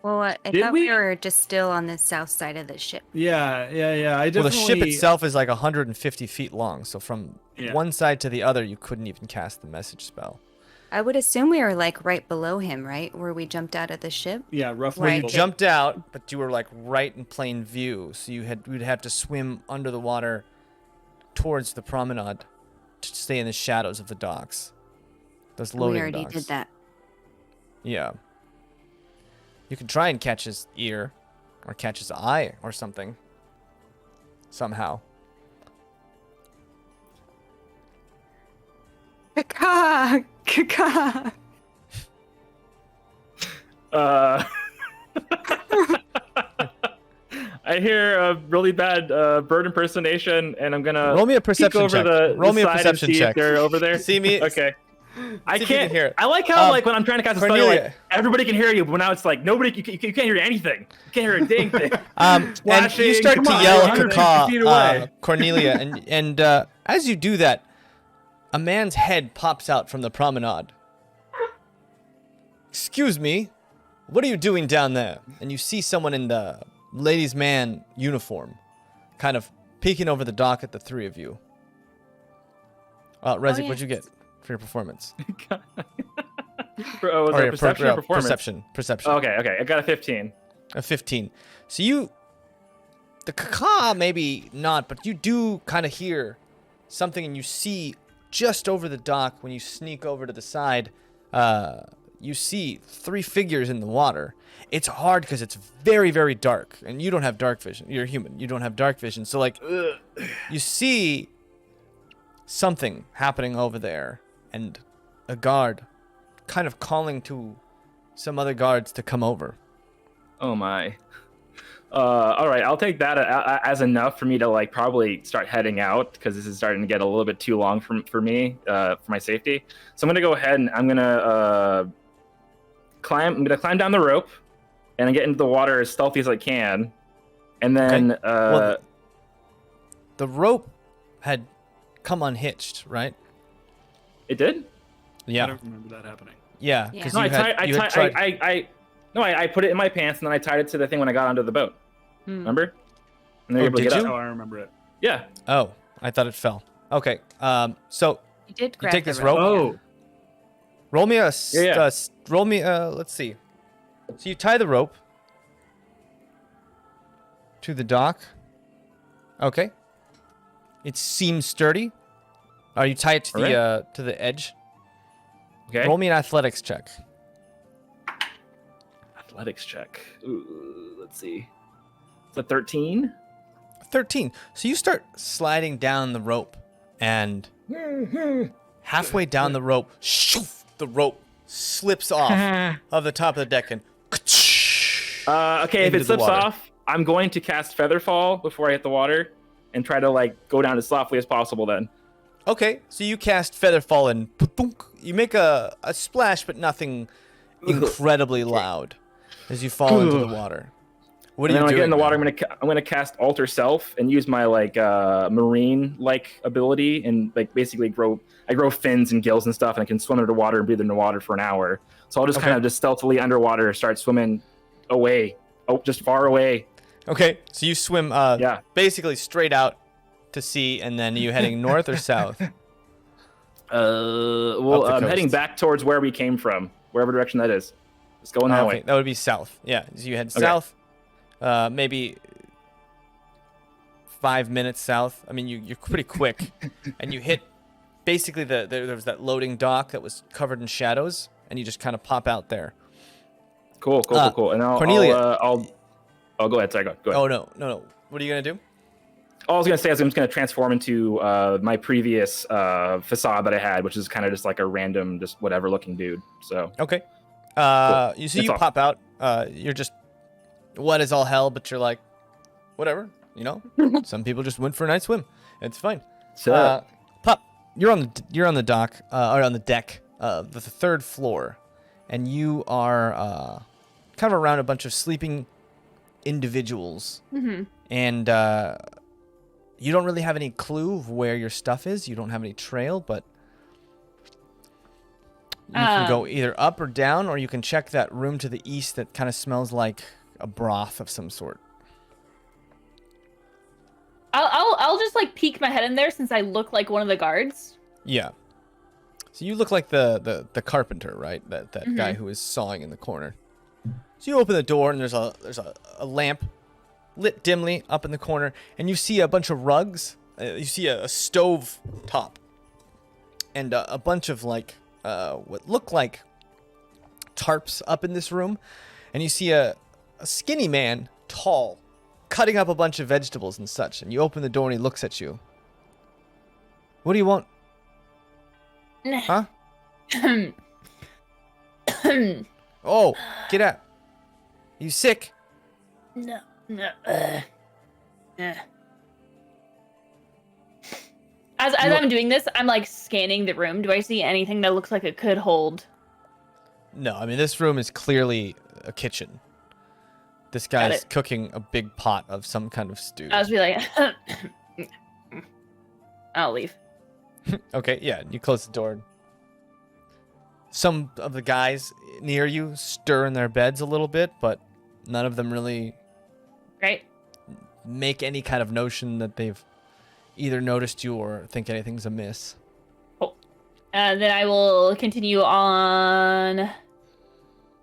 Well, I Did thought we? we were just still on the south side of the ship. Yeah. I definitely. Well, the ship itself is like 150 feet long. So from Yeah. one side to the other, you couldn't even cast the message spell. I would assume we were like right below him, right? Where we jumped out of the ship. Yeah, roughly. Well, you Right. jumped out, but you were like right in plain view. So we'd have to swim under the water towards the promenade to stay in the shadows of the docks. Those loading We already docks. did that. Yeah. You can try and catch his ear or catch his eye or something. Somehow. Caca! Caca! I hear a really bad bird impersonation, and I'm gonna Roll me a peek perception over check. the Roll me a side and perception see check. if they're over there. See me? Okay. I See if you can can't hear it. I like how Um, like when I'm trying to cast a spell, you're Cornelia. like everybody can hear you, but now it's like nobody. You can't hear anything. You can't hear a dang thing. And you Splashing, start come to on, yell 150 feet away. Cornelia, and as you do that, a man's head pops out from the promenade. Excuse me, what are you doing down there? And you see someone in the ladies' man uniform, kind of peeking over the dock at the three of you. Rezik, what'd you get for your performance? Was that perception or performance? Perception. Okay. I got a 15. A 15. So the caca maybe not, but you do kind of hear something, and you see just over the dock when you sneak over to the side, you see 3 figures in the water. It's hard because it's very, very dark, and you don't have dark vision. You're human. You don't have dark vision. So, like, you see something happening over there, and a guard kind of calling to some other guards to come over. Oh, my. All right, I'll take that as enough for me to, like, probably start heading out, because this is starting to get a little bit too long for me, for my safety. So I'm going to go ahead and I'm going to climb down the rope and get into the water as stealthy as I can. And then well, the rope had come unhitched, right? It did? Yeah. I don't remember that happening. Yeah, because No, I put it in my pants, and then I tied it to the thing when I got onto the boat. Remember? And then did you? Oh, I remember it. Yeah. Oh, I thought it fell. Okay. So You did you grab take the this rope. rope. Oh, Roll me a Yeah. roll me let's see. So you tie the rope to the dock. Okay. It seems sturdy. You tie it to the edge. Okay. Roll me an athletics check. Athletics check. Ooh, let's see. It's a 13. 13. So you start sliding down the rope, and halfway down the rope, shoof, the rope slips off of the top of the deck and Okay, if into it the slips water. off, I'm going to cast Featherfall before I hit the water and try to, like, go down as softly as possible then. Okay, so you cast Featherfall and you make a splash, but nothing incredibly loud as you fall into the water. What are you When I doing? get in the water, now? I'm gonna cast Alter Self and use my, like, marine-like ability, and, like, basically grow fins and gills and stuff, and I can swim under the water and breathe in the water for an hour. So I'll just kind of just stealthily underwater start swimming away, just far away. Okay, so you swim basically straight out to sea, and then are you heading north or south? Well, Up the I'm heading coast. back towards where we came from, wherever direction that is. Just going that way. That would be south. Yeah, so you head south, maybe 5 minutes south. I mean, you're pretty quick, and you hit basically there was that loading dock that was covered in shadows, and you just kind of pop out there. Cool. And Cornelia. I'll go ahead. Sorry, go ahead. Oh no. What are you gonna do? All I was gonna say is I'm just gonna transform into my previous facade that I had, which is kind of just like a random, just whatever looking dude. So Okay. Cool. You see, That's you all. pop out. You're just wet as all hell, but you're like, whatever. You know, some people just went for a night swim. It's fine. Pop, you're on the dock or on the deck, the 3rd floor, and you are kind of around a bunch of sleeping individuals, and you don't really have any clue of where your stuff is. You don't have any trail, but you can go either up or down, or you can check that room to the east that kind of smells like a broth of some sort. I'll just like peek my head in there since I look like one of the guards. Yeah. So you look like the carpenter, right? That guy who is sawing in the corner. So you open the door, and there's a lamp lit dimly up in the corner, and you see a bunch of rugs. You see a stove top, and a bunch of like what look like tarps up in this room, and you see a skinny man, tall, cutting up a bunch of vegetables and such. And you open the door, and he looks at you. What do you want? Huh? Oh, get out. You sick? No. As I'm doing this, I'm like scanning the room. Do I see anything that looks like it could hold? No, I mean, this room is clearly a kitchen. This guy's cooking a big pot of some kind of stew. I was be like, I'll leave. Okay, yeah, you close the door. Some of the guys near you stir in their beds a little bit, but none of them really Right. make any kind of notion that they've either noticed you or think anything's amiss. Then I will continue on.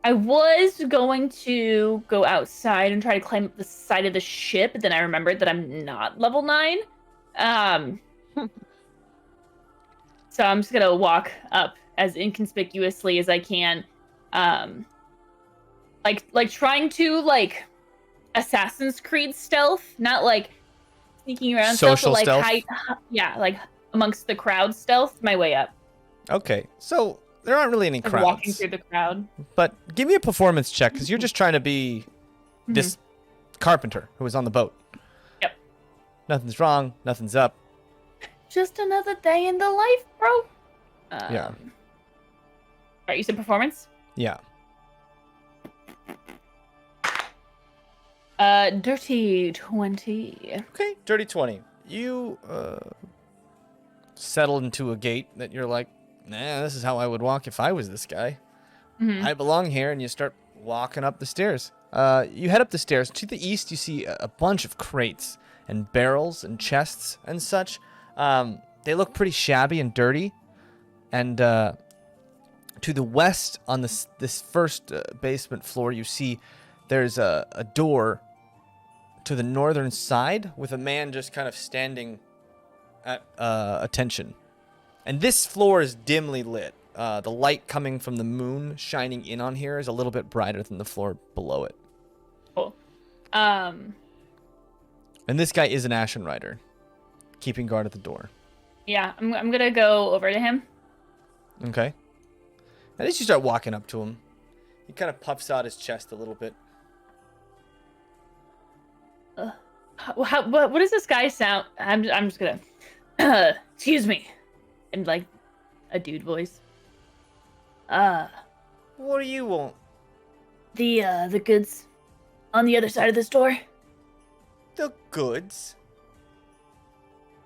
I was going to go outside and try to climb up the side of the ship, but then I remembered that I'm not level 9. So I'm just gonna walk up as inconspicuously as I can. Like trying to like Assassin's Creed stealth, not like sneaking around Social stealth, but like stealth? yeah, like amongst the crowd stealth my way up. Okay, so there aren't really any Like crowds. walking through the crowd. But give me a performance check, because you're just trying to be this carpenter who was on the boat. Yep. Nothing's wrong. Nothing's up. Just another day in the life, bro. Yeah. Alright, you said performance? Yeah. Dirty 20. Okay, dirty 20. You settle into a gate that you're like, nah, this is how I would walk if I was this guy. Mhm. I belong here, and you start walking up the stairs. You head up the stairs. To the east, you see a bunch of crates and barrels and chests and such. They look pretty shabby and dirty. And to the west, on this first basement floor, you see there's a door to the northern side with a man just kind of standing at attention. And this floor is dimly lit. The light coming from the moon shining in on here is a little bit brighter than the floor below it. Cool. And this guy is an Ashen Rider, keeping guard at the door. Yeah, I'm gonna go over to him. Okay. And as you start walking up to him, he kind of puffs out his chest a little bit. What does this guy sound? I'm just gonna. Excuse me, in like a dude voice. What do you want? The goods on the other side of this door. The goods?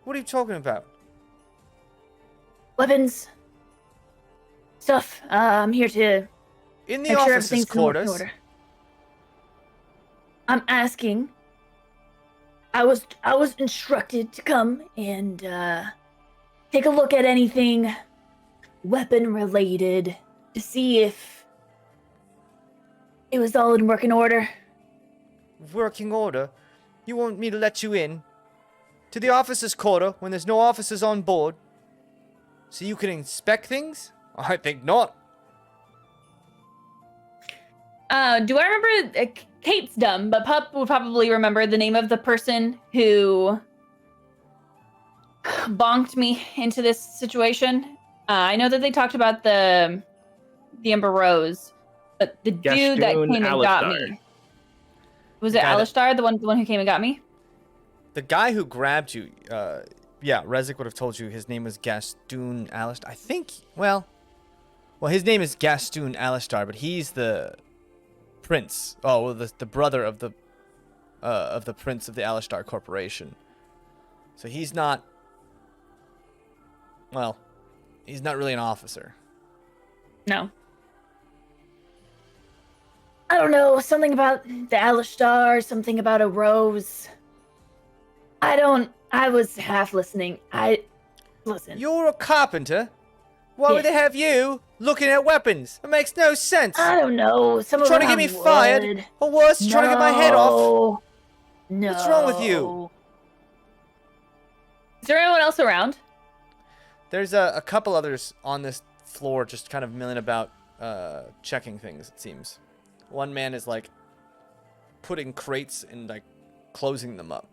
What are you talking about? Weapons. Stuff. I'm here to In the make sure officers' everything's in quarters? order. I'm asking. I was instructed to come and take a look at anything weapon related to see if it was all in working order. Working order? You want me to let you in? To the officers' quarter when there's no officers on board? So you can inspect things? I think not. Do I remember? Kate's dumb, but Pup would probably remember the name of the person who bonked me into this situation. I know that they talked about the Ember Rose, but the dude that Gaston came and got Alistar. me. Was it guy that- Alistar, the one who came and got me? The guy who grabbed you, yeah, Rezik would have told you his name was Gaston Alistar. I think, well, his name is Gaston Alistar, but he's the prince. Oh, well, the brother of the prince of the Alistar Corporation. So he's not, well, he's not really an officer. No. I don't know, something about the Alistar, something about a rose. I was half listening. Listen. You're a carpenter? Why would they have you looking at weapons? It makes no sense. I don't know. Some of Trying to them get me have fired? wood. Or worse, trying to get my head off? No. What's wrong with you? Is there anyone else around? There's a couple others on this floor just kind of milling about, checking things, it seems. One man is, like, putting crates and, like, closing them up.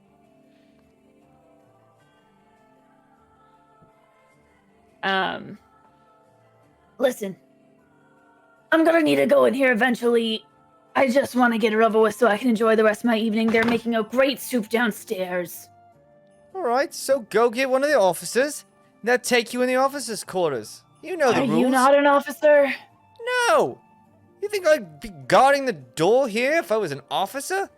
Listen. I'm gonna need to go in here eventually. I just want to get it over with so I can enjoy the rest of my evening. They're making a great soup downstairs. Alright, so go get one of the officers. They'll take you in the officers' quarters. You know the Are rules. you not an officer? No! You think I'd be guarding the door here if I was an officer?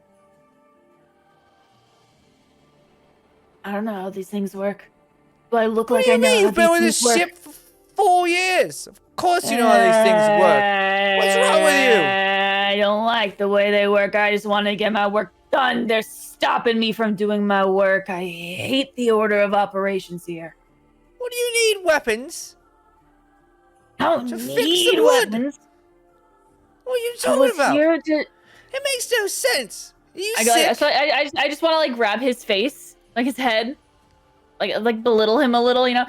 I don't know how these things work. Do I look What like do I you know mean? how You've been with these this things work? ship for 4 years. Of course you know how these things work. What's wrong with you? I don't like the way they work. I just want to get my work done. They're stopping me from doing my work. I hate the order of operations here. What do you need weapons? I don't To fix need the wood. weapons. What are you I talking was about? here to. It makes no sense. Are you I go, sick? so I just want to like grab his face, like his head, like belittle him a little, you know.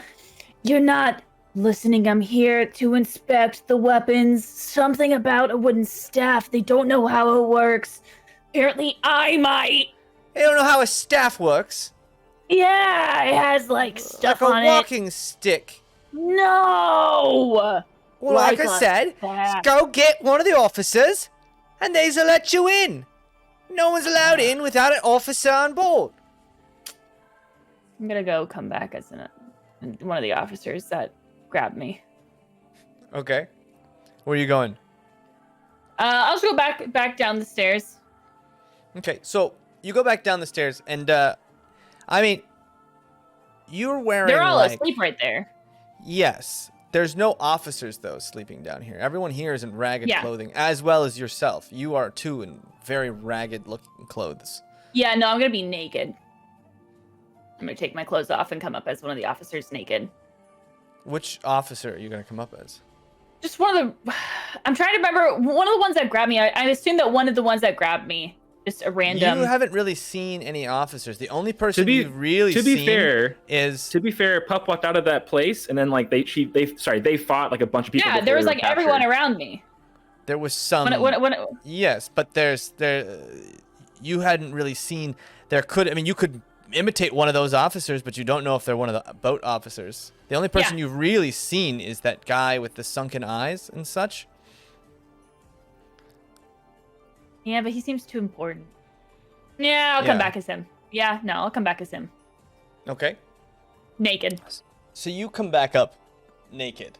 You're not listening. I'm here to inspect the weapons. Something about a wooden staff. They don't know how it works. Apparently, I might. You don't know how a staff works. Yeah, it has like stuff like on a walking stick. it. No. Well, like I a said, staff. go get one of the officers, and they'll let you in. No one's allowed in without an officer on board. I'm gonna go come back as one of the officers that grabbed me. Okay. Where are you going? I'll just go back down the stairs. Okay, so you go back down the stairs, and I mean, you're wearing. They're all like, asleep right there. Yes. There's no officers, though, sleeping down here. Everyone here is in ragged Yeah. clothing, as well as yourself. You are, too, in very ragged-looking clothes. Yeah, no, I'm gonna be naked. I'm gonna take my clothes off and come up as one of the officers naked. Which officer are you going to come up as? Just one of the. I'm trying to remember one of the ones that grabbed me. I assume that one of the ones that grabbed me, just a random. You haven't really seen any officers. The only person you've really to be seen fair, is... To be fair, Pup walked out of that place, and then like they fought like a bunch of people. Yeah, before there was they were like everyone captured. around me. There was some... When Yes, but you hadn't really seen... I mean, you could imitate one of those officers, but you don't know if they're one of the boat officers. The only person you've really seen is that guy with the sunken eyes and such. Yeah, but he seems too important. Yeah, I'll come back as him. Yeah, no, I'll come back as him. Okay. Naked. So you come back up naked.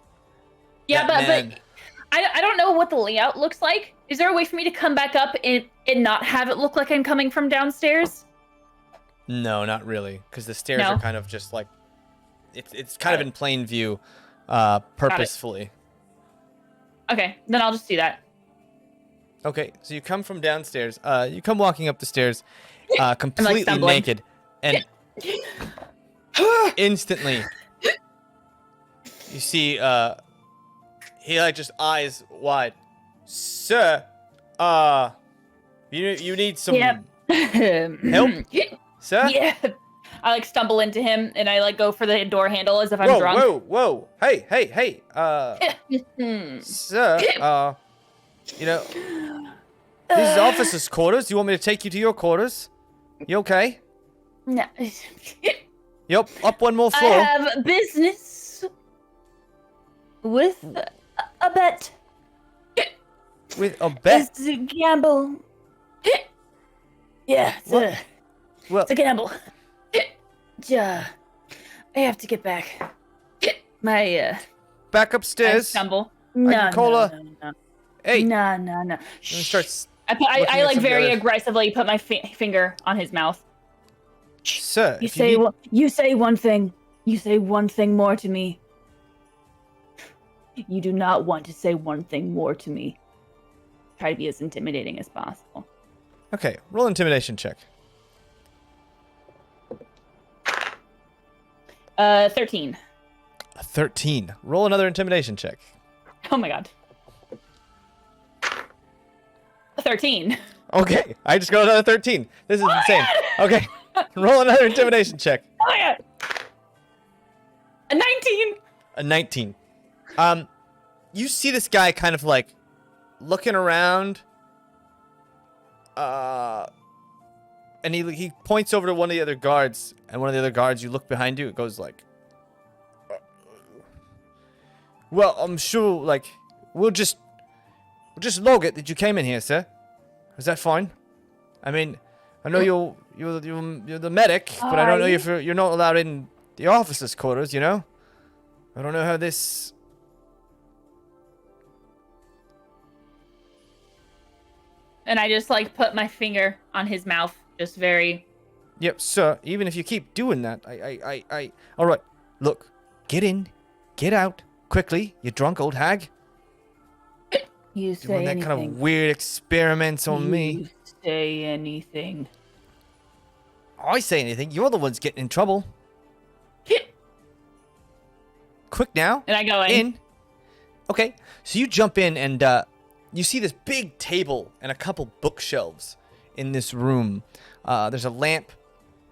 Yeah, That man- but I don't know what the layout looks like. Is there a way for me to come back up and not have it look like I'm coming from downstairs? No, not really, because the stairs No? are kind of just like... It's kind of in plain view, purposefully. Okay, then I'll just do that. Okay, so you come from downstairs. You come walking up the stairs, completely stumbling. naked, and instantly you see he like just eyes wide. Sir, you need some Yep. help, sir? Yeah. I like stumble into him and I like go for the door handle as if I'm Whoa, drunk. whoa! Hey! Sir, you know, this is officers' quarters. Do you want me to take you to your quarters? You okay? No. Yep, up one more I floor. have business with a bet. With a bet. It's a gamble. Yeah, Well, it's a gamble. I have to get back. My back I upstairs. stumble. no, call no, her. no, no, Hey, no, no, no. let me start. I Looking I at like some very others. aggressively put my finger on his mouth. Sir, You if say you need... you say one thing. You say one thing more to me. You do not want to say one thing more to me. Try to be as intimidating as possible. Okay, roll intimidation check. 13. 13. Roll another intimidation check. Oh my god. 13. Okay, I just got another 13. This is insane. Okay, roll another intimidation check. Oh my god. A 19. A 19. You see this guy kind of like looking around. And he points over to one of the other guards, and one of the other guards, you look behind you, it goes like, well, I'm sure, like, we'll just log it that you came in here, sir. Is that fine? I mean, I know you're the medic, but I don't know if you're not allowed in the officers' quarters, you know? I don't know how this... And I just like put my finger on his mouth, just very. Yep, sir, even if you keep doing that, all right, Look, get in, get out, quickly, you drunk old hag. You You say run that anything. kind of weird experiments on me. You say anything. I say anything, you're the ones getting in trouble. Quick now. And I go in. Okay, so you jump in and you see this big table and a couple bookshelves in this room. There's a lamp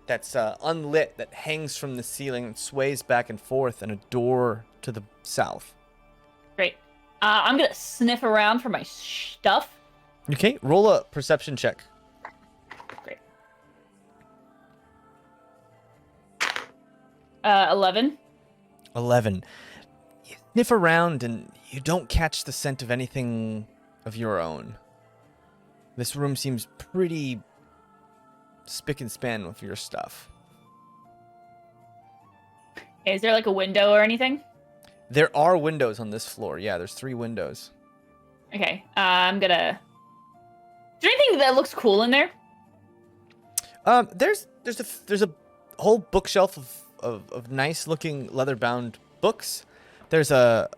that's unlit that hangs from the ceiling and sways back and forth, and a door to the south. Great. I'm gonna sniff around for my stuff. Okay, roll a perception check. Great. 11. 11. You sniff around and you don't catch the scent of anything of your own. This room seems pretty spick and span with your stuff. Is there like a window or anything? There are windows on this floor. Yeah, there's 3 windows. Okay. I'm gonna. Is there anything that looks cool in there? There's a whole bookshelf of nice looking leather bound books. There's a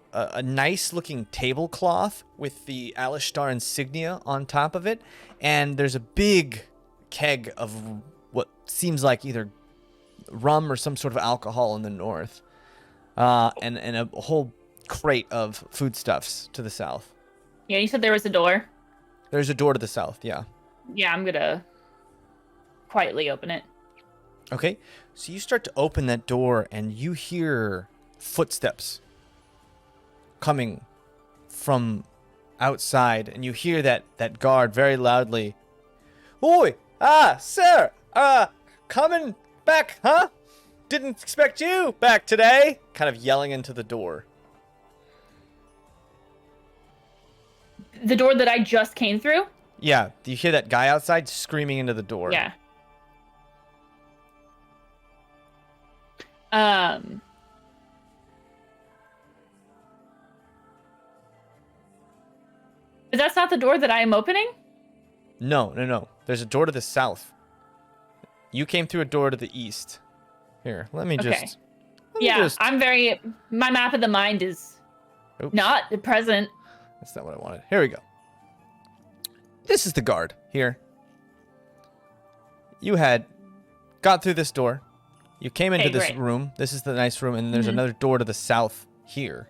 nice looking tablecloth with the Alishtar insignia on top of it, and there's a big keg of what seems like either rum or some sort of alcohol in the north, and a whole crate of foodstuffs to the south. Yeah, you said there was a door. There's a door to the south, yeah. Yeah, I'm gonna quietly open it. Okay, so you start to open that door and you hear footsteps coming from outside, and you hear that guard very loudly. Oi! Sir! Coming back, huh? Didn't expect you back today! Kind of yelling into the door. The door that I just came through? Yeah, you hear that guy outside screaming into the door. Yeah. But that's not the door that I am opening? No. There's a door to the south. You came through a door to the east. Here, let me Okay. just... I'm very... My map of the mind is Oops. not the present. That's not what I wanted. Here we go. This is the guard here. You had got through this door. You came into Okay, this great. room. This is the nice room, and there's Mhm. another door to the south here.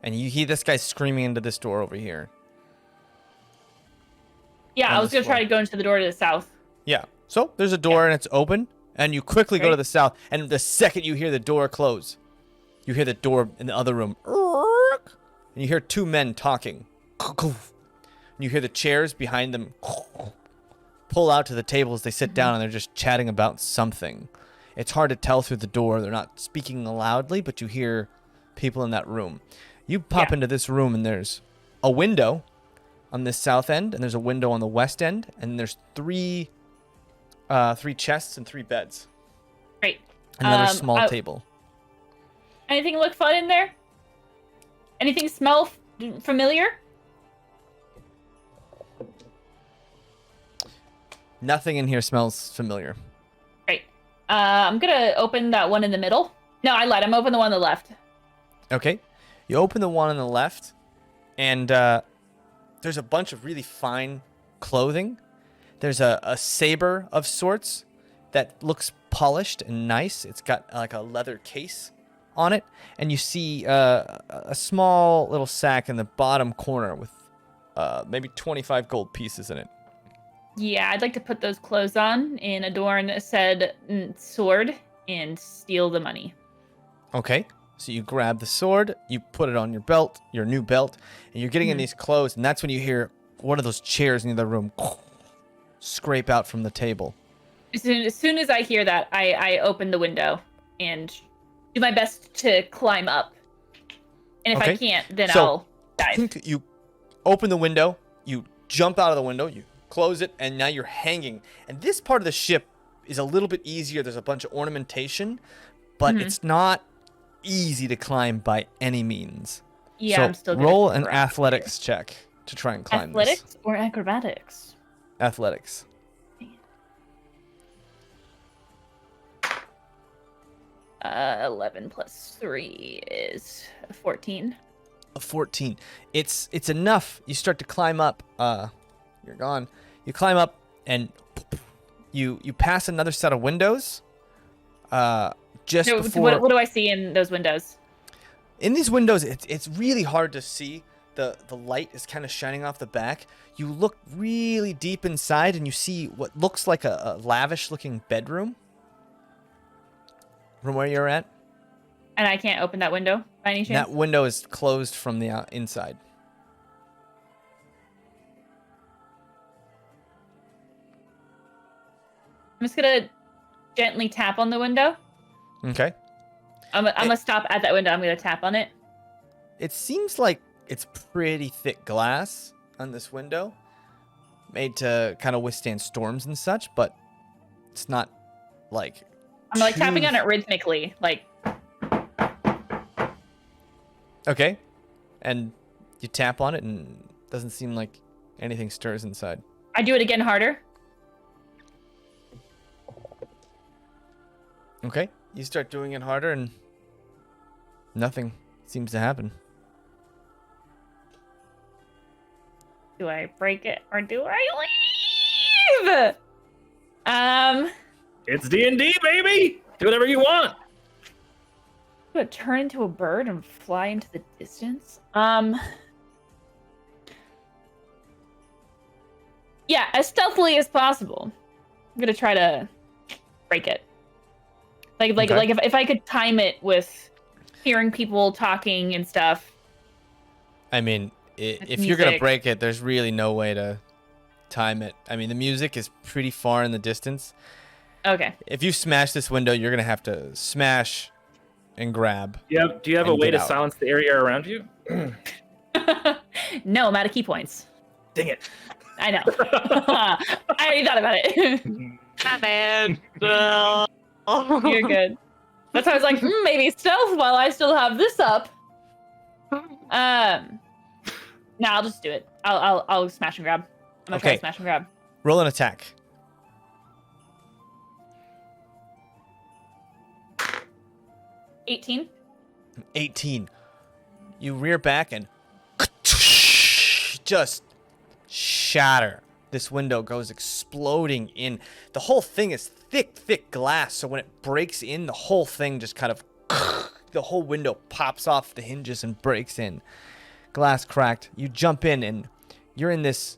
And you hear this guy screaming into this door over here. Yeah, On I was this going to try floor. to go into the door to the south. Yeah. So there's a door and it's open, and you quickly go to Right. the south, and the second you hear the door close, you hear the door in the other room. And you hear 2 men talking. And you hear the chairs behind them pull out to the table as they sit down, and they're just chatting about something. It's hard to tell through the door. They're not speaking loudly, but you hear people in that room. You pop Yeah. into this room, and there's a window on this south end, and there's a window on the west end, and there's 3 chests and 3 beds. Great. And another small I- table. Anything look fun in there? Anything smell familiar? Nothing in here smells familiar. Great. I'm gonna open that one in the middle. No, I lied. I'm open the one on the left. Okay. You open the one on the left, and there's a bunch of really fine clothing. There's a saber of sorts that looks polished and nice. It's got like a leather case on it, and you see a small little sack in the bottom corner with maybe 25 gold pieces in it. Yeah, I'd like to put those clothes on and adorn said sword and steal the money. Okay. So you grab the sword, you put it on your belt, your new belt, and you're getting in these clothes, and that's when you hear one of those chairs in the other room scrape out from the table. As soon as I hear that, I open the window and do my best to climb up. And if I Okay. can't, then So, I'll dive. You open the window, you jump out of the window, you close it, and now you're hanging. And this part of the ship is a little bit easier. There's a bunch of ornamentation, but it's not easy to climb by any means. Yeah, so I'm still gonna roll an crash athletics check to try and climb Athletics this. or acrobatics? Athletics. 11 plus 3 is 14. A 14. It's enough. You start to climb up. You're gone. You climb up and you pass another set of windows. Just So before. what do I see in those windows? In these windows, it's really hard to see. The light is kind of shining off the back. You look really deep inside, and you see what looks like a lavish-looking bedroom from where you're at. And I can't open that window by any chance? That window is closed from the inside. I'm just gonna gently tap on the window. Okay. I'm gonna stop at that window. I'm gonna tap on it. It seems like it's pretty thick glass on this window, made to kind of withstand storms and such, but it's not like... I'm like tapping on it rhythmically, like... Okay. And you tap on it and it doesn't seem like anything stirs inside. I do it again harder. Okay. You start doing it harder and nothing seems to happen. Do I break it or do I leave? It's D&D, baby. Do whatever you want. Do I turn into a bird and fly into the distance? Yeah, as stealthily as possible. I'm gonna try to break it. Like Okay. if I could time it with hearing people talking and stuff. I mean, With if you're going to music. break it, there's really no way to time it. I mean, the music is pretty far in the distance. Okay. If you smash this window, you're going to have to smash and grab. Do you have a And way get to out. silence the area around you? No, I'm out of key points. Dang it. I know. I already thought about it. My bad. You're good. That's why I was like, maybe stealth while I still have this up. No, I'll just do it. I'll smash and grab. I'm gonna try Okay. to smash and grab. Roll an attack. 18. 18. You rear back and just shatter. This window goes exploding in. The whole thing is thick glass, so when it breaks in, the whole thing just kind of... The whole window pops off the hinges and breaks in. Glass cracked. You jump in and you're in this...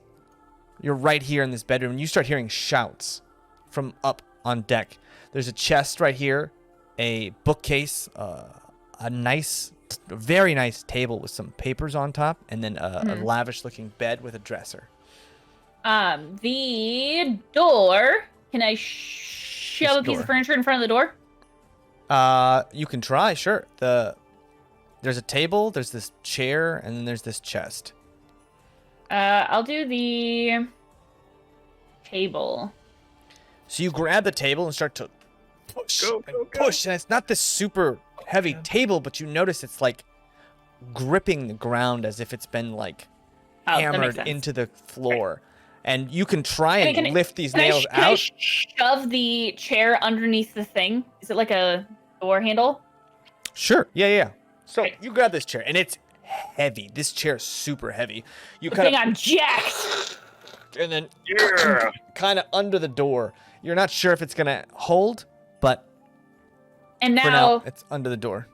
You're right here in this bedroom, and you start hearing shouts from up on deck. There's a chest right here, a bookcase, a very nice table with some papers on top, and then a lavish-looking bed with a dresser. The door. Can I shove a piece door? of furniture in front of the door? You can try, sure. There's a table, there's this chair, and then there's this chest. I'll do the table. So you grab the table and start to push, and it's not this super heavy table, but you notice it's like gripping the ground as if it's been like Oh, that makes hammered sense. into the floor. And you can try and Can I- lift these Can I, nails can I out. shove the chair underneath the thing? Is it like a door handle? Sure. Yeah. So Right. you grab this chair, and it's heavy. This chair is super heavy. You Good kind thing of I'm jacked. and then kind of under the door. You're not sure if it's gonna hold, but And for now now it's under the door.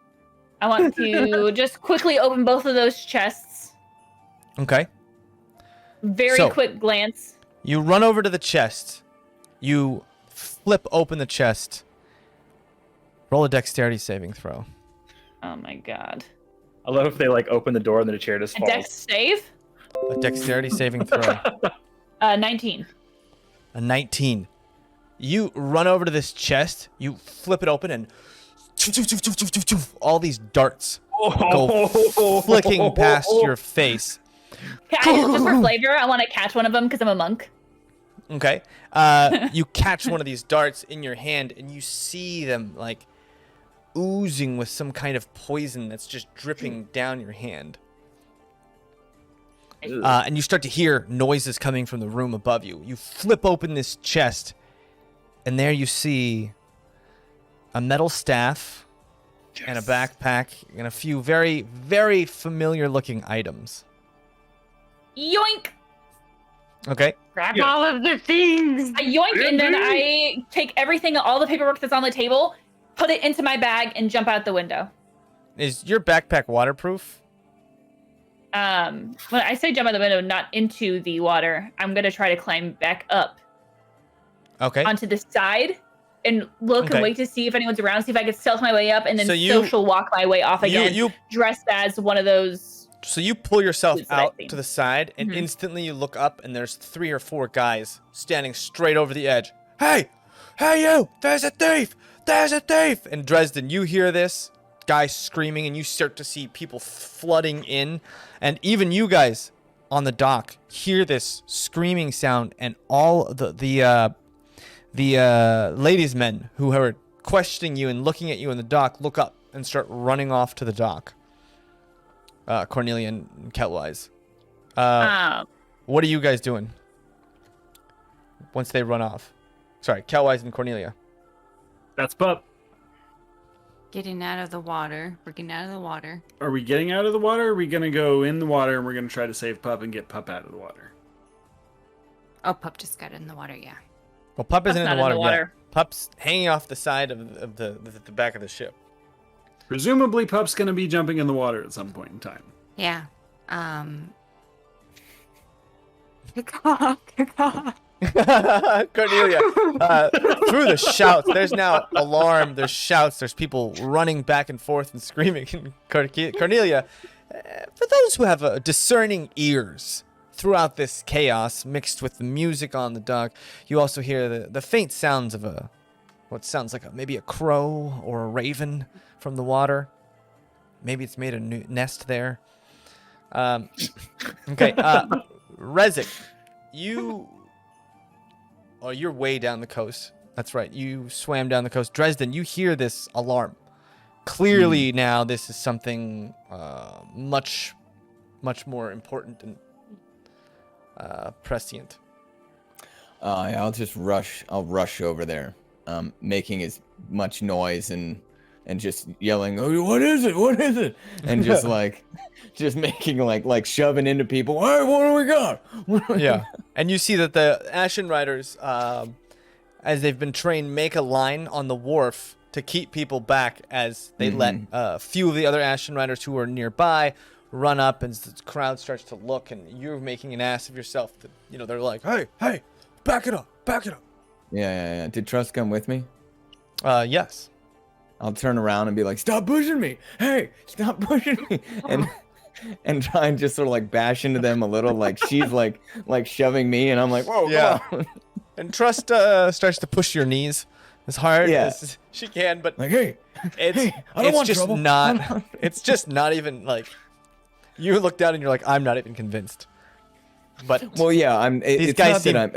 I want to just quickly open both of those chests. Okay. Very So- quick glance. You run over to the chest. You flip open the chest. Roll a dexterity saving throw. Oh my god. I love if they like open the door and then the chair just A falls. dex save? A dexterity saving throw. 19. A 19. You run over to this chest. You flip it open, and all these darts go flicking past your face. Just for flavor, I want to catch one of them because I'm a monk. Okay. You catch one of these darts in your hand, and you see them like oozing with some kind of poison that's just dripping down your hand. And you start to hear noises coming from the room above you. You flip open this chest, and there you see a metal staff and a backpack and a few very, very familiar looking items. Yoink! Okay. Grab all of the things. I yoink, and then I take everything, all the paperwork that's on the table, put it into my bag, and jump out the window. Is your backpack waterproof? When I say jump out the window, not into the water, I'm gonna try to climb back up Okay. onto the side and look Okay. and wait to see if anyone's around, see if I can stealth my way up, and then So you- social walk my way off again, You dressed as one of those. So you pull yourself Suits that I out see. to the side, and Mhm. instantly you look up, and there's 3 or 4 guys standing straight over the edge. Hey! Hey, you! There's a thief! There's a thief! And Dresden, you hear this guy screaming, and you start to see people flooding in, and even you guys on the dock hear this screaming sound, and all the ladies' men who are questioning you and looking at you in the dock look up and start running off to the dock. Cornelia and Kelwyse. What are you guys doing once they run off? Sorry, Kelwyse and Cornelia. That's Pup. Getting out of the water. We're getting out of the water. Are we getting out of the water? Or are we gonna go in the water and we're gonna try to save Pup and get Pup out of the water? Oh, Pup just got in the water, yeah. Well, Pup isn't Pup's in not the water yet. Pup's hanging off the side of the back of the ship. Presumably, Pup's gonna be jumping in the water at some point in time. Yeah. Caw. Cornelia, through the shouts, there's now alarm, there's shouts, there's people running back and forth and screaming. Cornelia, for those who have discerning ears throughout this chaos mixed with the music on the dock, you also hear the faint sounds of what sounds like maybe a crow or a raven from the water. Maybe it's made a nest there. Okay, Rezik, you're way down the coast. That's right. You swam down the coast. Dresden, you hear this alarm. Clearly now this is something much more important and prescient. Yeah, I'll rush over there, making as much noise and just yelling, "Oh, what is it? What is it?" And just just making like shoving into people. Hey, what do we got? Yeah. And you see that the Ashen Riders, as they've been trained, make a line on the wharf to keep people back as they let a few of the other Ashen Riders who are nearby run up, and the crowd starts to look, and you're making an ass of yourself. They're like, hey, back it up. Yeah. Did Trust come with me? Yes. I'll turn around and be like, "Stop pushing me! Hey, stop pushing me!" and try and just sort of like bash into them a little, like she's like shoving me, and I'm like, "Whoa, Yeah. come on!" And Trust starts to push your knees as hard as she can, but Like, hey, it's I don't want just trouble. not. It's just not even like. You look down and you're like, I'm not even convinced. But well, yeah, these guys seem.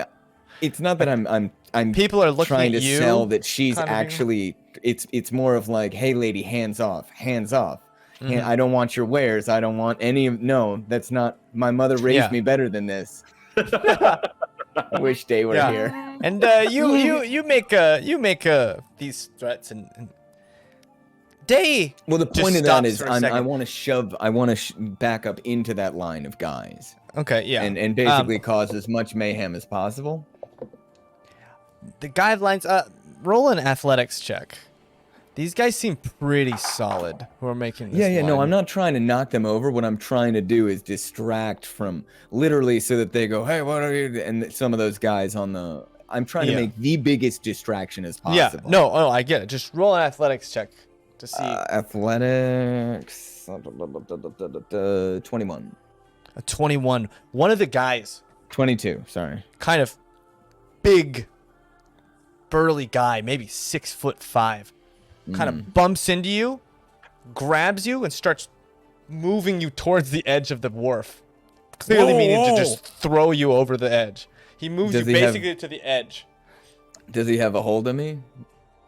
It's not that I'm People are looking trying at to you. sell that she's kind of being- actually. It's more of like, "Hey, lady, hands off. Mhm. I don't want your wares. I don't want any of. No, that's not. My mother raised me better than this." I wish Daye were Yeah. here. And you make these threats and Daye. Well, the just point of that stops is for a I second. want to back up into that line of guys Okay, yeah. and basically cause as much mayhem as possible. The guidelines. Roll an athletics check. These guys seem pretty solid. Who are making this? Yeah, no, line. I'm not trying to knock them over. What I'm trying to do is distract from literally so that they go, "Hey, what are you?" And some of those guys on the. I'm trying to make the biggest distraction as possible. Yeah, no, I get it. Just roll an athletics check to see. Athletics. 21. A 21. One of the guys, 22. Sorry. kind of big, burly guy, maybe 6'5", kind of bumps into you, grabs you, and starts moving you towards the edge of the wharf. Clearly meaning to just throw you over the edge. He moves Does you he have- basically to the edge. Does he have a hold of me?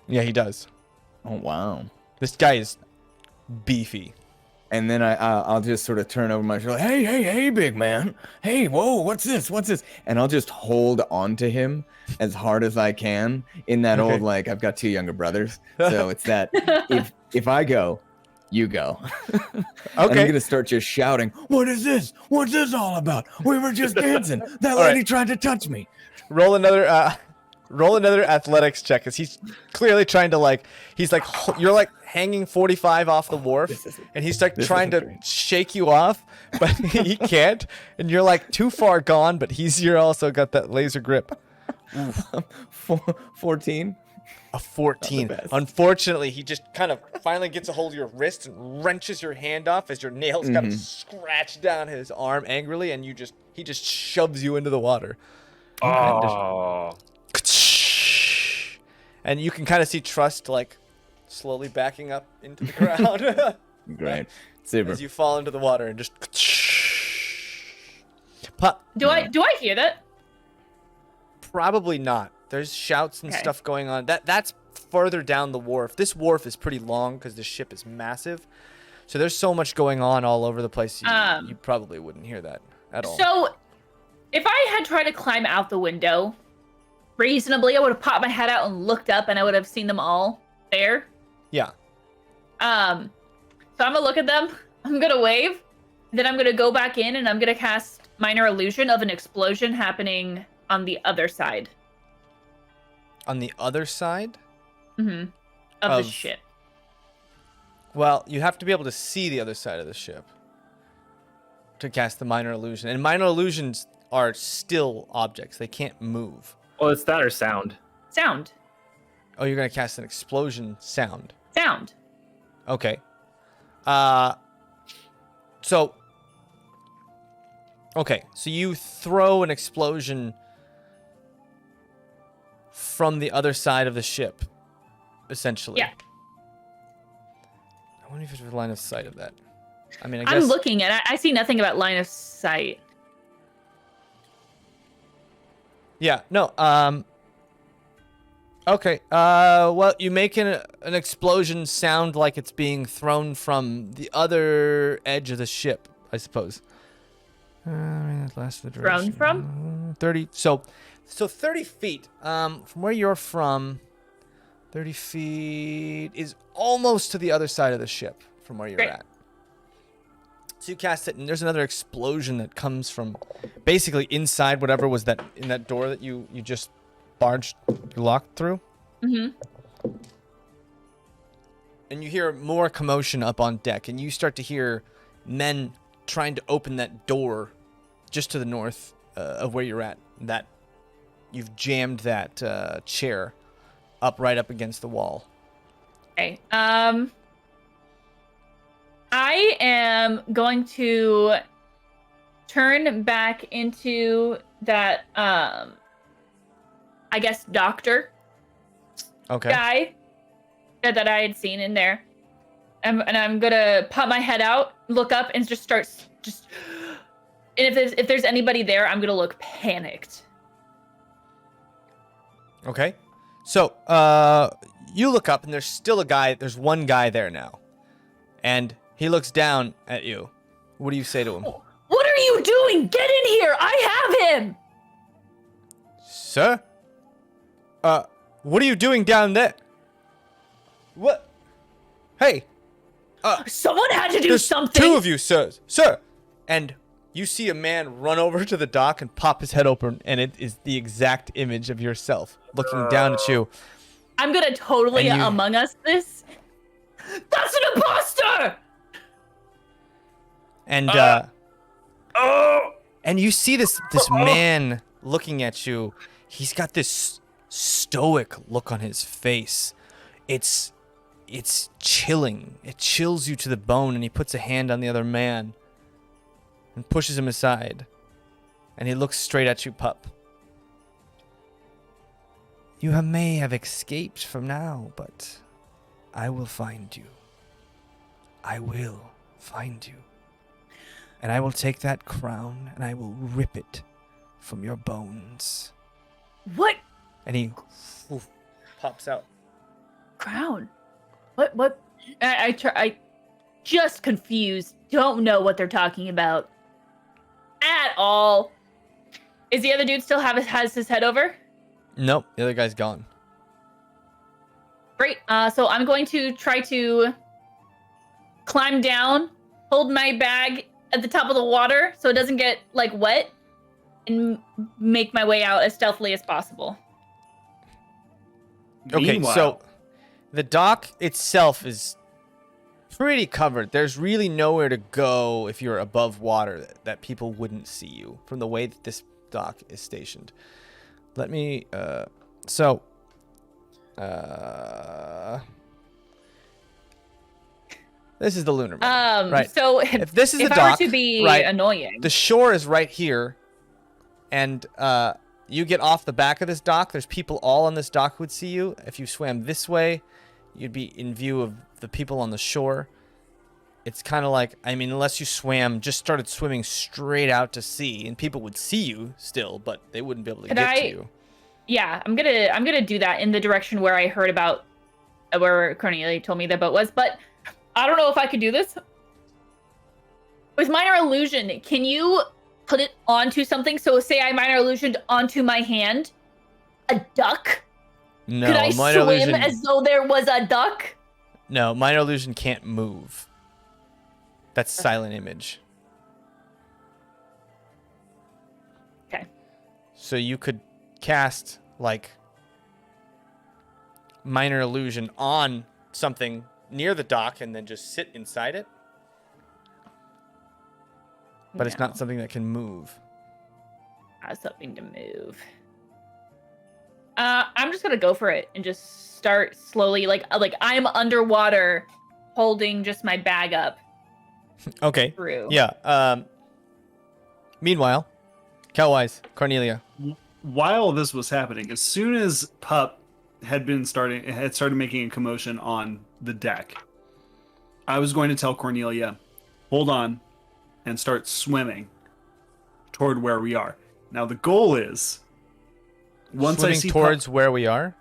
Yeah, he does. Oh wow. This guy is beefy. And then I'll just sort of turn over my shoulder. Hey, big man. Hey, whoa, what's this? And I'll just hold on to him as hard as I can in that old, like, I've got 2 younger brothers. So it's that if I go, you go. And I'm going to start just shouting, what is this? What's this all about? We were just dancing. That lady tried to touch me. Roll another athletics check, because he's clearly trying to, like, he's like, you're like hanging 45 off the wharf, and he's like trying to shake you off, but he can't, and you're like too far gone, but you're also got that laser grip. 14. A 14. Unfortunately, he just kind of finally gets a hold of your wrist and wrenches your hand off as your nails kind of scratch down his arm angrily, and he just shoves you into the water. Oh. And you can kind of see Trust like slowly backing up into the ground. Great. Super. As you fall into the water and just Do I hear that? Probably not. There's shouts and stuff going on. That's further down the wharf. This wharf is pretty long because the ship is massive. So there's so much going on all over the place. You probably wouldn't hear that at all. So if I had tried to climb out the window reasonably, I would have popped my head out and looked up, and I would have seen them all there. Yeah. So I'm gonna look at them. I'm gonna wave. Then I'm gonna go back in, and I'm gonna cast Minor Illusion of an explosion happening on the other side. On the other side? Mm-hmm. Of the ship. Well, you have to be able to see the other side of the ship to cast the Minor Illusion. And Minor Illusions are still objects. They can't move. Well, it's that or sound. Sound. Oh, you're going to cast an explosion sound. Sound. Okay. So you throw an explosion from the other side of the ship, essentially. Yeah. I wonder if there's a line of sight of that. I mean, I guess... I'm looking and I see nothing about line of sight. Yeah, no, okay, well, you make an explosion sound like it's being thrown from the other edge of the ship, I suppose. Thrown from? 30, so 30 feet, from where you're from, 30 feet is almost to the other side of the ship from where you're at. So you cast it, and there's another explosion that comes from basically inside whatever was in that door that you just locked through. Mm-hmm. And you hear more commotion up on deck, and you start to hear men trying to open that door just to the north of where you're at. That you've jammed that chair right up against the wall. Okay. I am going to turn back into that, I guess, doctor guy that I had seen in there. And I'm going to pop my head out, look up, and just start... And if there's anybody there, I'm going to look panicked. Okay. So, you look up, and there's still a guy. There's one guy there now. And... he looks down at you. What do you say to him? What are you doing? Get in here! I have him! Sir? What are you doing down there? What? Hey! Someone had to do something! 2 of you, sir! Sir! And you see a man run over to the dock and pop his head open, and it is the exact image of yourself looking down at you. I'm gonna totally Among Us this. That's an imposter! And and you see this man looking at you. He's got this stoic look on his face. It's chilling. It chills you to the bone, and he puts a hand on the other man and pushes him aside. And he looks straight at you, pup. You may have escaped from now, but I will find you. I will find you. And I will take that crown, and I will rip it from your bones. What? And he pops out. Crown? What? I just confused, don't know what they're talking about at all. Is the other dude still has his head over? Nope, the other guy's gone. Great. So I'm going to try to climb down, hold my bag at the top of the water so it doesn't get like wet, and make my way out as stealthily as possible. Okay, Meanwhile- so the dock itself is pretty covered. There's really nowhere to go if you're above water that people wouldn't see you from the way that this dock is stationed. Let me, this is the Lunar Mother, right? So If this is if the I dock, were to be right, annoying, the shore is right here, and you get off the back of this dock. There's people all on this dock who would see you. If you swam this way, you'd be in view of the people on the shore. It's kind of like, I mean, unless you just started swimming straight out to sea, and people would see you still, but they wouldn't be able to get to you. Yeah, I'm gonna do that in the direction where I heard about where Cornelia told me the boat was, but I don't know if I could do this. With minor illusion, can you put it onto something? So say I minor illusioned onto my hand a duck. No, Could I minor swim illusion. as though there was a duck? No, minor illusion can't move. That's silent image. Okay. So you could cast like minor illusion on something near the dock and then just sit inside it. But it's not something that can move. Something to move. I'm just gonna go for it and just start slowly, like I'm underwater, holding just my bag up. Okay. Through. Yeah. Meanwhile, Kelwyse, Cornelia. While this was happening, as soon as Pup had started making a commotion on the deck, I was going to tell Cornelia, hold on, and start swimming toward where we are. Now the goal is once Swimming I see towards where we are.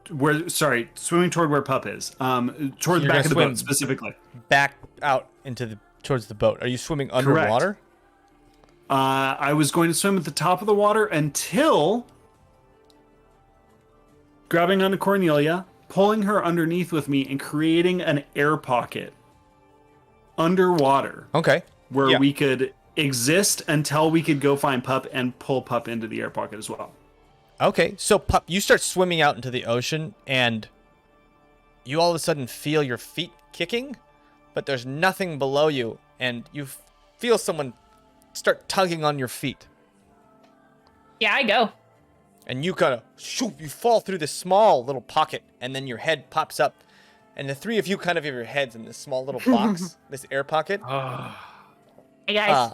Swimming toward where Pup is. Toward the You're back of the gonna boat swim specifically. Back out into towards the boat. Are you swimming Correct. underwater? I was going to swim at the top of the water until grabbing onto Cornelia, pulling her underneath with me, and creating an air pocket underwater Okay. where Yeah. we could exist until we could go find Pup and pull Pup into the air pocket as well. Okay, so Pup, you start swimming out into the ocean, and you all of a sudden feel your feet kicking, but there's nothing below you, and you feel someone start tugging on your feet. Yeah, I go. And you kind of, you fall through this small little pocket, and then your head pops up, and the three of you kind of have your heads in this small little box, this air pocket. Hey guys.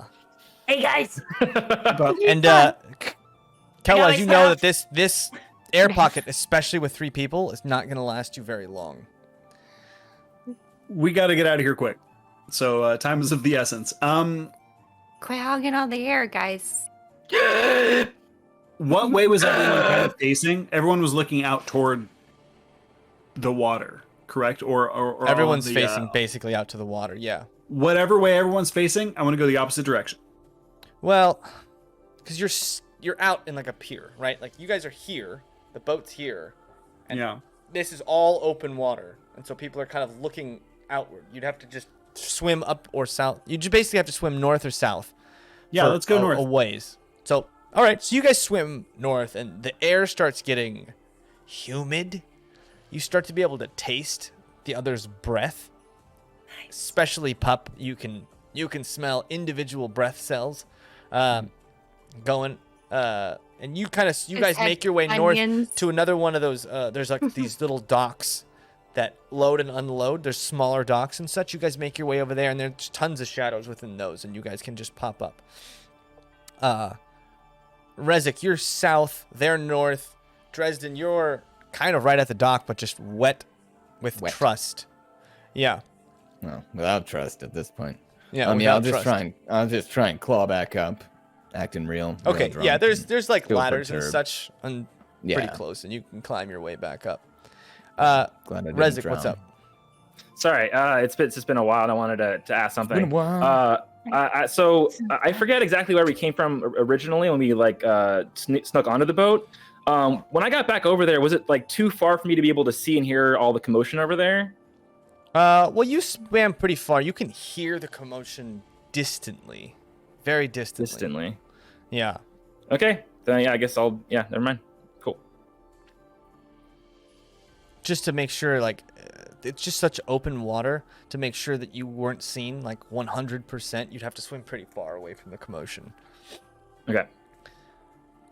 Hey guys. And Kelwyse, you know that this air pocket, especially with three people, is not going to last you very long. We got to get out of here quick. So time is of the essence. Quit hogging all the air, guys. What way was everyone kind of facing? Everyone was looking out toward the water, correct? Or Everyone's on the, facing basically out to the water, yeah. Whatever way everyone's facing, I want to go the opposite direction. Well, because you're out in like a pier, right? Like you guys are here, the boat's here, and Yeah. this is all open water, and so people are kind of looking outward. You'd have to just swim up or south. You just basically have to swim north or south. Yeah, for let's go north. a ways. So, all right, so you guys swim north, and the air starts getting humid. You start to be able to taste the other's breath. Especially Pup, you can smell individual breath cells going, and you guys make your way north to another one of those. There's like these little docks that load and unload. There's smaller docks and such. You guys make your way over there, and there's tons of shadows within those, and you guys can just pop up. Rezik, you're south. They're north. Dresden, you're kind of right at the dock, but just wet with trust. Yeah. Well, without trust at this point. Yeah. I'll without trust. just try and claw back up, acting real. Okay. drunk Yeah. and There's like feel ladders and perturbed. such, pretty Yeah. close, and you can climb your way back up. Glad I didn't Rezik, what's drown. up? Sorry, it's just been a while, and I wanted to ask something. It's been a while. So I forget exactly where we came from originally when we like snuck onto the boat. When I got back over there, was it like too far for me to be able to see and hear all the commotion over there? Well, you swam pretty far. You can hear the commotion distantly, very distantly. Distantly. Yeah. Okay. Then yeah, I guess I'll. Yeah, never mind. Cool. Just to make sure, like, it's just such open water. To make sure that you weren't seen, like 100%, you'd have to swim pretty far away from the commotion. Okay.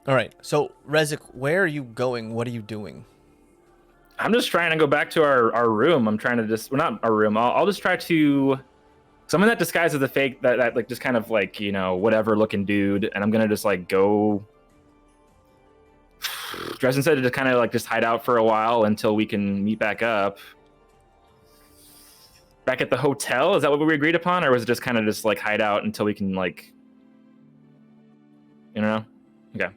All right. So, Rezik, where are you going? What are you doing? I'm just trying to go back to our room. I'm trying to just, well, not our room. I'll just try to, so I'm in that disguise as the fake, that like just kind of like, you know, whatever looking dude. And I'm going to just like go, Dresden said to just kind of like just hide out for a while until we can meet back up. Back at the hotel? Is that what we agreed upon? Or was it just kind of just like hide out until we can like, you know? Okay.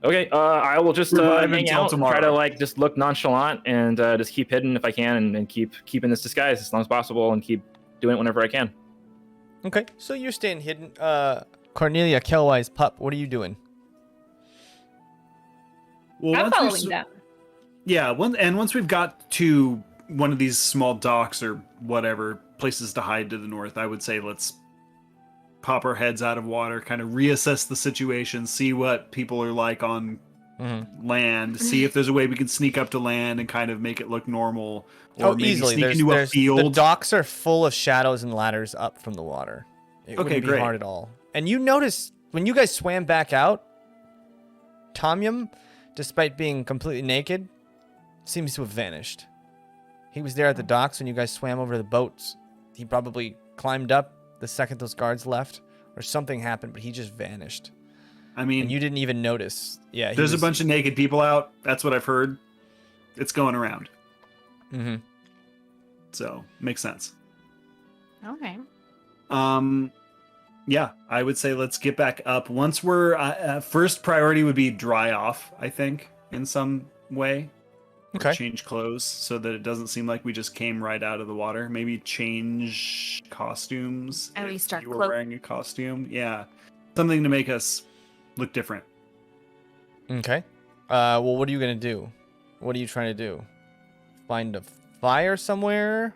Okay, I will just hang out, try to like just look nonchalant and just keep hidden if I can and keep in this disguise as long as possible and keep doing it whenever I can. Okay, so you're staying hidden. Cornelia, Kelwyse, Pup, what are you doing? Well, I'm following them. Yeah, once we've got to one of these small docks or whatever places to hide to the north, I would say let's pop our heads out of water, kind of reassess the situation, see what people are like on land, see if there's a way we can sneak up to land and kind of make it look normal, or maybe easily. sneak into a field. The docks are full of shadows and ladders up from the water. It wouldn't be hard at all. And you notice when you guys swam back out, Tomyum, despite being completely naked, seems to have vanished. He was there at the docks when you guys swam over the boats. He probably climbed up the second those guards left, or something happened, but he just vanished. I mean, and you didn't even notice. Yeah, there's a bunch of naked people out. That's what I've heard. It's going around. Mm-hmm. So makes sense. Okay. Yeah, I would say let's get back up. Once we're first priority would be dry off. I think in some way. Okay. Change clothes so that it doesn't seem like we just came right out of the water. Maybe change costumes. At least if you were wearing a costume. Yeah. Something to make us look different. Okay. Well, what are you going to do? What are you trying to do? Find a fire somewhere?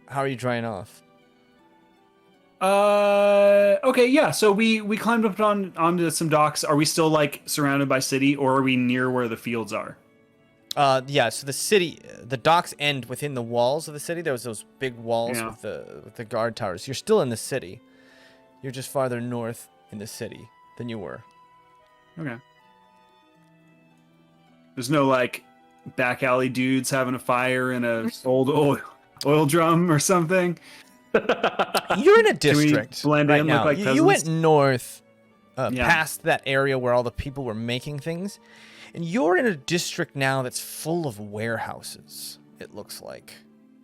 How are you drying off? Okay, yeah. So we climbed up onto some docks. Are we still like surrounded by city, or are we near where the fields are? Yeah, so the docks end within the walls of the city. There was those big walls with the guard towers. You're still in the city. You're just farther north in the city than you were. Okay. There's no like back alley dudes having a fire in a old oil drum or something. You're in a district. Blend right in, now. look like you went north, Yeah. past that area where all the people were making things. And you're in a district now that's full of warehouses, it looks like.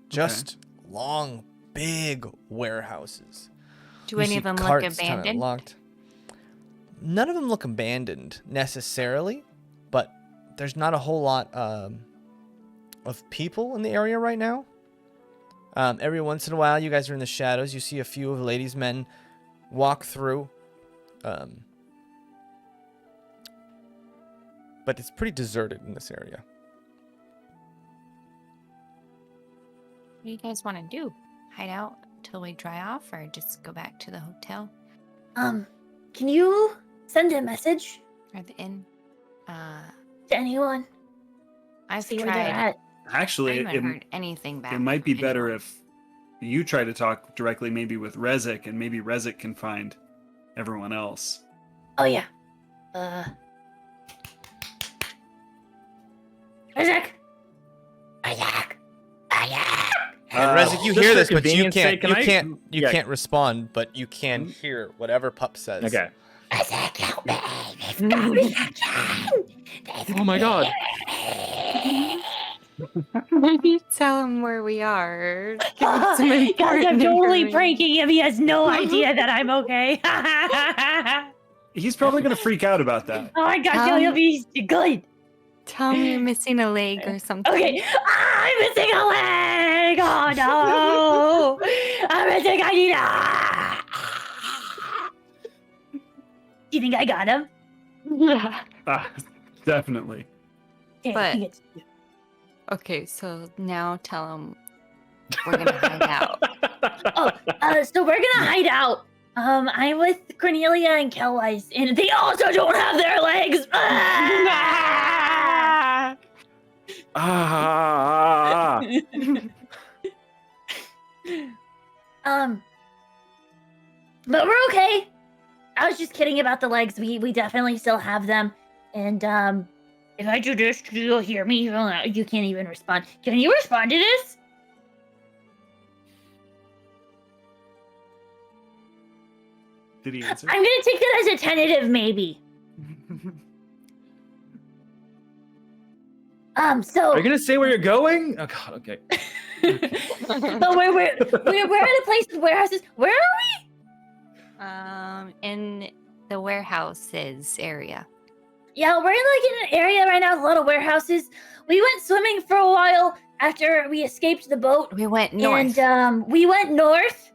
Just long, big warehouses. Do You any see of them look carts kinda abandoned? locked. None of them look abandoned necessarily, but there's not a whole lot of people in the area right now. Every once in a while, you guys are in the shadows. You see a few of the ladies' men walk through. But it's pretty deserted in this area. What do you guys want to do? Hide out till we dry off, or just go back to the hotel Can you send a message or the inn? to anyone? I've See where they're tried. at. Actually, I haven't heard anything back. it might be from better anyone. if you try to talk directly, maybe with Rezik, and maybe Rezik can find everyone else. Oh yeah. Rezik. And Rezik, you just hear for this, but you convenience sake, can't Yeah. can't respond, but you can hear whatever Pup says. Okay. Rezik, help me. They've got me again. Oh my god. Maybe tell him where we are. Give him some Guys, I'm important totally information. pranking him. He has no idea that I'm okay. He's probably going to freak out about that. Oh my gosh, he'll be good. Tell him you're missing a leg or something. Okay. I'm missing a leg! Oh no! I'm missing a leg! Do you think I got him? Yeah. Definitely. Okay, But- he gets- Okay, so now tell him we're gonna hide out. So we're gonna hide out. I'm with Cornelia and Kelwyse, and they also don't have their legs. Ah. But we're okay. I was just kidding about the legs. We definitely still have them. And if I do this, you'll hear me. You can't even respond. Can you respond to this? Did he answer? I'm gonna take that as a tentative maybe. So Are you gonna say where you're going? Oh God. Okay. but we're at a place with warehouses. Where are we? In the warehouses area. Yeah, we're in an area right now with a lot of warehouses. We went swimming for a while after we escaped the boat. We went north. And we went north.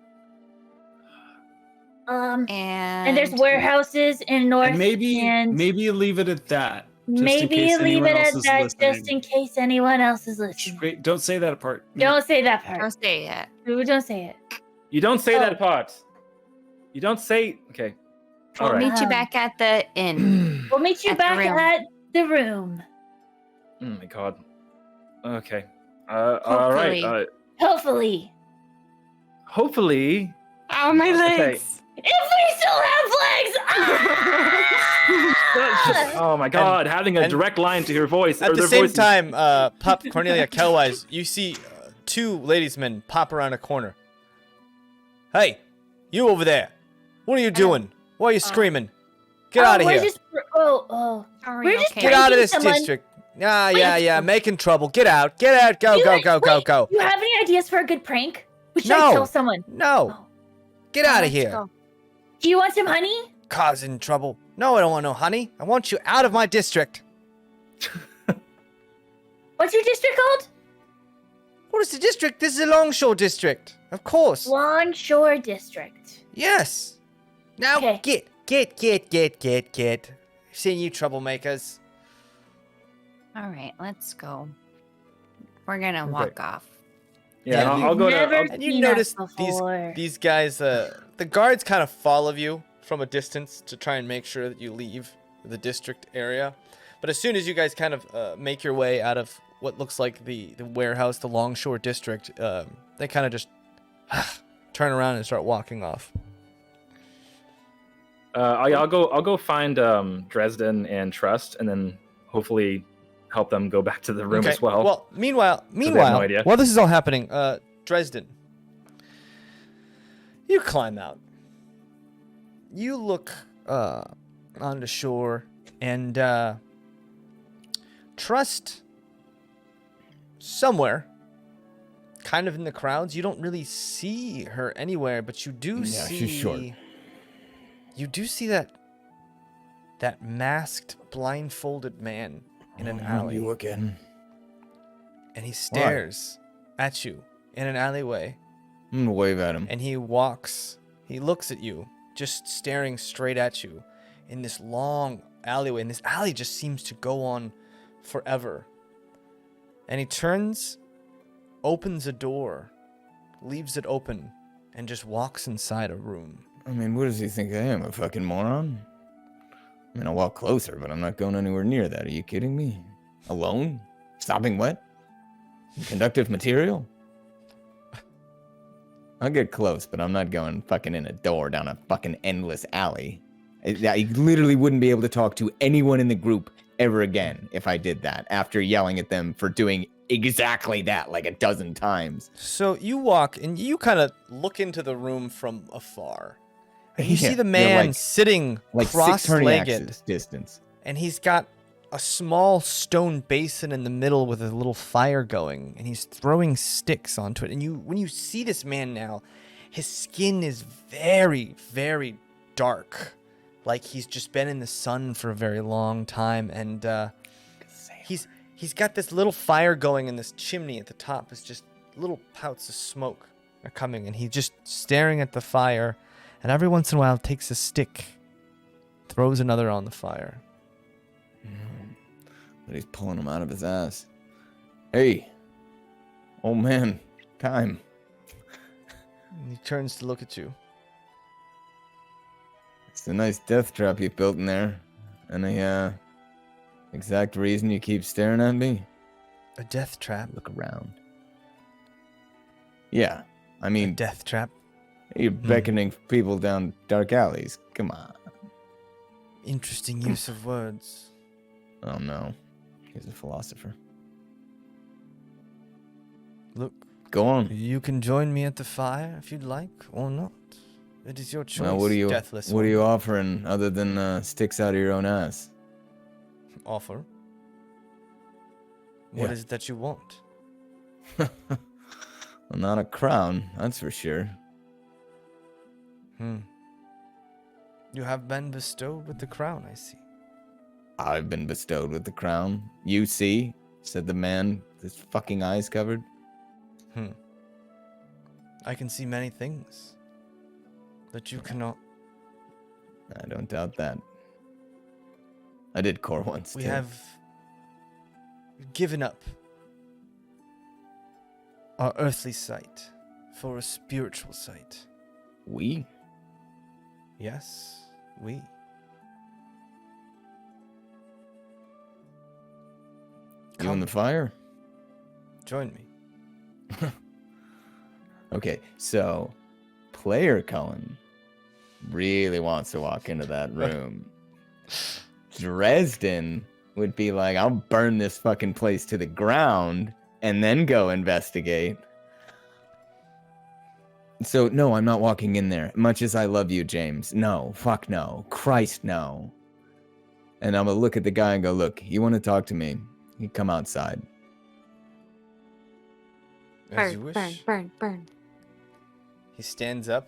And And there's warehouses in north. And maybe you leave it at that. just in Maybe case leave anyone it else at is that listening. just in case anyone else is listening. Wait, don't say that part. Don't say that part. Don't say it. Ooh, don't say it. You don't say Oh. that part. You don't say. Okay. All We'll right. meet you back at the inn. We'll meet you At the back room. at the room. Oh my God. Okay. All right. Hopefully. Hopefully. Hopefully. Oh, my Okay. legs. If we still have legs! Ah! Oh my God! Having a and- direct line to your voice. At or the their same voices. time, Pup, Cornelia, Kelwyse, you see two ladiesmen pop around a corner. Hey, you over there. What are you doing? Why are you screaming? Get out of we're here. Just, Sorry, We're just okay. Get out of pranking this someone. district. Yeah, making trouble. Get out. Get out. Go, go, go, go, go. Do you have any ideas for a good prank? We should No. kill someone. No. Oh. Get out of Let's here. go. Do you want some honey? Causing trouble. No, I don't want no honey. I want you out of my district. What's your district called? What is the district? This is a Longshore district. Of course. Longshore District. Yes. Now Okay. get. Seeing you troublemakers. All right, let's go. We're gonna walk off. Yeah, Yeah, and I'll go to. Never- And you Seen us notice before. these guys, the guards kind of follow you from a distance to try and make sure that you leave the district area. But as soon as you guys kind of make your way out of what looks like the warehouse, the Longshore district, they kind of just turn around and start walking off. I'll go find Dresden and Trust, and then hopefully help them go back to the room as well. Well, meanwhile, no idea. while this is all happening, Dresden, you climb out. You look on the shore, and Trust somewhere, kind of in the crowds. You don't really see her anywhere, but you do Yeah, see. she's short. You do see that masked, blindfolded man in an alley. You again. And he stares at you in an alleyway. I'm gonna wave at him. And he looks at you, just staring straight at you in this long alleyway. And this alley just seems to go on forever. And he turns, opens a door, leaves it open, and just walks inside a room. I mean, what does he think I am, a fucking moron? I mean, I'll walk closer, but I'm not going anywhere near that. Are you kidding me? Alone? Sopping wet? Conductive material? I'll get close, but I'm not going fucking in a door down a fucking endless alley. I literally wouldn't be able to talk to anyone in the group ever again if I did that, after yelling at them for doing exactly that like a dozen times. So you walk and you kind of look into the room from afar. And you see Yeah, the you're man like- sitting Like 6 turning cross-legged. axes distance. And he's got a small stone basin in the middle with a little fire going, and he's throwing sticks onto it. And when you see this man now, his skin is very, very dark, like he's just been in the sun for a very long time. And he's he's got this little fire going in this chimney at the top. It's just little pouts of smoke are coming, and he's just staring at the fire, and every once in a while takes a stick, throws another on the fire. But he's pulling him out of his ass. Hey, old man, time. And he turns to look at you. It's a nice death trap you built in there. Any exact reason you keep staring at me? A death trap? Look around. Yeah, I A mean, death trap? you're beckoning people down dark alleys. Come on. Interesting use of words. Oh no, he's a philosopher. Look, Go on. you can join me at the fire if you'd like, or not. It is your choice, Now, what are you deathless offering other than sticks out of your own ass? offer. What Yeah. is it that you want? Well, not a crown, that's for sure. You have been bestowed with the crown, I see. I've been bestowed with the crown. You see, said the man, his fucking eyes covered. I can see many things that you cannot. I don't doubt that. I did core once. We too. have given up our earthly sight for a spiritual sight. We? Yes, we. You in the fire? Join me. Okay, so player Cullen really wants to walk into that room. Dresden would be like, I'll burn this fucking place to the ground and then go investigate. So, no, I'm not walking in there. Much as I love you, Jaymes. No, fuck no. Christ, no. And I'm gonna look at the guy and go, look, you want to talk to me? You come outside. As you Burn, wish. burn, burn, burn. He stands up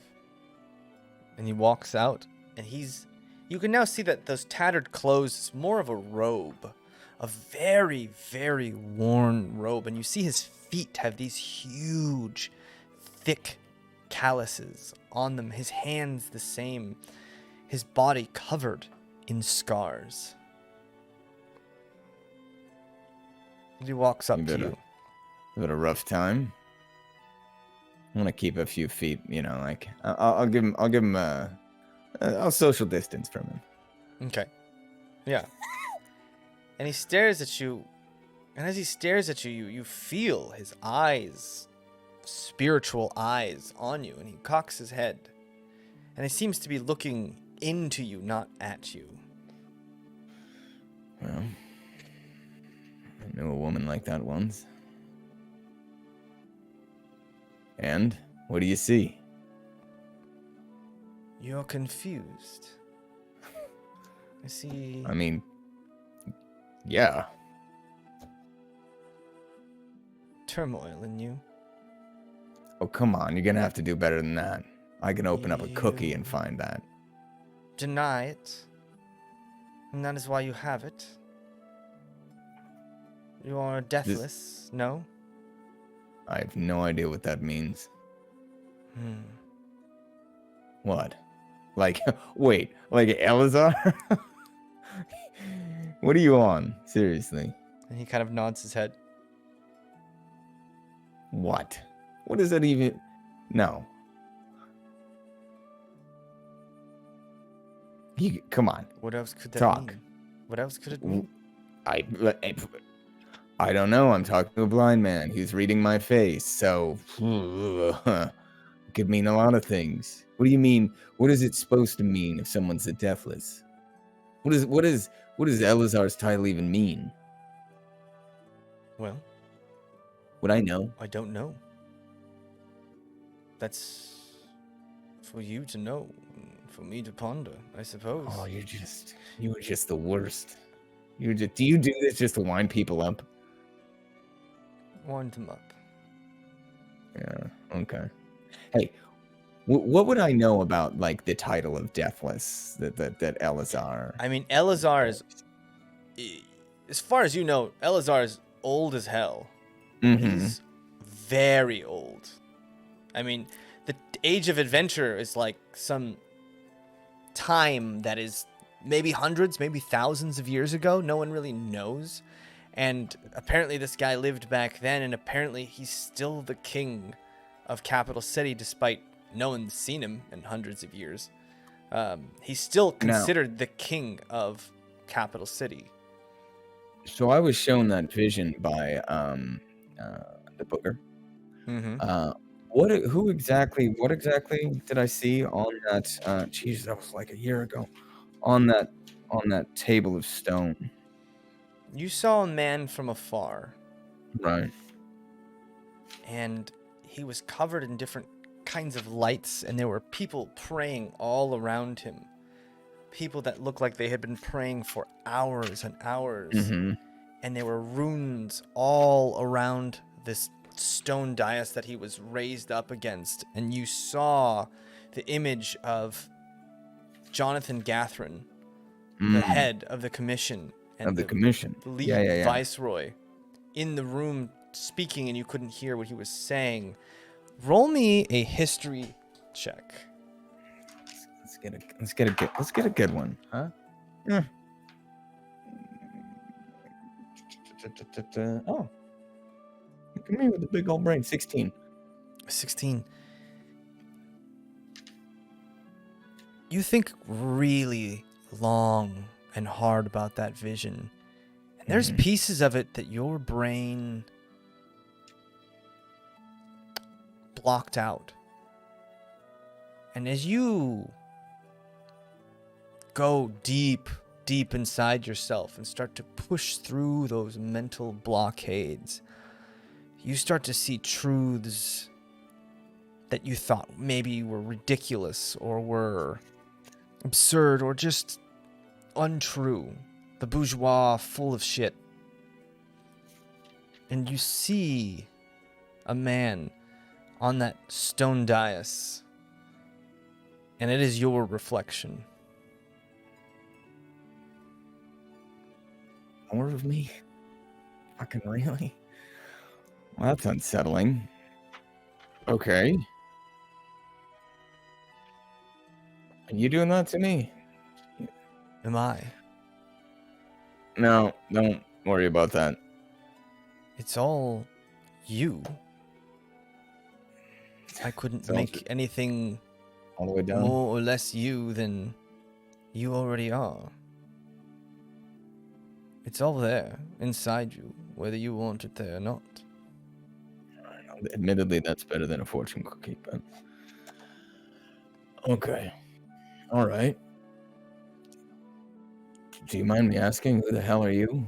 and he walks out, and you can now see that those tattered clothes is more of a robe, a very, very worn robe, and you see his feet have these huge, thick calluses on them, his hands the same, his body covered in scars. And he walks up You to better- you. Had a rough time. I want to keep a few feet, like I'll give him I'll social distance from him. Okay. Yeah. And he stares at you, and as he stares at you, you feel his eyes, spiritual eyes on you, and he cocks his head. And he seems to be looking into you, not at you. Well, I knew a woman like that once. And what do you see? You're confused. I see. I mean, yeah. Turmoil in you. Oh, come on. You're going to have to do better than that. I can open up a cookie and find that. Deny it. And that is why you have it. You are deathless, no? I have no idea what that means. What? Like, wait, like Elazar? What are you on? Seriously. And he kind of nods his head. What? What does that even... No. Come on. What else could that Talk. mean? What else could it mean? I don't know. I'm talking to a blind man. He's reading my face. So, it could mean a lot of things. What do you mean? What is it supposed to mean if someone's a deathless? What does Elazar's title even mean? Well, Would I know? I don't know. That's for you to know, for me to ponder, I suppose. Oh, you were just the worst. Do you do this just to wind people up? Wind them up. Yeah, okay. Hey, what would I know about, like, the title of Deathless that Elazar... I mean, Elazar is as far as you know, Elazar is old as hell. Mm-hmm. He's very old. I mean, the age of adventure is like some time that is maybe hundreds, maybe thousands of years ago. No one really knows. And apparently this guy lived back then, and apparently he's still the king of Capital City, despite no one's seen him in hundreds of years. He's still considered the king of Capital City. So I was shown that vision by the booker. Mm-hmm. What exactly did I see on that? Jeez, that was like a year ago. On that table of stone. You saw a man from afar, Right. and he was covered in different kinds of lights, and there were people praying all around him. People that looked like they had been praying for hours and hours. Mm-hmm. And there were runes all around this stone dais that he was raised up against. And you saw the image of Jonathan Gathrin, the head of the commission. And the commission. The lead Yeah. viceroy in the room speaking, and you couldn't hear what he was saying. Roll me a history check. Let's get a good one, huh? Yeah. Oh, look at me with the big old brain. 16. 16. You think really long and hard about that vision. And there's pieces of it that your brain blocked out. And as you go deep inside yourself and start to push through those mental blockades, you start to see truths that you thought maybe were ridiculous or were absurd or just untrue. The bourgeois full of shit. And you see a man on that stone dais, and it is your reflection. More of me? Fucking really? Well, that's unsettling. Okay. Are you doing that to me? Am I? No, don't worry about that. It's all you. I couldn't make anything all the way down. more or less you than you already are. It's all there, inside you, whether you want it there or not. Admittedly, that's better than a fortune cookie, but... Okay. All right. Do you mind me asking, who the hell are you?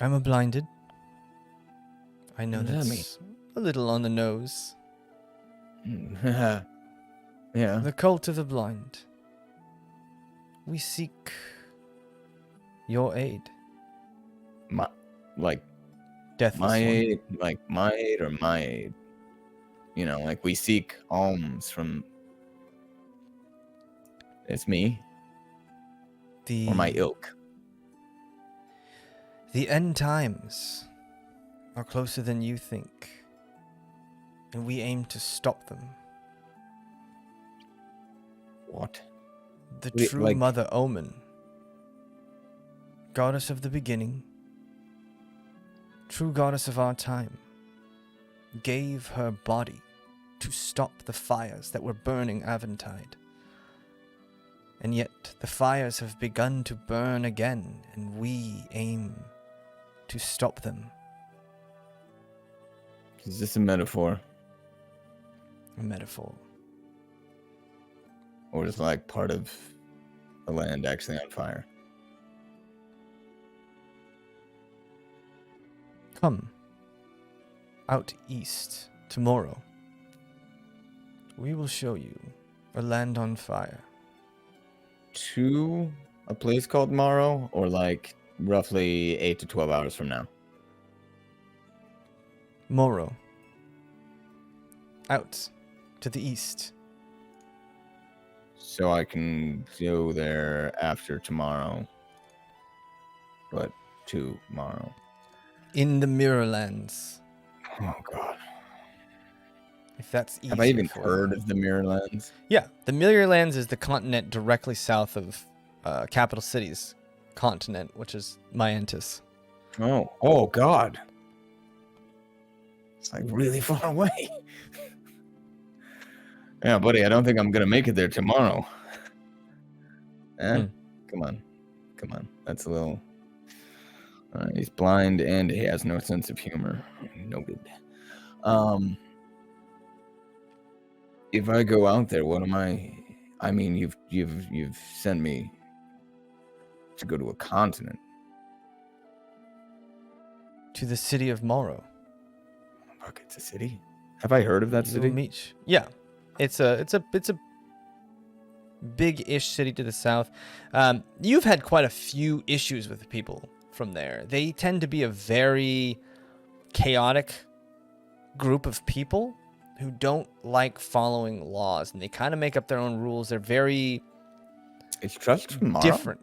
I'm a blinded. I know What does that that's a little on the nose. Yeah. The cult of the blind. We seek your aid. Death my aid? Like my aid or my aid? You know, like we seek alms from... It's me? Or my ilk? The end times are closer than you think, and we aim to stop them. What? The true Mother Omen, goddess of the beginning, true goddess of our time, gave her body to stop the fires that were burning Aventide. And yet the fires have begun to burn again, and we aim to stop them. Is this a metaphor? A metaphor. Or is like part of the land actually on fire? Come out east tomorrow. We will show you a land on fire. To a place called Morrow, or like roughly 8 to 12 hours from now? Morrow. Out to the east. So I can go there after tomorrow. but tomorrow. In the Mirrorlands. Oh God. If that's easier Have I even for heard you. of the Mirrorlands? Yeah, the Mirrorlands is the continent directly south of Capital City's continent, which is Myantis. Oh God. It's like really far away. Yeah, buddy, I don't think I'm gonna make it there tomorrow. Eh? Come on. That's a little. He's blind and he has no sense of humor. Noted. If I go out there, what am I? I mean, you've sent me to go to a continent. To the city of Morrow. Fuck, it's a city. Have I heard of that You city? will meet. Yeah, it's a big-ish city to the south. You've had quite a few issues with the people from there. They tend to be a very chaotic group of people who don't like following laws, and they kind of make up their own rules. They're very It's Trust from Morrow? different.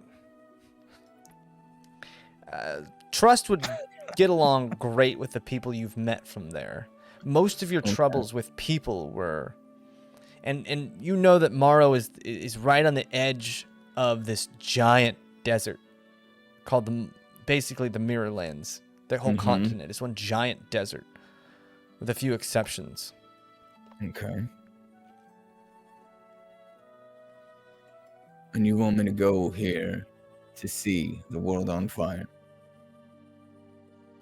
Trust would get along great with the people you've met from there. Most of your troubles with people were, and you know that Morrow is right on the edge of this giant desert called basically the Mirrorlands. Their whole continent is one giant desert, with a few exceptions. Okay. And you want me to go here to see the world on fire?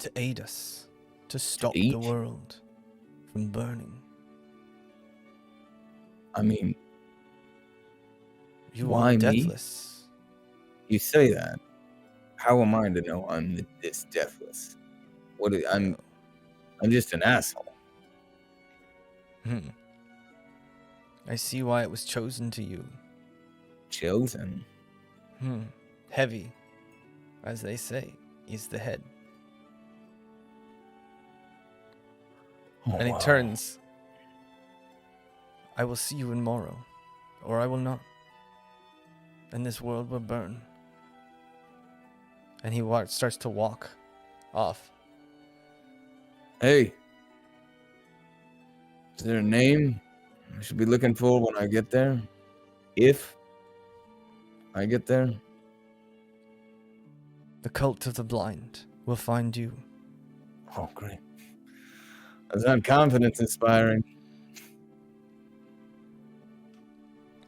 To aid us, to stop aid? the world from burning. I mean, You why are me? deathless. You say that. How am I to know I'm this deathless? I'm just an asshole. I see why it was chosen to you. Chosen. Heavy, as they say, is the head. Oh, And he wow. turns. I will see you in Morrow, or I will not. And this world will burn. And he starts to walk off. Hey. Is there a name I should be looking for when I get there? If I get there? The cult of the blind will find you. Oh, great. That's not confidence inspiring.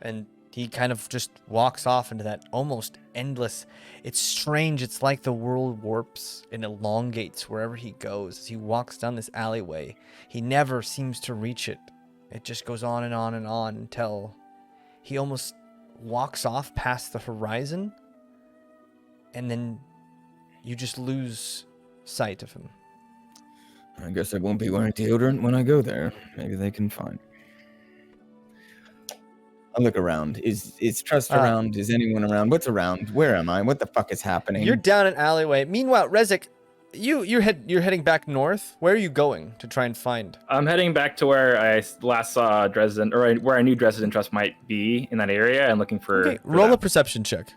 And he kind of just walks off into that almost endless. It's strange. It's like the world warps and elongates wherever he goes. As he walks down this alleyway, he never seems to reach it. It just goes on and on and on until he almost walks off past the horizon, and then you just lose sight of him. I guess I won't be wearing deodorant when I go there. Maybe they can find me. I'll look around. Is Trust around? Is anyone around? What's around? Where am I? What the fuck is happening? You're down an alleyway. Meanwhile, Rezik, you're heading back north. Where are you going to try and find? I'm heading back to where I last saw Dresden, or where I knew Dresden and Trust might be in that area, and looking for. Okay, for roll them. a perception check.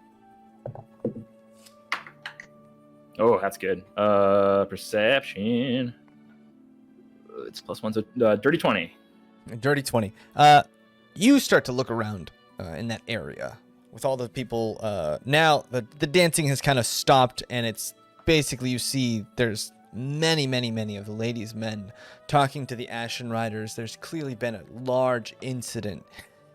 Oh, that's good. Perception. It's +1, so dirty 20. Dirty 20. You start to look around in that area with all the people. Now the dancing has kind of stopped, and it's basically you see there's many of the ladies' men talking to the Ashen Riders. There's clearly been a large incident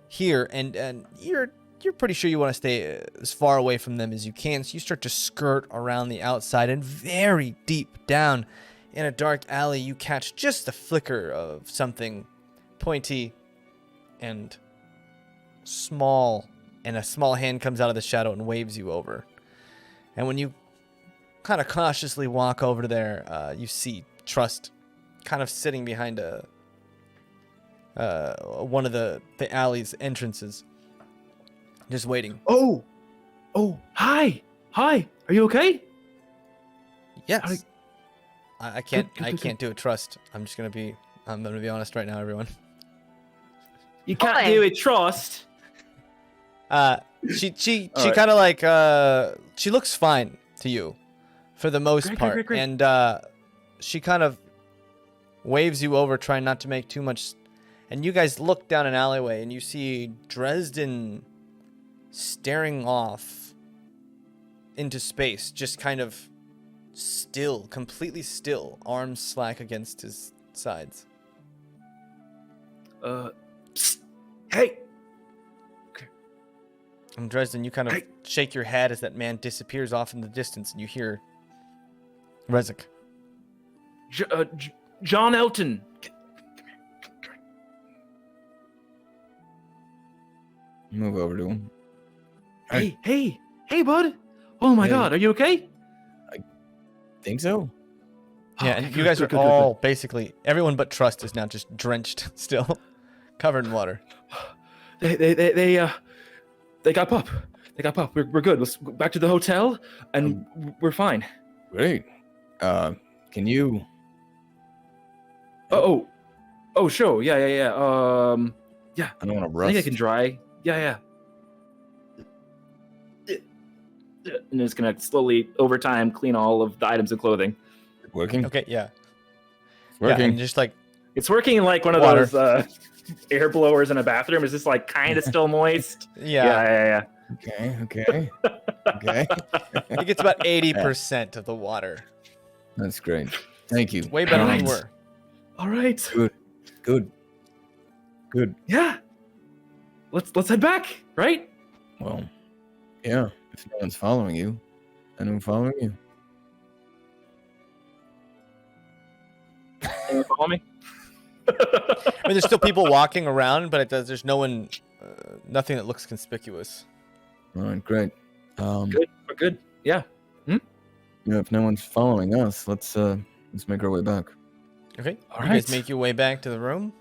here, and you're pretty sure you want to stay as far away from them as you can. So you start to skirt around the outside, and very deep down in a dark alley, you catch just the flicker of something pointy and small, and a small hand comes out of the shadow and waves you over. And when you kind of cautiously walk over to there, you see Trust kind of sitting behind one of the alley's entrances, just waiting. Oh, hi, are you okay? Yes. I can't Good. can't do it, Trust. I'm gonna be honest right now, everyone. You can't Okay. do it, Trust. She All right. kind of like she looks fine to you. for the most part. Great. And she kind of waves you over, trying not to make too much. And you guys look down an alleyway, and you see Dresden staring off into space, just kind of still, completely still, arms slack against his sides. Psst. Hey. And Dresden, you kind of Hey. shake your head as that man disappears off in the distance, and you hear Rezik. John Elton. Move over to him. Hey, bud. Oh my Hey. God, are you okay? Think so? Yeah, Oh, and okay, you guys good. are all basically, everyone but Trust is now just drenched still, covered in water. They got Pup. They got Pup. We're good. Let's go back to the hotel, and we're fine. Great. Can you? Oh, sure. Yeah. I don't want to I rust. think I can dry. Yeah. And it's gonna slowly, over time, clean all of the items of clothing. Working. Okay, yeah. It's working. Yeah, and just like, It's working like one of Water. those air blowers in a bathroom. Is just like kind of still moist. yeah, Yeah. Okay. it gets about 80% of the water. That's great. Thank you. Way better than you Alright. were. All right. Good. Yeah. Let's head back. Right? Well, yeah. If no one's following you, anyone following you? Anyone follow me? I mean, there's still people walking around, but there's no one, nothing that looks conspicuous. All right, great. Good. We're good. Yeah. Yeah, if no one's following us, let's make our way back. Okay, All you guys right. make your way back to the room,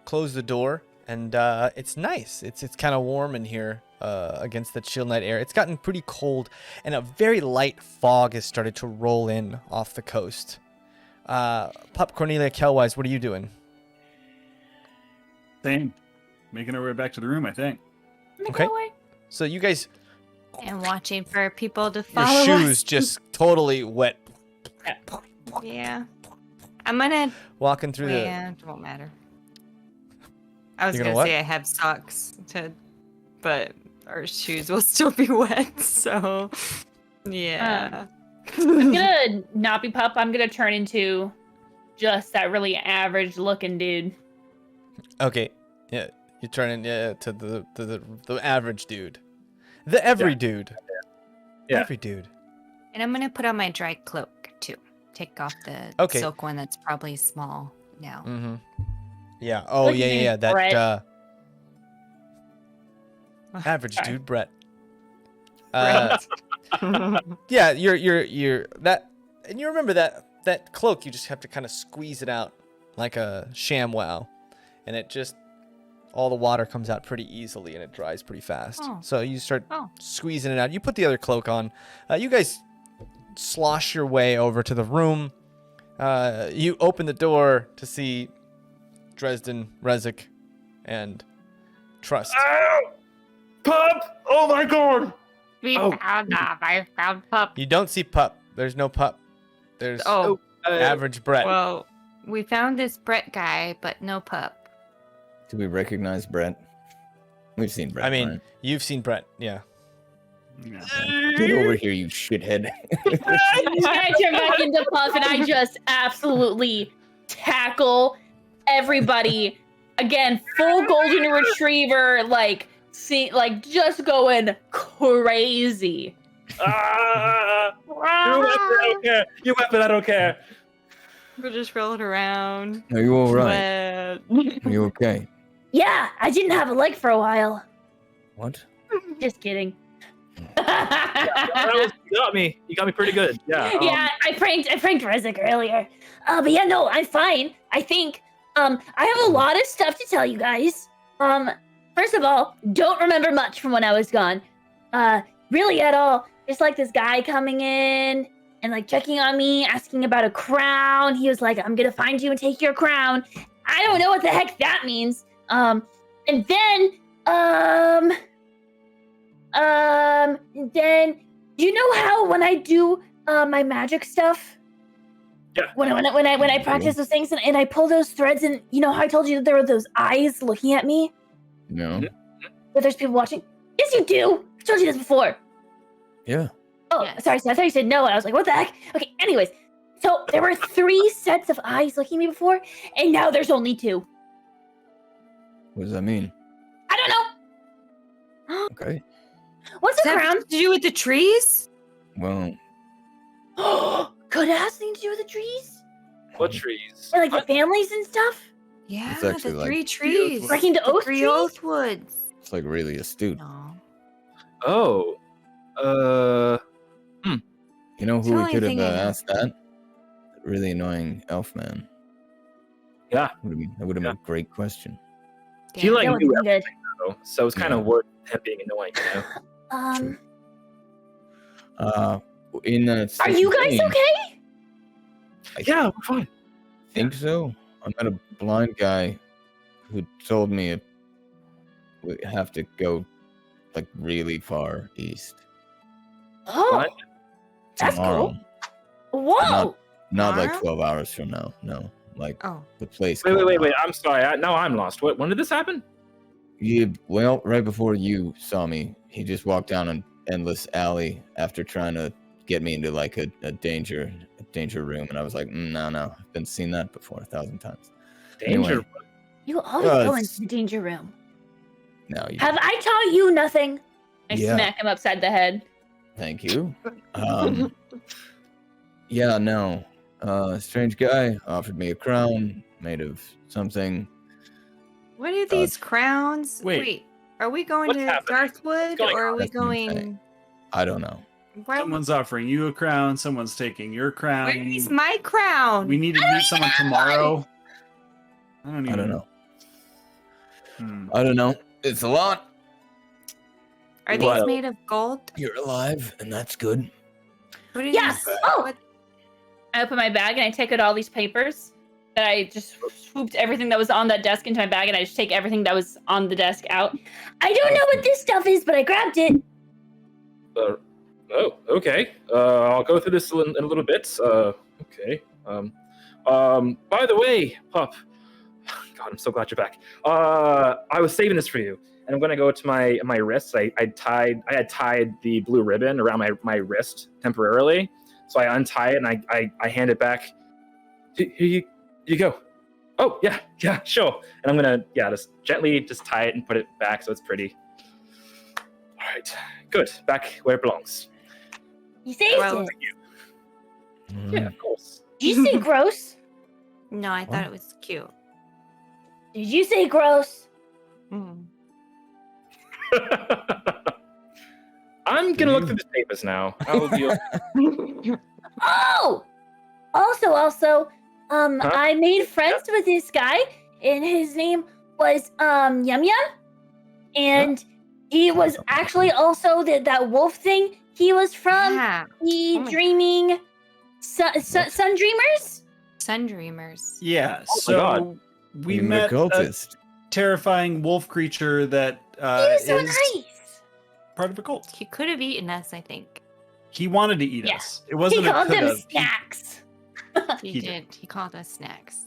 close the door, and it's nice. It's kind of warm in here against the chill night air. It's gotten pretty cold, and a very light fog has started to roll in off the coast. Pup, Cornelia, Kelwyse, what are you doing? Same. Making our way back to the room, I think. Okay. So you guys, And watching for people to your follow shoes us. just totally wet, Yeah. I'm gonna. walking through the. Yeah, it won't matter. I was You're gonna gonna say I have socks but our shoes will still be wet. So, yeah. I'm gonna not be Pup. I'm gonna turn into just that really average looking dude. Okay, yeah, you turn in to the average dude, the every dude, Yeah. every dude. And I'm gonna put on my dry cloak too. Take off the Okay. silk one that's probably small now. Mm-hmm. Yeah. Oh Look at yeah, you, yeah. That Brett. average Sorry. dude, Brett. Right. Yeah, you're that, and you remember that cloak. You just have to kind of squeeze it out like a ShamWow, and it just all the water comes out pretty easily, and it dries pretty fast. Oh. So you start Oh. squeezing it out. You put the other cloak on. You guys slosh your way over to the room. You open the door to see Dresden, Rezik, and Trust. Ow! Pup! Oh my God! We Oh. I found Pup. You don't see Pup. There's no Pup. There's Oh, average Brett. well, we found this Brett guy, but no Pup. Do we recognize Brett? We've seen Brett. I mean, right? you've seen Brett, yeah. Yeah. Get over here, you shithead. I turn back into Puff and I just absolutely tackle everybody. Again, full golden retriever, just going crazy. Your weapon, I don't care. Your weapon, I don't care. We're just rolling around. Are you all right? Wet. Are you okay? Yeah, I didn't have a leg for a while. What? Just kidding. You got me. You got me pretty good. Yeah. Yeah, I pranked Rezik earlier. But yeah, no, I'm fine. I think I have a lot of stuff to tell you guys. First of all, don't remember much from when I was gone. Really at all. Just like this guy coming in and like checking on me, asking about a crown. He was like, I'm gonna find you and take your crown. I don't know what the heck that means. And then you know how when I do my magic stuff. Yeah. When I practice those things and I pull those threads, and you know how I told you that there were those eyes looking at me? No. That there's people watching? Yes, you do! I told you this before. Yeah. Oh, Yes. sorry, I thought you said no, and I was like, what the heck? Okay, anyways. So there were 3 sets of eyes looking at me before, and now there's only 2. What does that mean? I don't know. Okay. What's Does a that crown? have to do with the trees? Well, Could it have something to do with the trees? What trees? And like the families and stuff? Yeah, It's actually the like- 3 trees. Breaking the oath 3 trees? oath woods. it's like really astute. No. Oh. You know It's the who we only could have thing I know. asked that? Really annoying elf man. Yeah. That would have been a great question. He like That knew was good. everything though, so it's kind of worth him being annoying, you know? In that Are you guys scene, okay? Yeah, we're fine. I think so. I met a blind guy who told me we have to go like really far east Oh, Blind? that's tomorrow. cool. Whoa! Not like Tomorrow? 12 hours from now. No, like Oh. the place. Wait. I'm sorry. Now I'm lost. When did this happen? Well, right before you saw me, he just walked down an endless alley after trying to get me into like a danger room, and I was like, no, I've been seen that before 1,000 times. Danger. Anyway. You always go it's- into the danger room. Now you. Have I taught you nothing? I Yeah. smack him upside the head. Thank you. Yeah, no. Strange guy offered me a crown made of something. What are these crowns? Wait. Are we going What's to happening? Darthwood going or are we That's what I'm saying. going? I don't know. Why? Someone's offering you a crown. Someone's taking your crown. Where is my crown? We need to meet someone tomorrow. I don't even know. Hmm. I don't know. It's a lot. Are these Well- made of gold? You're alive, and that's good. What are Yes. these? Oh, What- I open my bag and I take out all these papers. That I just swooped everything that was on that desk into my bag, and I just take everything that was on the desk out. I don't know what this stuff is, but I grabbed it. Oh, okay. I'll go through this in a little bit. Okay. By the way, Pup. God, I'm so glad you're back. I was saving this for you, and I'm gonna go to my wrist. I had tied the blue ribbon around my wrist temporarily, so I untie it and I hand it back. Here you go. Oh yeah, sure. And I'm gonna just gently just tie it and put it back so it's pretty. All right, good. Back where it belongs. You saved Well- it. Yeah, of course. Did you say gross? No, I thought What? it was cute. Did you say gross? Mm. I'm gonna look through the papers now. I'll be Oh! Also, I made friends with this guy, and his name was Yum Yum, and he was actually also that wolf thing. He was from Yeah, the Oh my- Dreaming Sun Dreamers. Sun Dreamers. Yeah. my So God. we You're met a cultist. terrifying wolf creature that He was so is nice. part of a cult. He could have eaten us, I think. He wanted to eat Yeah. us. It He wasn't a called could them have. snacks. He He did. He called us snacks.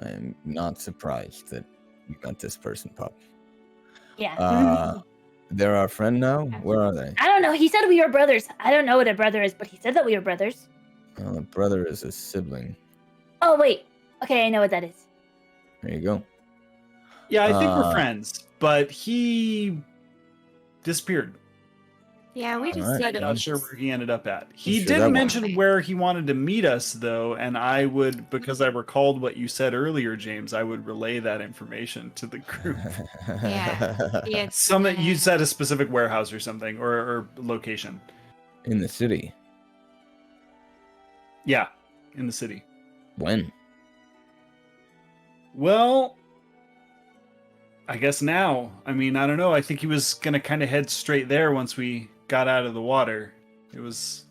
I'm not surprised that you got this person, Pup. Yeah. They're our friend now? Where are they? I don't know. He said we were brothers. I don't know what a brother is, but he said that we were brothers. A brother is a sibling. Oh wait. Okay, I know what that is. There you go. Yeah, I think we're Uh, friends, but he disappeared. Yeah, we just Alright. said I'm it not was sure just- where he ended up at. He Sure, did that mention one. where he wanted to meet us, though, and I would, because I recalled what you said earlier, James, I would relay that information to the group. Yeah. He had- You said a specific warehouse or something, or location. In the city. Yeah, in the city. When? Well, I guess now. I mean, I don't know. I think he was gonna kind of head straight there once we got out of the water. It was.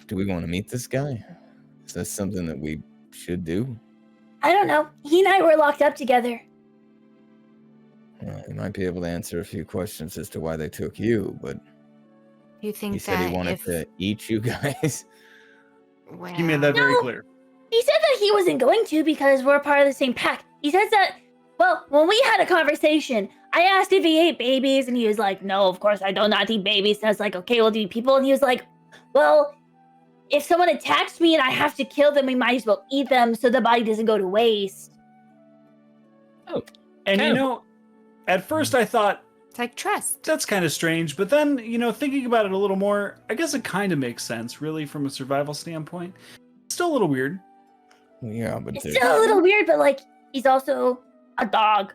Do we want to meet this guy? Is that something that we should do? I don't know. He and I were locked up together. Well, he might be able to answer a few questions as to why they took you, but Do you think He said that he wanted if to eat you guys. well, He made that very No. clear. He said that he wasn't going to because we're part of the same pack. He says that, well, when we had a conversation, I asked if he ate babies, and he was like, no, of course I do not eat babies. And I was like, okay, we'll eat people. And he was like, well, if someone attacks me and I have to kill them, we might as well eat them so the body doesn't go to waste. And you know, at first I thought it's like trust? that's kind of strange, but then, thinking about it a little more, I guess it kind of makes sense, really, from a survival standpoint. Still a little weird. Yeah, but It's there's- still a little weird, but like, he's also a dog.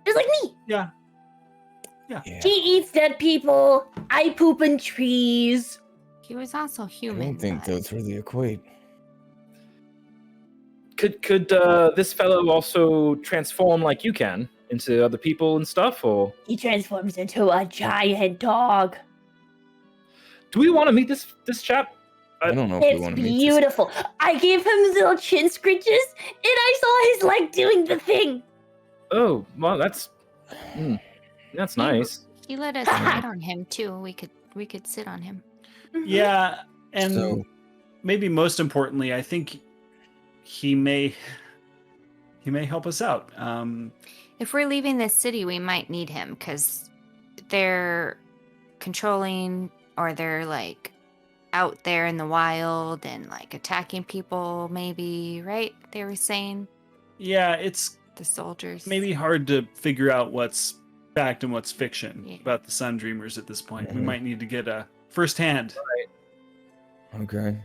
Just like me. Yeah. yeah. He eats dead people. I poop in trees. He was also I human. don't think but- those really equate. Could this fellow also transform like you can into other people and stuff, or He transforms into a giant dog. do we want to meet this chap? I don't know if we It's want to meet this. beautiful. I gave him little chin scritches, and I saw his leg doing the thing. Oh, well, that's nice. He let us sit on him too. We could sit on him. Yeah, and So- maybe most importantly, I think he may help us out. If we're leaving this city, we might need him because they're controlling or they're like out there in the wild and like attacking people, maybe, right? They were saying Yeah, it's the soldiers. maybe hard to figure out what's fact and what's fiction Yeah. about the Sun Dreamers at this point. We Mhm. might need to get a firsthand Okay.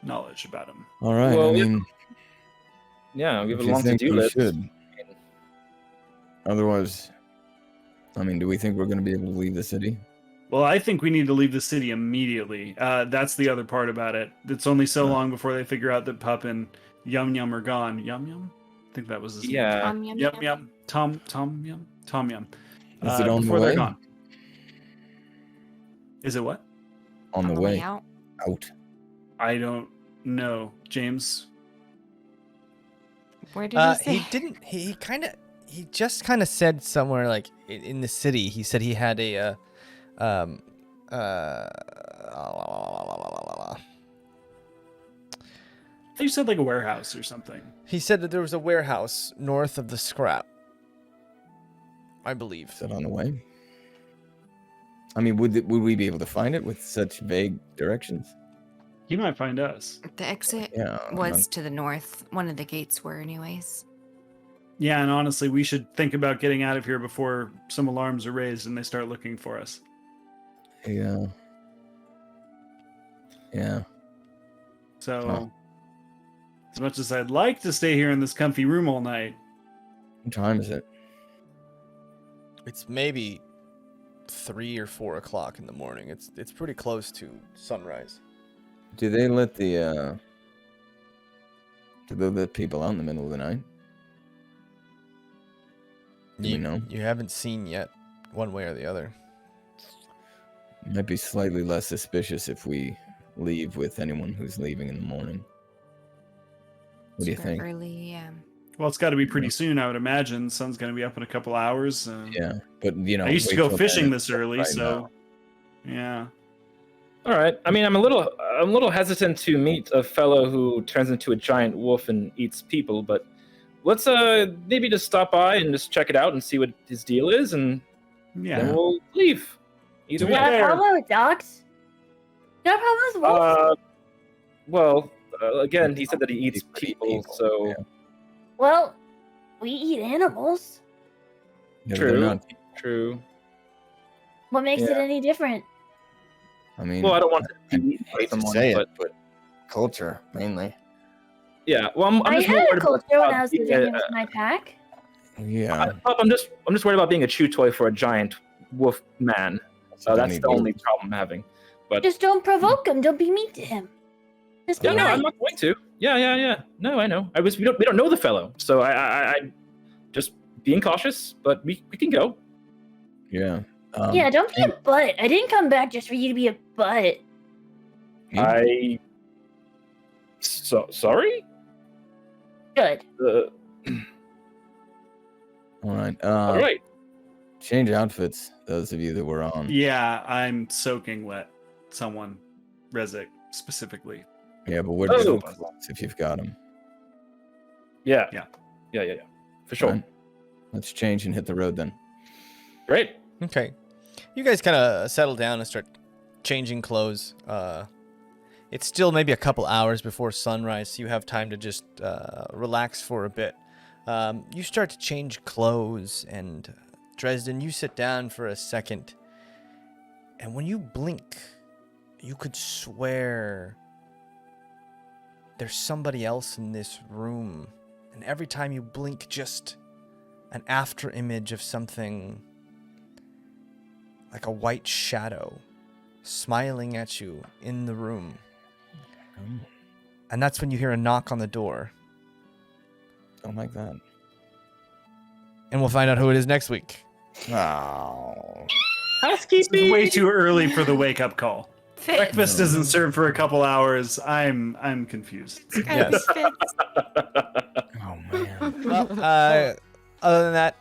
knowledge about him. All right. Well, I yeah. mean, Yeah, we have if a you long think to-do we list. should. Otherwise, I mean, do we think we're going to be able to leave the city? Well, I think we need to leave the city immediately. That's the other part about it. It's only so Yeah. long before they figure out that Pup and Yum Yum are gone. Yum Yum? I think that was his name. Yeah. Yum, Yum Yum. Tom Yum? Tom Yum. Is it on the before they're way? gone. Is it what? On the way out. out. I don't know. James? Where did he say? He didn't. He just kind of said somewhere like in the city. He said he had a You said like a warehouse or something. He said that there was a warehouse north of the scrap. I believe. Is that on the way? I mean, would we be able to find it with such vague directions? He might find us. The exit Yeah. was to the north. One of the gates were, anyways. Yeah, and honestly, we should think about getting out of here before some alarms are raised and they start looking for us. Yeah. Yeah. So, Huh. as much as I'd like to stay here in this comfy room all night, What time is it? It's maybe 3 or 4 o'clock in the morning. It's pretty close to sunrise. Do they let people out in the middle of the night? Do we know? You haven't seen yet, one way or the other. Might be slightly less suspicious if we leave with anyone who's leaving in the morning. What do you Super think? Early, yeah. well, it's got to be pretty soon, I would imagine. The sun's going to be up in a couple hours. Yeah, but I used to wait go till fishing then. this early, Right so yeah. All right. I mean, I'm a little hesitant to meet a fellow who turns into a giant wolf and eats people, but let's maybe just stop by and just check it out and see what his deal is, and Yeah. then we'll leave. Either You got a way. problem with dogs? You got a problem with wolves? Well, again, he said that he eats people, so yeah. Well, we eat animals. Yeah, but they're true. not- True. What makes it Yeah. any different? I mean, Well, I don't want I to eat hate to someone, say but it, but culture mainly. yeah. Well, I'm I just more had a worried culture when I about was being living in my pack. Yeah, I'm just worried about being a chew toy for a giant wolf man. So that's the only problem I'm having. But Just don't provoke him. Don't be mean to him. Just be yeah, no, nice. I'm not going to. Yeah. No, I know. We don't know the fellow, so I just being cautious. But we can go. Yeah. Yeah, don't be a butt. I didn't come back just for you to be a butt. Sorry. Good. All right. All right. Change outfits, those of you that were on. Yeah, I'm soaking wet. Someone, Rezik specifically. Yeah, but what Oh. if you've got them? Yeah. Yeah. Yeah. For sure. Fine. Let's change and hit the road then. Great. Okay. You guys kind of settle down and start changing clothes. It's still maybe a couple hours before sunrise, so you have time to just relax for a bit. You start to change clothes, and Dresden, you sit down for a second, and when you blink, you could swear there's somebody else in this room. And every time you blink, just an after image of something like a white shadow smiling at you in the room. And that's when you hear a knock on the door. Don't like that. And we'll find out who it is next week. Oh. It's way too early for the wake up call. Fitz. Breakfast isn't served for a couple hours. I'm confused. Yes. Fitz. Oh man. Well, other than that,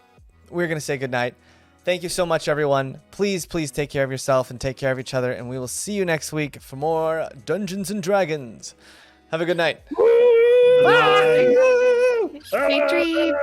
we're going to say goodnight. Thank you so much, everyone. Please take care of yourself and take care of each other. And we will see you next week for more Dungeons and Dragons. Have a good night. Bye. Sweet dreams.